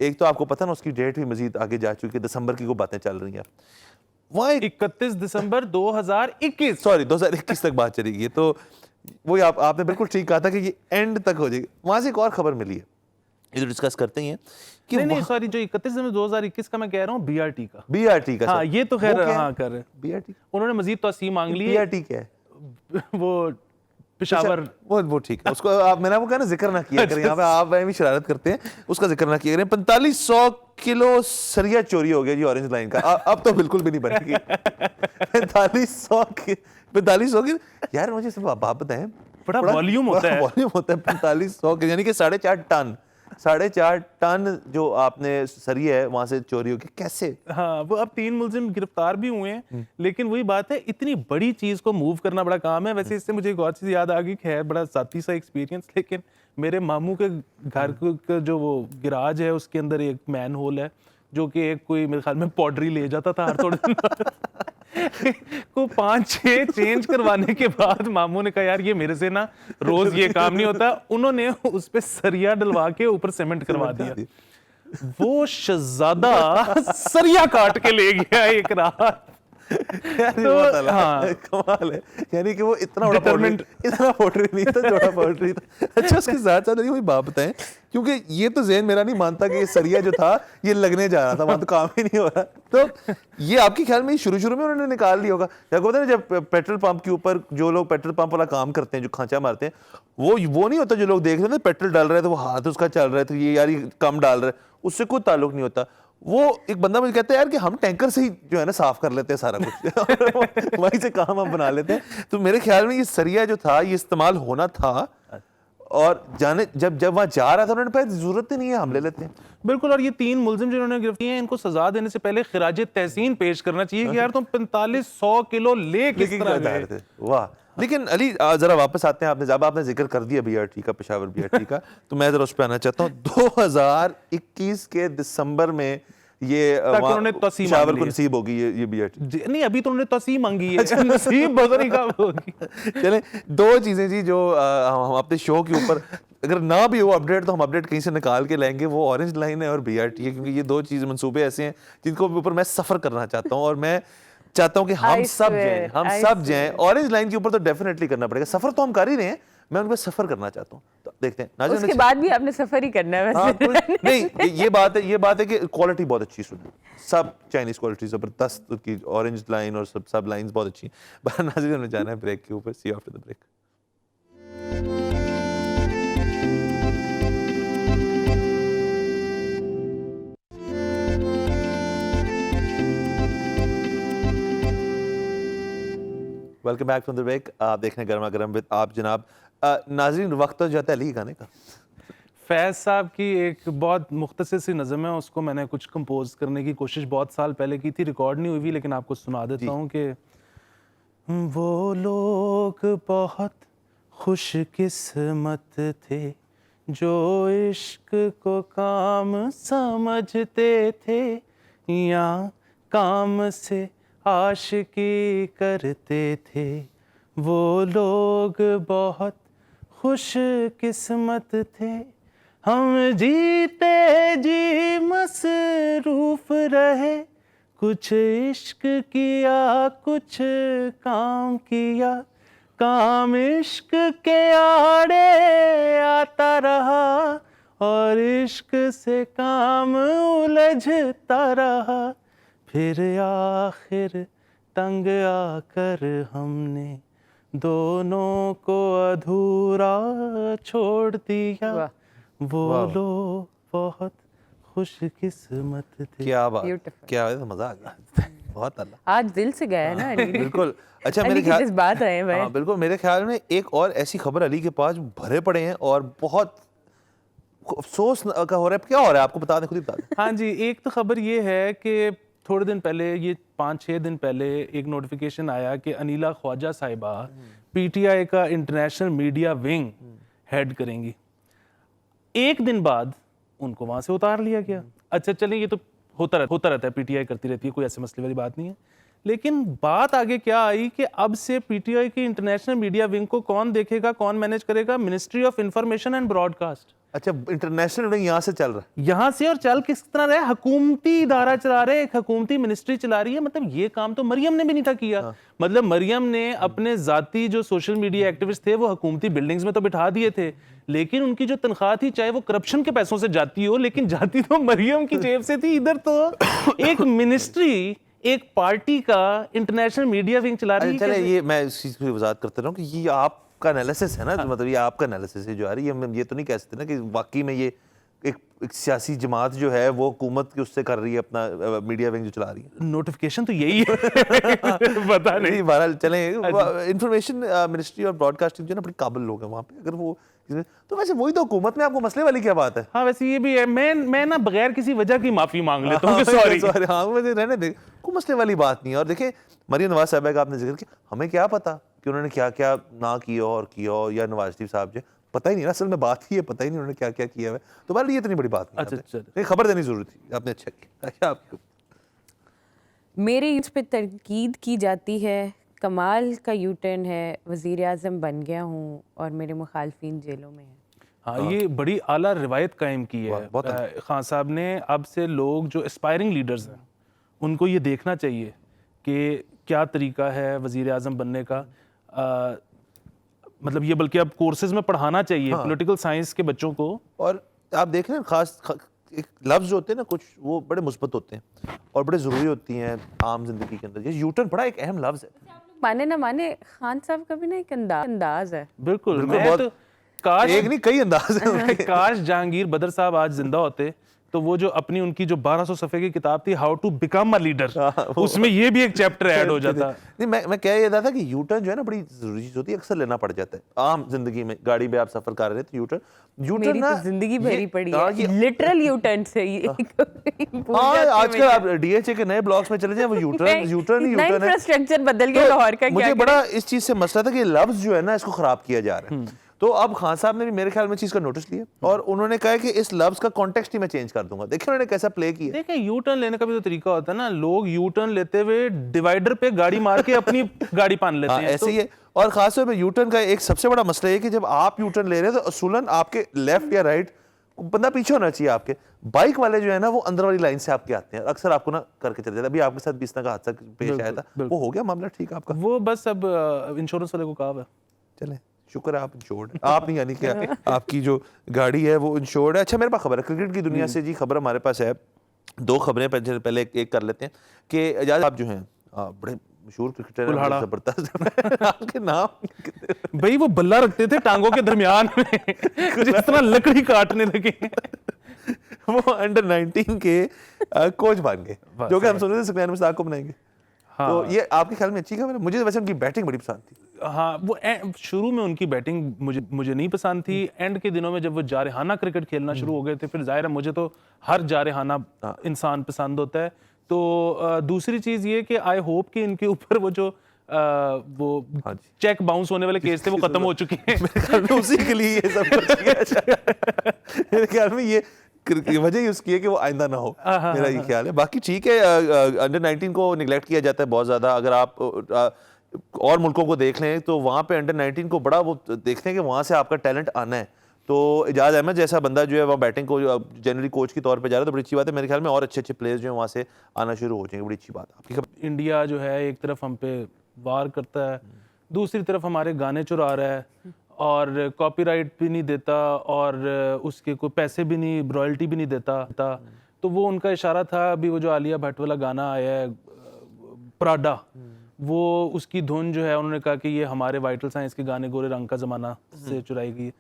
एक तो आपको पता ना उसकी डेट भी मजीद आगे जा चुकी है, दिसंबर की को बातें चल रही हैं। वहाँ 31 दिसंबर 2021 2021 तक बात चलेगी। तो वही आपने बिल्कुल ठीक कहा था कि ये एंड तक हो जाएगी। वहाँ से एक और खबर मिली है, ये तो डिस्कस करते ही हैं कि नहीं सॉरी, जो 31 दिसंबर 2021 का मैं कह रहा हूँ बीआरटी का। हाँ सर। ये तो खैर हाँ कर रहे हैं बीआरटी, उन्होंने मजीद तोसी मांग ली। बीआरटी क्या है? वो पेशावर, वो ठीक है, उसको आप मैंने वो कहना जिक्र ना किया करें, यहाँ पे आप भी शरारत करते हैं, उसका जिक्र ना किया करें। 4500 किलो सरिया चोरी हो गया जी ऑरेंज लाइन का। अब तो बिल्कुल भी नहीं बनेगी। 4500 की यार, मुझे सिर्फ आप बताएं, बड़ा वॉल्यूम होता है 4500 के, यानी कि 4.5 टन जो आपने सरिया है वहां से चोरी हो गई। कैसे? हाँ वो अब 3 मुलजिम गिरफ्तार भी हुए हैं, लेकिन वही बात है, इतनी बड़ी चीज को मूव करना बड़ा काम है। वैसे इससे मुझे एक और चीज याद आ गई कि है बड़ा साथी सा एक्सपीरियंस, लेकिन मेरे मामू के घर का जो वो गिराज है उसके अंदर एक मैन होल है जो कि एक कोई मेरे ख्याल में पॉडरी ले जाता था हर थोड़े दिन को 5-6 चेंज करवाने के बाद मामू ने कहा यार ये मेरे से ना रोज ये काम नहीं होता। उन्होंने उस पे सरिया डलवा के ऊपर सीमेंट करवा दिया। वो शहजादा सरिया काट के ले गया एक रात। तो हाँ कमाल है, यानी कि वो इतना पोट्री नहीं था, जोड़ा पोट्री था। अच्छा उसके साथ साथ वही बात बताएं, क्योंकि ये तो ज़हन मेरा नहीं मानता कि ये सरिया जो था ये लगने जा रहा था, वहां तो काम ही नहीं हो रहा। तो ये आपके ख्याल में शुरू में उन्होंने निकाल लिया होगा? क्या कहते हैं जब पेट्रोल पंप के ऊपर जो लोग पेट्रोल पंप वाला काम करते हैं, जो खांचा मारते हैं, वो नहीं होता जो लोग देख रहे थे पेट्रोल डाल रहे थे, वो हाथ उसका चल रहा है तो ये यार ये कम डाल रहे, उससे कोई ताल्लुक नहीं होता। वो एक बंदा मुझे कहता है यार कि हम टैंकर से ही जो है ना साफ कर लेते हैं सारा कुछ वहीं से काम हम बना लेते हैं। तो मेरे ख्याल में ये सरिया जो था ये इस्तेमाल होना था, और जाने जब वहां जा रहा था उन्होंने कहा जरूरत ही नहीं है, हम ले लेते हैं। बिल्कुल। और ये 3 मुलजिम जिन्होंने गिरफ्तार किए हैं, इनको सजा देने से पहले खिराज तहसीन पेश करना चाहिए कि यार तुम 4500 किलो ले किस तरह गए थे। वाह। लेकिन अली जरा वापस आते हैं, आपने जब आपने जिक्र कर दिया बीआरटी का, पेशावर बीआरटी का, तो मैं जरा उस पर आना चाहता हूँ। 2021 के दिसंबर में ये पेशावर को नसीब होगी ये बीआरटी। नहीं अभी तो उन्होंने तोसी मांगी है, नसीब बदरी का होगी। चलें, 2 चीजें जी जो हम अपने शो के ऊपर अगर ना भी हो अपडेट तो हम अपडेट कहीं से निकाल के लाएंगे, वो ऑरेंज लाइन है और बीआरटी है, क्योंकि ये 2 चीजें मंसूबे ऐसे हैं जिनको ऊपर मैं सफर करना चाहता हूँ, और मैं चाहता हूँ कि हम सब जाएं। ऑरेंज लाइन के ऊपर तो डेफिनेटली करना पड़ेगा, सफर तो हम कर ही रहे हैं, मैं उन पर सफर करना चाहता हूँ। तो देखते हैं उसके बाद भी आपने सफर ही करना है वैसे। नहीं ये बात है कि क्वालिटी बहुत अच्छी सुनी, सब चाइनीज क्वालिटी जबरदस्त की, ऑरेंज लाइन और सब लाइंस बहुत अच्छी। नाज़रीन हमें जाना है ब्रेक के ऊपर, see you after the break. Welcome back from the break. आप देख रहे हैं गर्मा गर्म विद आप जनाब। नाज़रीन वक्त तो जाता है अली गाने का। फैज़ साहब की एक बहुत मुख्तसर सी नज़म है, उसको मैंने कुछ कंपोज करने की कोशिश बहुत साल पहले की थी, रिकॉर्ड नहीं हुई, लेकिन आपको सुना देता हूँ कि वो लोग बहुत खुशकिस्मत थे जो इश्क को काम समझते थे, या काम से आशिकी करते थे। वो लोग बहुत खुशकिस्मत थे, हम जीते जी मसरूफ रहे, कुछ इश्क किया कुछ काम किया, काम इश्क के आड़े आता रहा और इश्क से काम उलझता रहा। फिर आखिर तंग आकर हमने दोनों को अधूरा छोड़ दिया। वो लोग बहुत खुशकिस्मत थे। क्या बात, Beautiful. क्या मजा आ गया, बहुत अल्लाह। आज दिल से गया है ना अली। बिल्कुल। अच्छा अली मेरे की ख्याल जज्बात आए भाई। हाँ बिल्कुल, मेरे ख्याल में एक और ऐसी खबर अली के पास भरे पड़े हैं और बहुत अफसोस का हो रहा है। क्या हो रहा है आपको बता दें, खुद ही बता दें। हाँ जी, एक तो खबर ये है कि थोड़े दिन पहले, ये 5-6 दिन पहले एक नोटिफिकेशन आया कि अनीला ख्वाजा साहिबा पीटीआई का इंटरनेशनल मीडिया विंग हेड करेंगी। एक दिन बाद उनको वहां से उतार लिया गया। अच्छा चलिए, ये तो होता रहता है, पीटीआई करती रहती है, कोई ऐसे मसले वाली बात नहीं है। लेकिन बात आगे क्या आई कि अब से पीटीआई की इंटरनेशनल मीडिया विंग को कौन देखेगा, कौन मैनेज करेगा? Ministry of information and broadcast. अच्छा, इंटरनेशनल विंग यहाँ से चल रहा है। यहाँ से, और चल किस तरह रहा है, हुकूमती इदारा चला रहे, एक हुकूमती मिनिस्ट्री चला रही है। मतलब ये काम तो मरियम ने भी नहीं था किया। मतलब मरियम ने अपने जाती जो सोशल मीडिया एक्टिविस्ट थे वो हुकूमती बिल्डिंग्स में तो बिठा दिए थे, लेकिन उनकी जो तनख्वाह थी, चाहे वो करप्शन के पैसों से जाती हो, लेकिन जाती तो मरियम की जेब से थी। इधर तो एक मिनिस्ट्री, एक पार्टी का इंटरनेशनल मीडिया विंग चला रही है। चले ये मैं इस चीज़ की वजाहत करते रहूँ कि ये आपका एनालिसिस है ना, मतलब ये आपका एनालिसिस है जो आ रही है। हम ये तो नहीं कह सकते ना कि वाकई में ये एक सियासी जमात जो है वो हुकूमत की उससे कर रही है अपना मीडिया विंग जो चला रही है। नोटिफिकेशन तो यही है। पता नहीं। बहरहाल चलें, इंफॉर्मेशन मिनिस्ट्री और ब्रॉडकास्टिंग जो है ना, बड़े काबिल लोग हैं वहाँ पे। अगर वो तो वैसे वही तो हुकूमत में आपको मसले वाली क्या बात है? हाँ वैसे ये भी है। मैं ना बगैर किसी वजह की माफी मांग लेता हूँ कि सॉरी। हाँ मुझे रहने दे, कोई मसले वाली बात नहीं है। और देखिए मरियम नवाज साहबा का आपने जिक्र किया, हमें क्या पता कि उन्होंने क्या क्या ना किया और किया, या नवाज शरीफ साहब जो पता ही नहीं ना, असल में बात ही है, पता ही नहीं उन्होंने क्या क्या किया है। तो बहरहाल ये इतनी बड़ी बात नहीं। अच्छा, नहीं, खबर देनी जरूरी थी, आपने अच्छा किया। अच्छा, आपको मेरे यूथ पे तनकीद की जाती है, कमाल का यू टर्न है, वज़ीर आज़म बन गया हूँ और मेरे मुखालफिन जेलों में हैं। हाँ, ये बड़ी आला रिवायत कायम की है खान साहब ने। अब से लोग जो एस्पायरिंग लीडर्स हैं उनको ये देखना चाहिए कि क्या तरीका है वज़ीर आज़म बनने का। मतलब ये बल्कि अब कोर्सेज में पढ़ाना चाहिए पॉलिटिकल साइंस के बच्चों को। और आप देख रहे हैं खास एक लफ्ज़ होते हैं ना, कुछ वो बड़े मुस्बत होते हैं और बड़े ज़रूरी होती हैं आम जिंदगी के अंदर। ये यूटर्न बड़ा एक अहम लफ्ज़ है। माने ना माने, खान साहब का भी ना एक अंदाज है। बिल्कुल। मैं बहुत तो काश एक नहीं कई अंदाज हैं। काश जहांगीर बदर साहब आज जिंदा होते तो वो जो अपनी उनकी जो 1200 सफ़े की किताब थी how to become a leader, उसमें ये भी एक चैप्टर ऐड हो जाता। नहीं, मैं कह ये रहा था कि यूटर्न जो है ना बड़ी जरूरी चीज होती है, अक्सर लेना पड़ जाता है आम जिंदगी में। गाड़ी में आप सफर कर रहे थे, यूटर्न मेरी ना तो जिंदगी भरी पड़ी हाँ, है लिटरल यू टर्न से। आजकल आप डीएचए के नए ब्लॉक्स में चले जाएं, वो यूटर्न ही यूटर्न है। इंफ्रास्ट्रक्चर बदल गया लाहौर का। मुझे बड़ा इस चीज से मसला था कि लफ्ज जो है ना इसको खराब किया जा रहा है। तो अब खान साहब ने भी मेरे ख्याल में चीज का नोटिस लिया और उन्होंने कहा कि इस लफ्ज का कॉन्टेक्स्ट ही मैं चेंज कर दूंगा। देखिए उन्होंने कैसा प्ले किया। देखिए यू टर्न लेने का भी तो तरीका होता है ना। लोग यू टर्न लेते हुए डिवाइडर पे गाड़ी मार के अपनी गाड़ी पान लेते हैं। ऐसे ही है। और खासतौर पे यू टर्न का एक सबसे बड़ा मसला है कि जब आप यू टर्न ले रहे हैं तो असूलन आपके लेफ्ट या राइट बंदा पीछे होना चाहिए आपके। बाइक वाले जो है ना वो अंदर वाली लाइन से आपके आते हैं, अक्सर आपको ना करके चले जाते हैं। अभी आपके साथ भी इस तरह का हादसा पेश आया था, वो हो गया मामला ठीक आपका? वो बस अब इंश्योरेंस वाले को कहा है। चले शुक्र है आप इंश्योर्ड है। आप नहीं, यानी कि आपकी जो गाड़ी है वो इंश्योर्ड है। अच्छा मेरे पास खबर है क्रिकेट की दुनिया से जी, खबर हमारे पास है। दो खबरें पहले एक कर लेते हैं कि एजाज आप जो हैं बड़े मशहूर क्रिकेटर हैं, जबरदस्त आपके नाम भाई वो बल्ला रखते थे टांगों के दरमियान में जिस तरह लकड़ी काटने लगे। वो अंडर 19 के कोच बन गए, जो कि हम सुन रहे थे सुकैन मुश्ताक को बनाएंगे। हाँ। तो ये आपके ख्याल में अच्छी खबर है? मुझे वैसे उनकी बैटिंग बड़ी पसंद थी। हाँ, वो शुरू में उनकी बैटिंग मुझे नहीं पसंद थी। एंड के दिनों में जब वो जारहाना क्रिकेट खेलना शुरू हो गए थे, फिर जाहिर है मुझे तो हर जारहाना इंसान पसंद होता है। तो दूसरी चीज़ ये कि आई होप कि इनके ऊपर वो जो वो हाँ जी। चेक बाउंस होने वाले केस थे वो खत्म हो चुके हैं। मेरे ख्याल में उसी के लिए ये सब कुछ किया जाए। मेरे ख्याल में ये वजह ही उसकी है कि वो आइंदा ना हो, मेरा ये ख्याल है। बाकी ठीक है, अंडर 19 को निगलेक्ट किया जाता है बहुत ज़्यादा। अगर आप और मुल्कों को देख लें तो वहाँ पे अंडर 19 को बड़ा वो देखते हैं कि वहाँ से आपका टैलेंट आना है। तो इजाज़ अहमद जैसा बंदा जो है वहाँ बैटिंग को जनरली कोच की तौर पे जा रहा है, तो बड़ी अच्छी बात है। मेरे ख्याल में और अच्छे अच्छे प्लेयर्स जो हैं वहाँ से आना शुरू हो जाएंगे, बड़ी अच्छी बात है। आपकी खबर? इंडिया जो है एक तरफ हम पे वार करता है, दूसरी तरफ हमारे गाने चुरा रहा है और कॉपीराइट भी नहीं देता और उसके कोई पैसे भी नहीं, रॉयल्टी भी नहीं देता। तो वो उनका इशारा था, अभी वो जो आलिया भट्ट वाला गाना आया है प्राडा, वो उसकी धुन जो है उन्होंने कहा कि ये हमारे वाइटल साइंस के गाने गोरे रंग का ज़माना से चुराई गई है।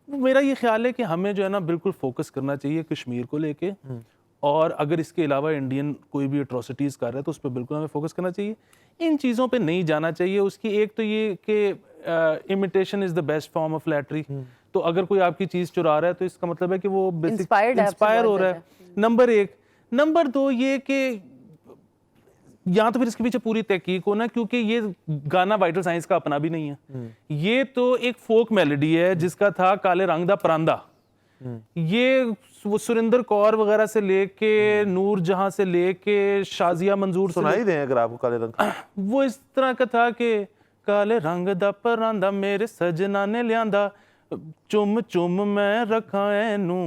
मेरा ये ख्याल है कि हमें जो है ना बिल्कुल फोकस करना चाहिए कश्मीर को लेके, और अगर इसके अलावा इंडियन कोई भी एट्रोसिटीज़ कर रहा है तो उस पर बिल्कुल हमें फोकस करना चाहिए। इन चीज़ों पे नहीं जाना चाहिए। उसकी एक तो ये कि imitation is the best form of flattery. तो अगर कोई आपकी चीज़ चुरा रहा है तो इसका मतलब है कि वो इंस्पायर हो रहा है, नंबर एक। नंबर दो ये कि या तो फिर इसके पीछे पूरी तहकीक हो ना, क्योंकि ये गाना वाइटल साइंस का अपना भी नहीं है। ये तो एक फोक मेलोडी है जिसका था काले रंग दा परांदा। ये वो सुरिंदर कौर वगैरह से लेके नूर जहां से लेके शाजिया मंजूर से सुनाई दें अगर आपको काले रंग। वो इस तरह का था कि काले रंग दा परांदा मेरे सजना ने लियांदा, चुम चुम मैं रखा एनू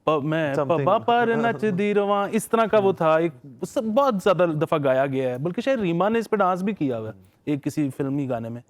मैं पबा पर नचदी रवा। इस तरह का वो था, एक बहुत ज्यादा दफा गाया गया है, बल्कि शायद रीमा ने इस पे डांस भी किया हुआ है एक किसी फिल्मी गाने में।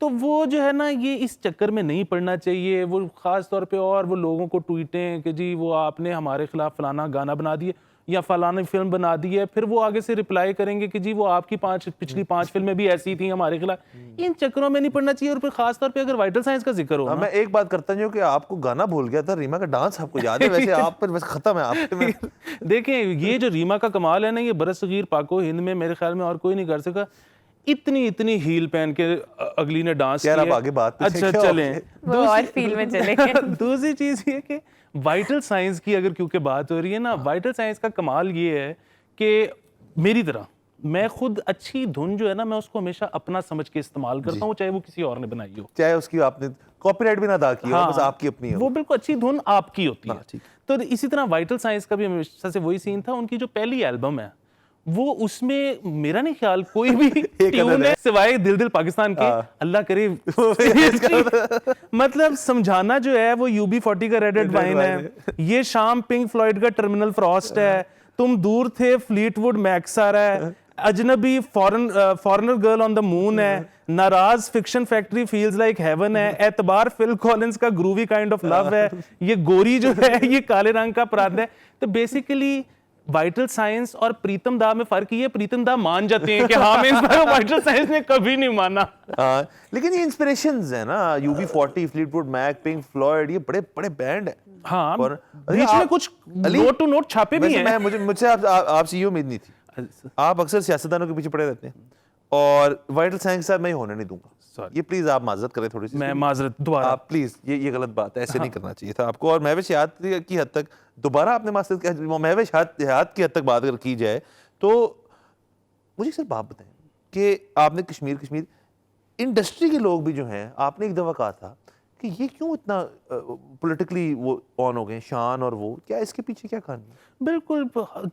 तो वो जो है ना, ये इस चक्कर में नहीं पड़ना चाहिए। वो खास तौर पे और वो लोगों को ट्वीटें कि जी वो आपने हमारे खिलाफ फलाना गाना बना दिए या फलानी फिल्म बना दी है, फिर वो आगे से रिप्लाई करेंगे कि जी वो आपकी पिछली 5 फिल्में भी ऐसी थी हमारे खिलाफ। इन चक्करों में नहीं पड़ना चाहिए। और फिर खास तौर पे अगर वाइटल साइंस का जिक्र हो ना, मैं एक बात करता हूँ कि आपको गाना भूल गया था, रीमा का डांस आपको याद है? वैसे आप पर बस खत्म है आप। देखें ये जो रीमा का कमाल है ना, ये बरसगीर पाको हिंद में मेरे ख्याल में और कोई नहीं कर सका। इतनी हील पहन के अगली ने डांस किया। अब आगे बात अच्छा चलें, और फील में चलेंगे। दूसरी चीज ये कि वाइटल साइंस की अगर क्योंकि बात हो रही है ना, वाइटल साइंस का कमाल ये है कि मेरी तरह मैं खुद अच्छी धुन जो है ना, मैं उसको हमेशा अपना समझ के इस्तेमाल करता हूँ, चाहे वो किसी और ने बनाई हो, चाहे उसकी आपने कॉपीराइट भी ना अदा की हो, बस आपकी अपनी हो, वो बिल्कुल अच्छी धुन आपकी होती है। तो इसी तरह वाइटल साइंस का भी हमेशा से वही सीन था। उनकी जो पहली एल्बम है वो, उसमें मेरा नहीं ख्याल कोई भी ट्यून है सिवाय दिल दिल पाकिस्तान के, अल्लाह करे मतलब समझाना जो है वो UB40 का रेड रेड वाइन है, ये शाम पिंक फ्लॉयड का टर्मिनल फ्रॉस्ट है, तुम दूर थे फ्लीटवुड मैक सारा है, अजनबी foreigner girl on the moon है, नाराज fiction factory feels like heaven है, एतबार फिल कॉलिंस का ग्रूवी काइंड ऑफ लव है, ये गोरी जो है ये काले रंग का अपराध है। तो बेसिकली वाइटल साइंस और प्रीतम दा में फर्क ये, प्रीतम दा मान जाते हैं कि हाँ मैं वाइटल साइंस ने कभी नहीं माना। लेकिन ये इंस्पिरेशंस है ना, UB40, Fleetwood Mac, pink Floyd, ये बड़े बड़े बैंड है। हाँ, बीच में कुछ नोट टू नोट छापे भी हैं। मुझसे आपसे ये उम्मीद नहीं थी। आप अक्सर सियासतदानों के पीछे पड़े रहते हैं और वाइटल साइंस साहब मैं होने नहीं दूंगा। ये प्लीज आप माजरत करें थोड़ी सी। मैं माजरत दोबारा आप प्लीज, ये गलत बात है, ऐसे नहीं करना चाहिए था आपको। और महविश हयात की हद तक दोबारा आपने महविश हयात की हद तक बात अगर की जाए तो मुझे सिर्फ बात बताएं कि आपने कश्मीर इंडस्ट्री के लोग भी जो हैं, आपने एक दफा कहा था कि ये क्यों इतना पॉलिटिकली वो ऑन हो गए, शान और वो क्या इसके पीछे क्या कहानी है? बिल्कुल,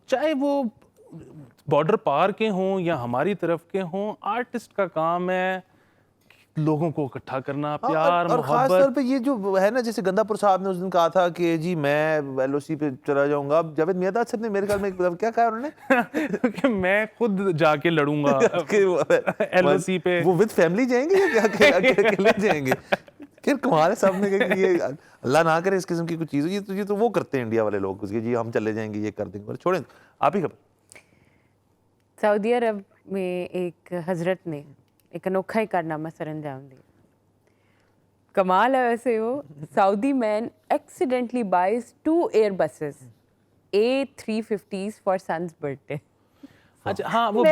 चाहे वो बॉर्डर पार के हों या हमारी तरफ के हों, आर्टिस्ट का काम है लोगों को इकट्ठा करना, प्यार और खास तौर पे ये जो है ना, जैसे गंदापुर साहब ने उस दिन कहा था कि जी मैं LOC पे चला जाऊंगा। जावेद मियादाद साहब ने मेरे ख्याल में क्या कहा उन्होंने कि मैं खुद जाके लड़ूंगा LOC पे। वो विद फैमिली जाएंगे या क्या अकेले जाएंगे? फिर कमाल है, साहब ने कहा कि ये अल्लाह ना करे इस किस्म की कुछ चीज़, ये तो वो करते हैं इंडिया वाले लोग, जी हम चले जाएंगे, ये कर देंगे। छोड़ें, आप ही खबर। सऊदी अरब में एक हजरत ने एक अनोखा ही कारनामा सर अंजाम दिया। कमाल है वैसे वो। Saudi man accidentally buys 2 Airbuses A350s for son's birthday. अच्छा हाँ, वो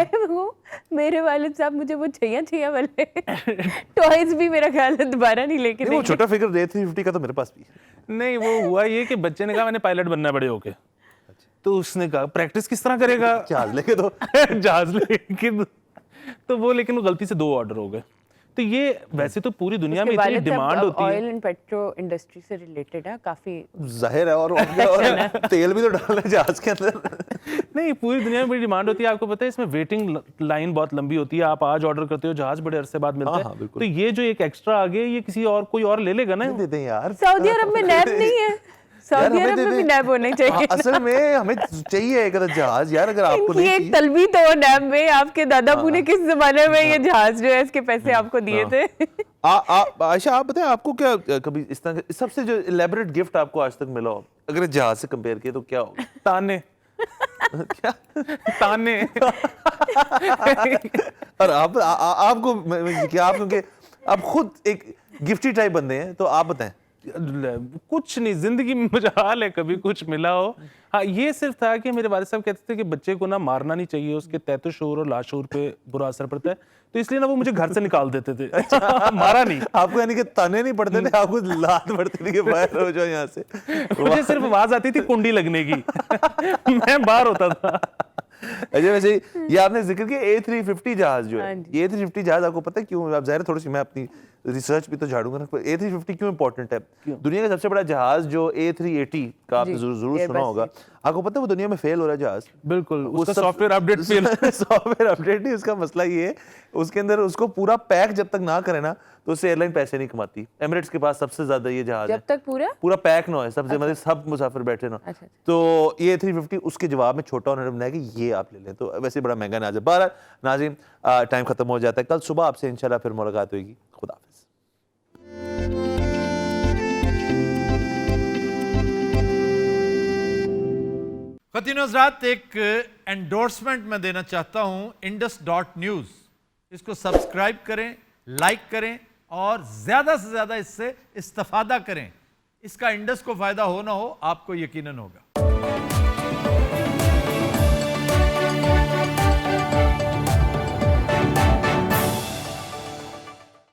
मेरे वालिद साहब मुझे वो छैया वाले टॉयज भी मेरा ख्याल है दोबारा नहीं लेके वो छोटा फिगर A350 का तो मेरे पास भी है। नहीं, वो हुआ ये कि बच्चे ने कहा मैंने पायलट बनना बड़े होके। तो उसने कहा प्रैक्टिस किस तरह करेगा? जहाज लेके दो जहाज लेके दो। तो वो लेकिन वो गलती से 2 ऑर्डर हो गए। तो ये वैसे तो पूरी दुनिया में इतनी डिमांड होती है। ऑयल एंड पेट्रो इंडस्ट्री से रिलेटेड है काफी, जाहिर है। और तेल भी तो डालना है जहाज के अंदर। नहीं, पूरी दुनिया में बड़ी डिमांड होती है। आपको पता है इसमें वेटिंग लाइन बहुत लंबी होती है। आप आज ऑर्डर करते हो, जहाज बड़े अरसे बाद मिलता हाँ, है। बिल्कुल। तो ये जो एक एक्स्ट्रा आ गया, ये किसी और कोई और ले लेगा ना। देते हैं यार। सऊदी अरब में नैब नहीं है, सऊदी अरब में भी नैब होने चाहिए। असल में हमें चाहिए एक जहाज यार, अगर आपको इनकी नहीं एक चाहिए। तलबी तो नैब में, आपके दादापू ने किस जमाने में ये जहाज जो है इसके पैसे आपको दिए थे। आयशा आप बताएं, आपको क्या कभी इस तरह सबसे जो इलेबोरेट गिफ्ट आपको आज तक मिला हो, अगर जहाज से कंपेयर किए तो क्या होगा? ताने। क्या ताने। और आपको क्या, आप क्योंकि आप खुद एक गिफ्टी टाइप बंदे हैं, तो आप बताएं। कुछ नहीं, जिंदगी में मुझे हाल है कभी कुछ मिला हो। हाँ, ये सिर्फ था कि मेरे वालिद साहब कहते थे कि बच्चे को ना मारना नहीं चाहिए, उसके तैतो शऊर और लाशूर पे बुरा असर पड़ता है, तो इसलिए ना वो मुझे घर से निकाल देते थे। मारा नहीं। आपको यानी कि ताने नहीं पड़ते थे, आपको लात पड़ती थी कि बाहर हो जाओ यहाँ से। मुझे सिर्फ आवाज आती थी कुंडी लगने की। मैं बाहर होता था। अच्छा, वैसे ये आपने जिक्र किया A350 जहाज जो है, हाँ जी। ये A350 जहाज आपको पता है क्यों? आप जाहिर है थोड़ी सी मैं अपनी रिसर्च भी तो झाड़ूंगा ना। A350 क्यों इंपॉर्टेंट है? दुनिया का सबसे बड़ा जहाज जो A380 का आपने जरूर सुना होगा, आपको पता है वो दुनिया में फेल हो रहा है जहाज। बिल्कुल, उसका software update fail. Software update नहीं, उसका मसला ये है उसके अंदर उसको पूरा पैक जब तक ना करे ना तो उससे एयरलाइन पैसे नहीं कमाती। एमिरेट्स के पास सबसे ज्यादा ये जहाज है, जब तक पूरा पैक ना हो, सबसे मतलब सब मुसाफिर बैठे ना। अच्छा। तो ये A350 उसके जवाब में छोटा उन्होंने बनाया कि ये आप ले लें, तो वैसे बड़ा महंगा ना आ जाए। बहरहाल नाज़रीन, टाइम खत्म हो जाता है। कल सुबह आपसे इंशाल्लाह फिर मुलाकात होगी। खुदा हाफिज़। ख़वातीन और हज़रात, एक एंडोर्समेंट मैं देना चाहता हूं indus.news। इसको सब्सक्राइब करें, लाइक करें और ज़्यादा से ज़्यादा इससे इस्तेफादा करें। इसका इंडस को फ़ायदा हो ना हो, आपको यकीनन होगा।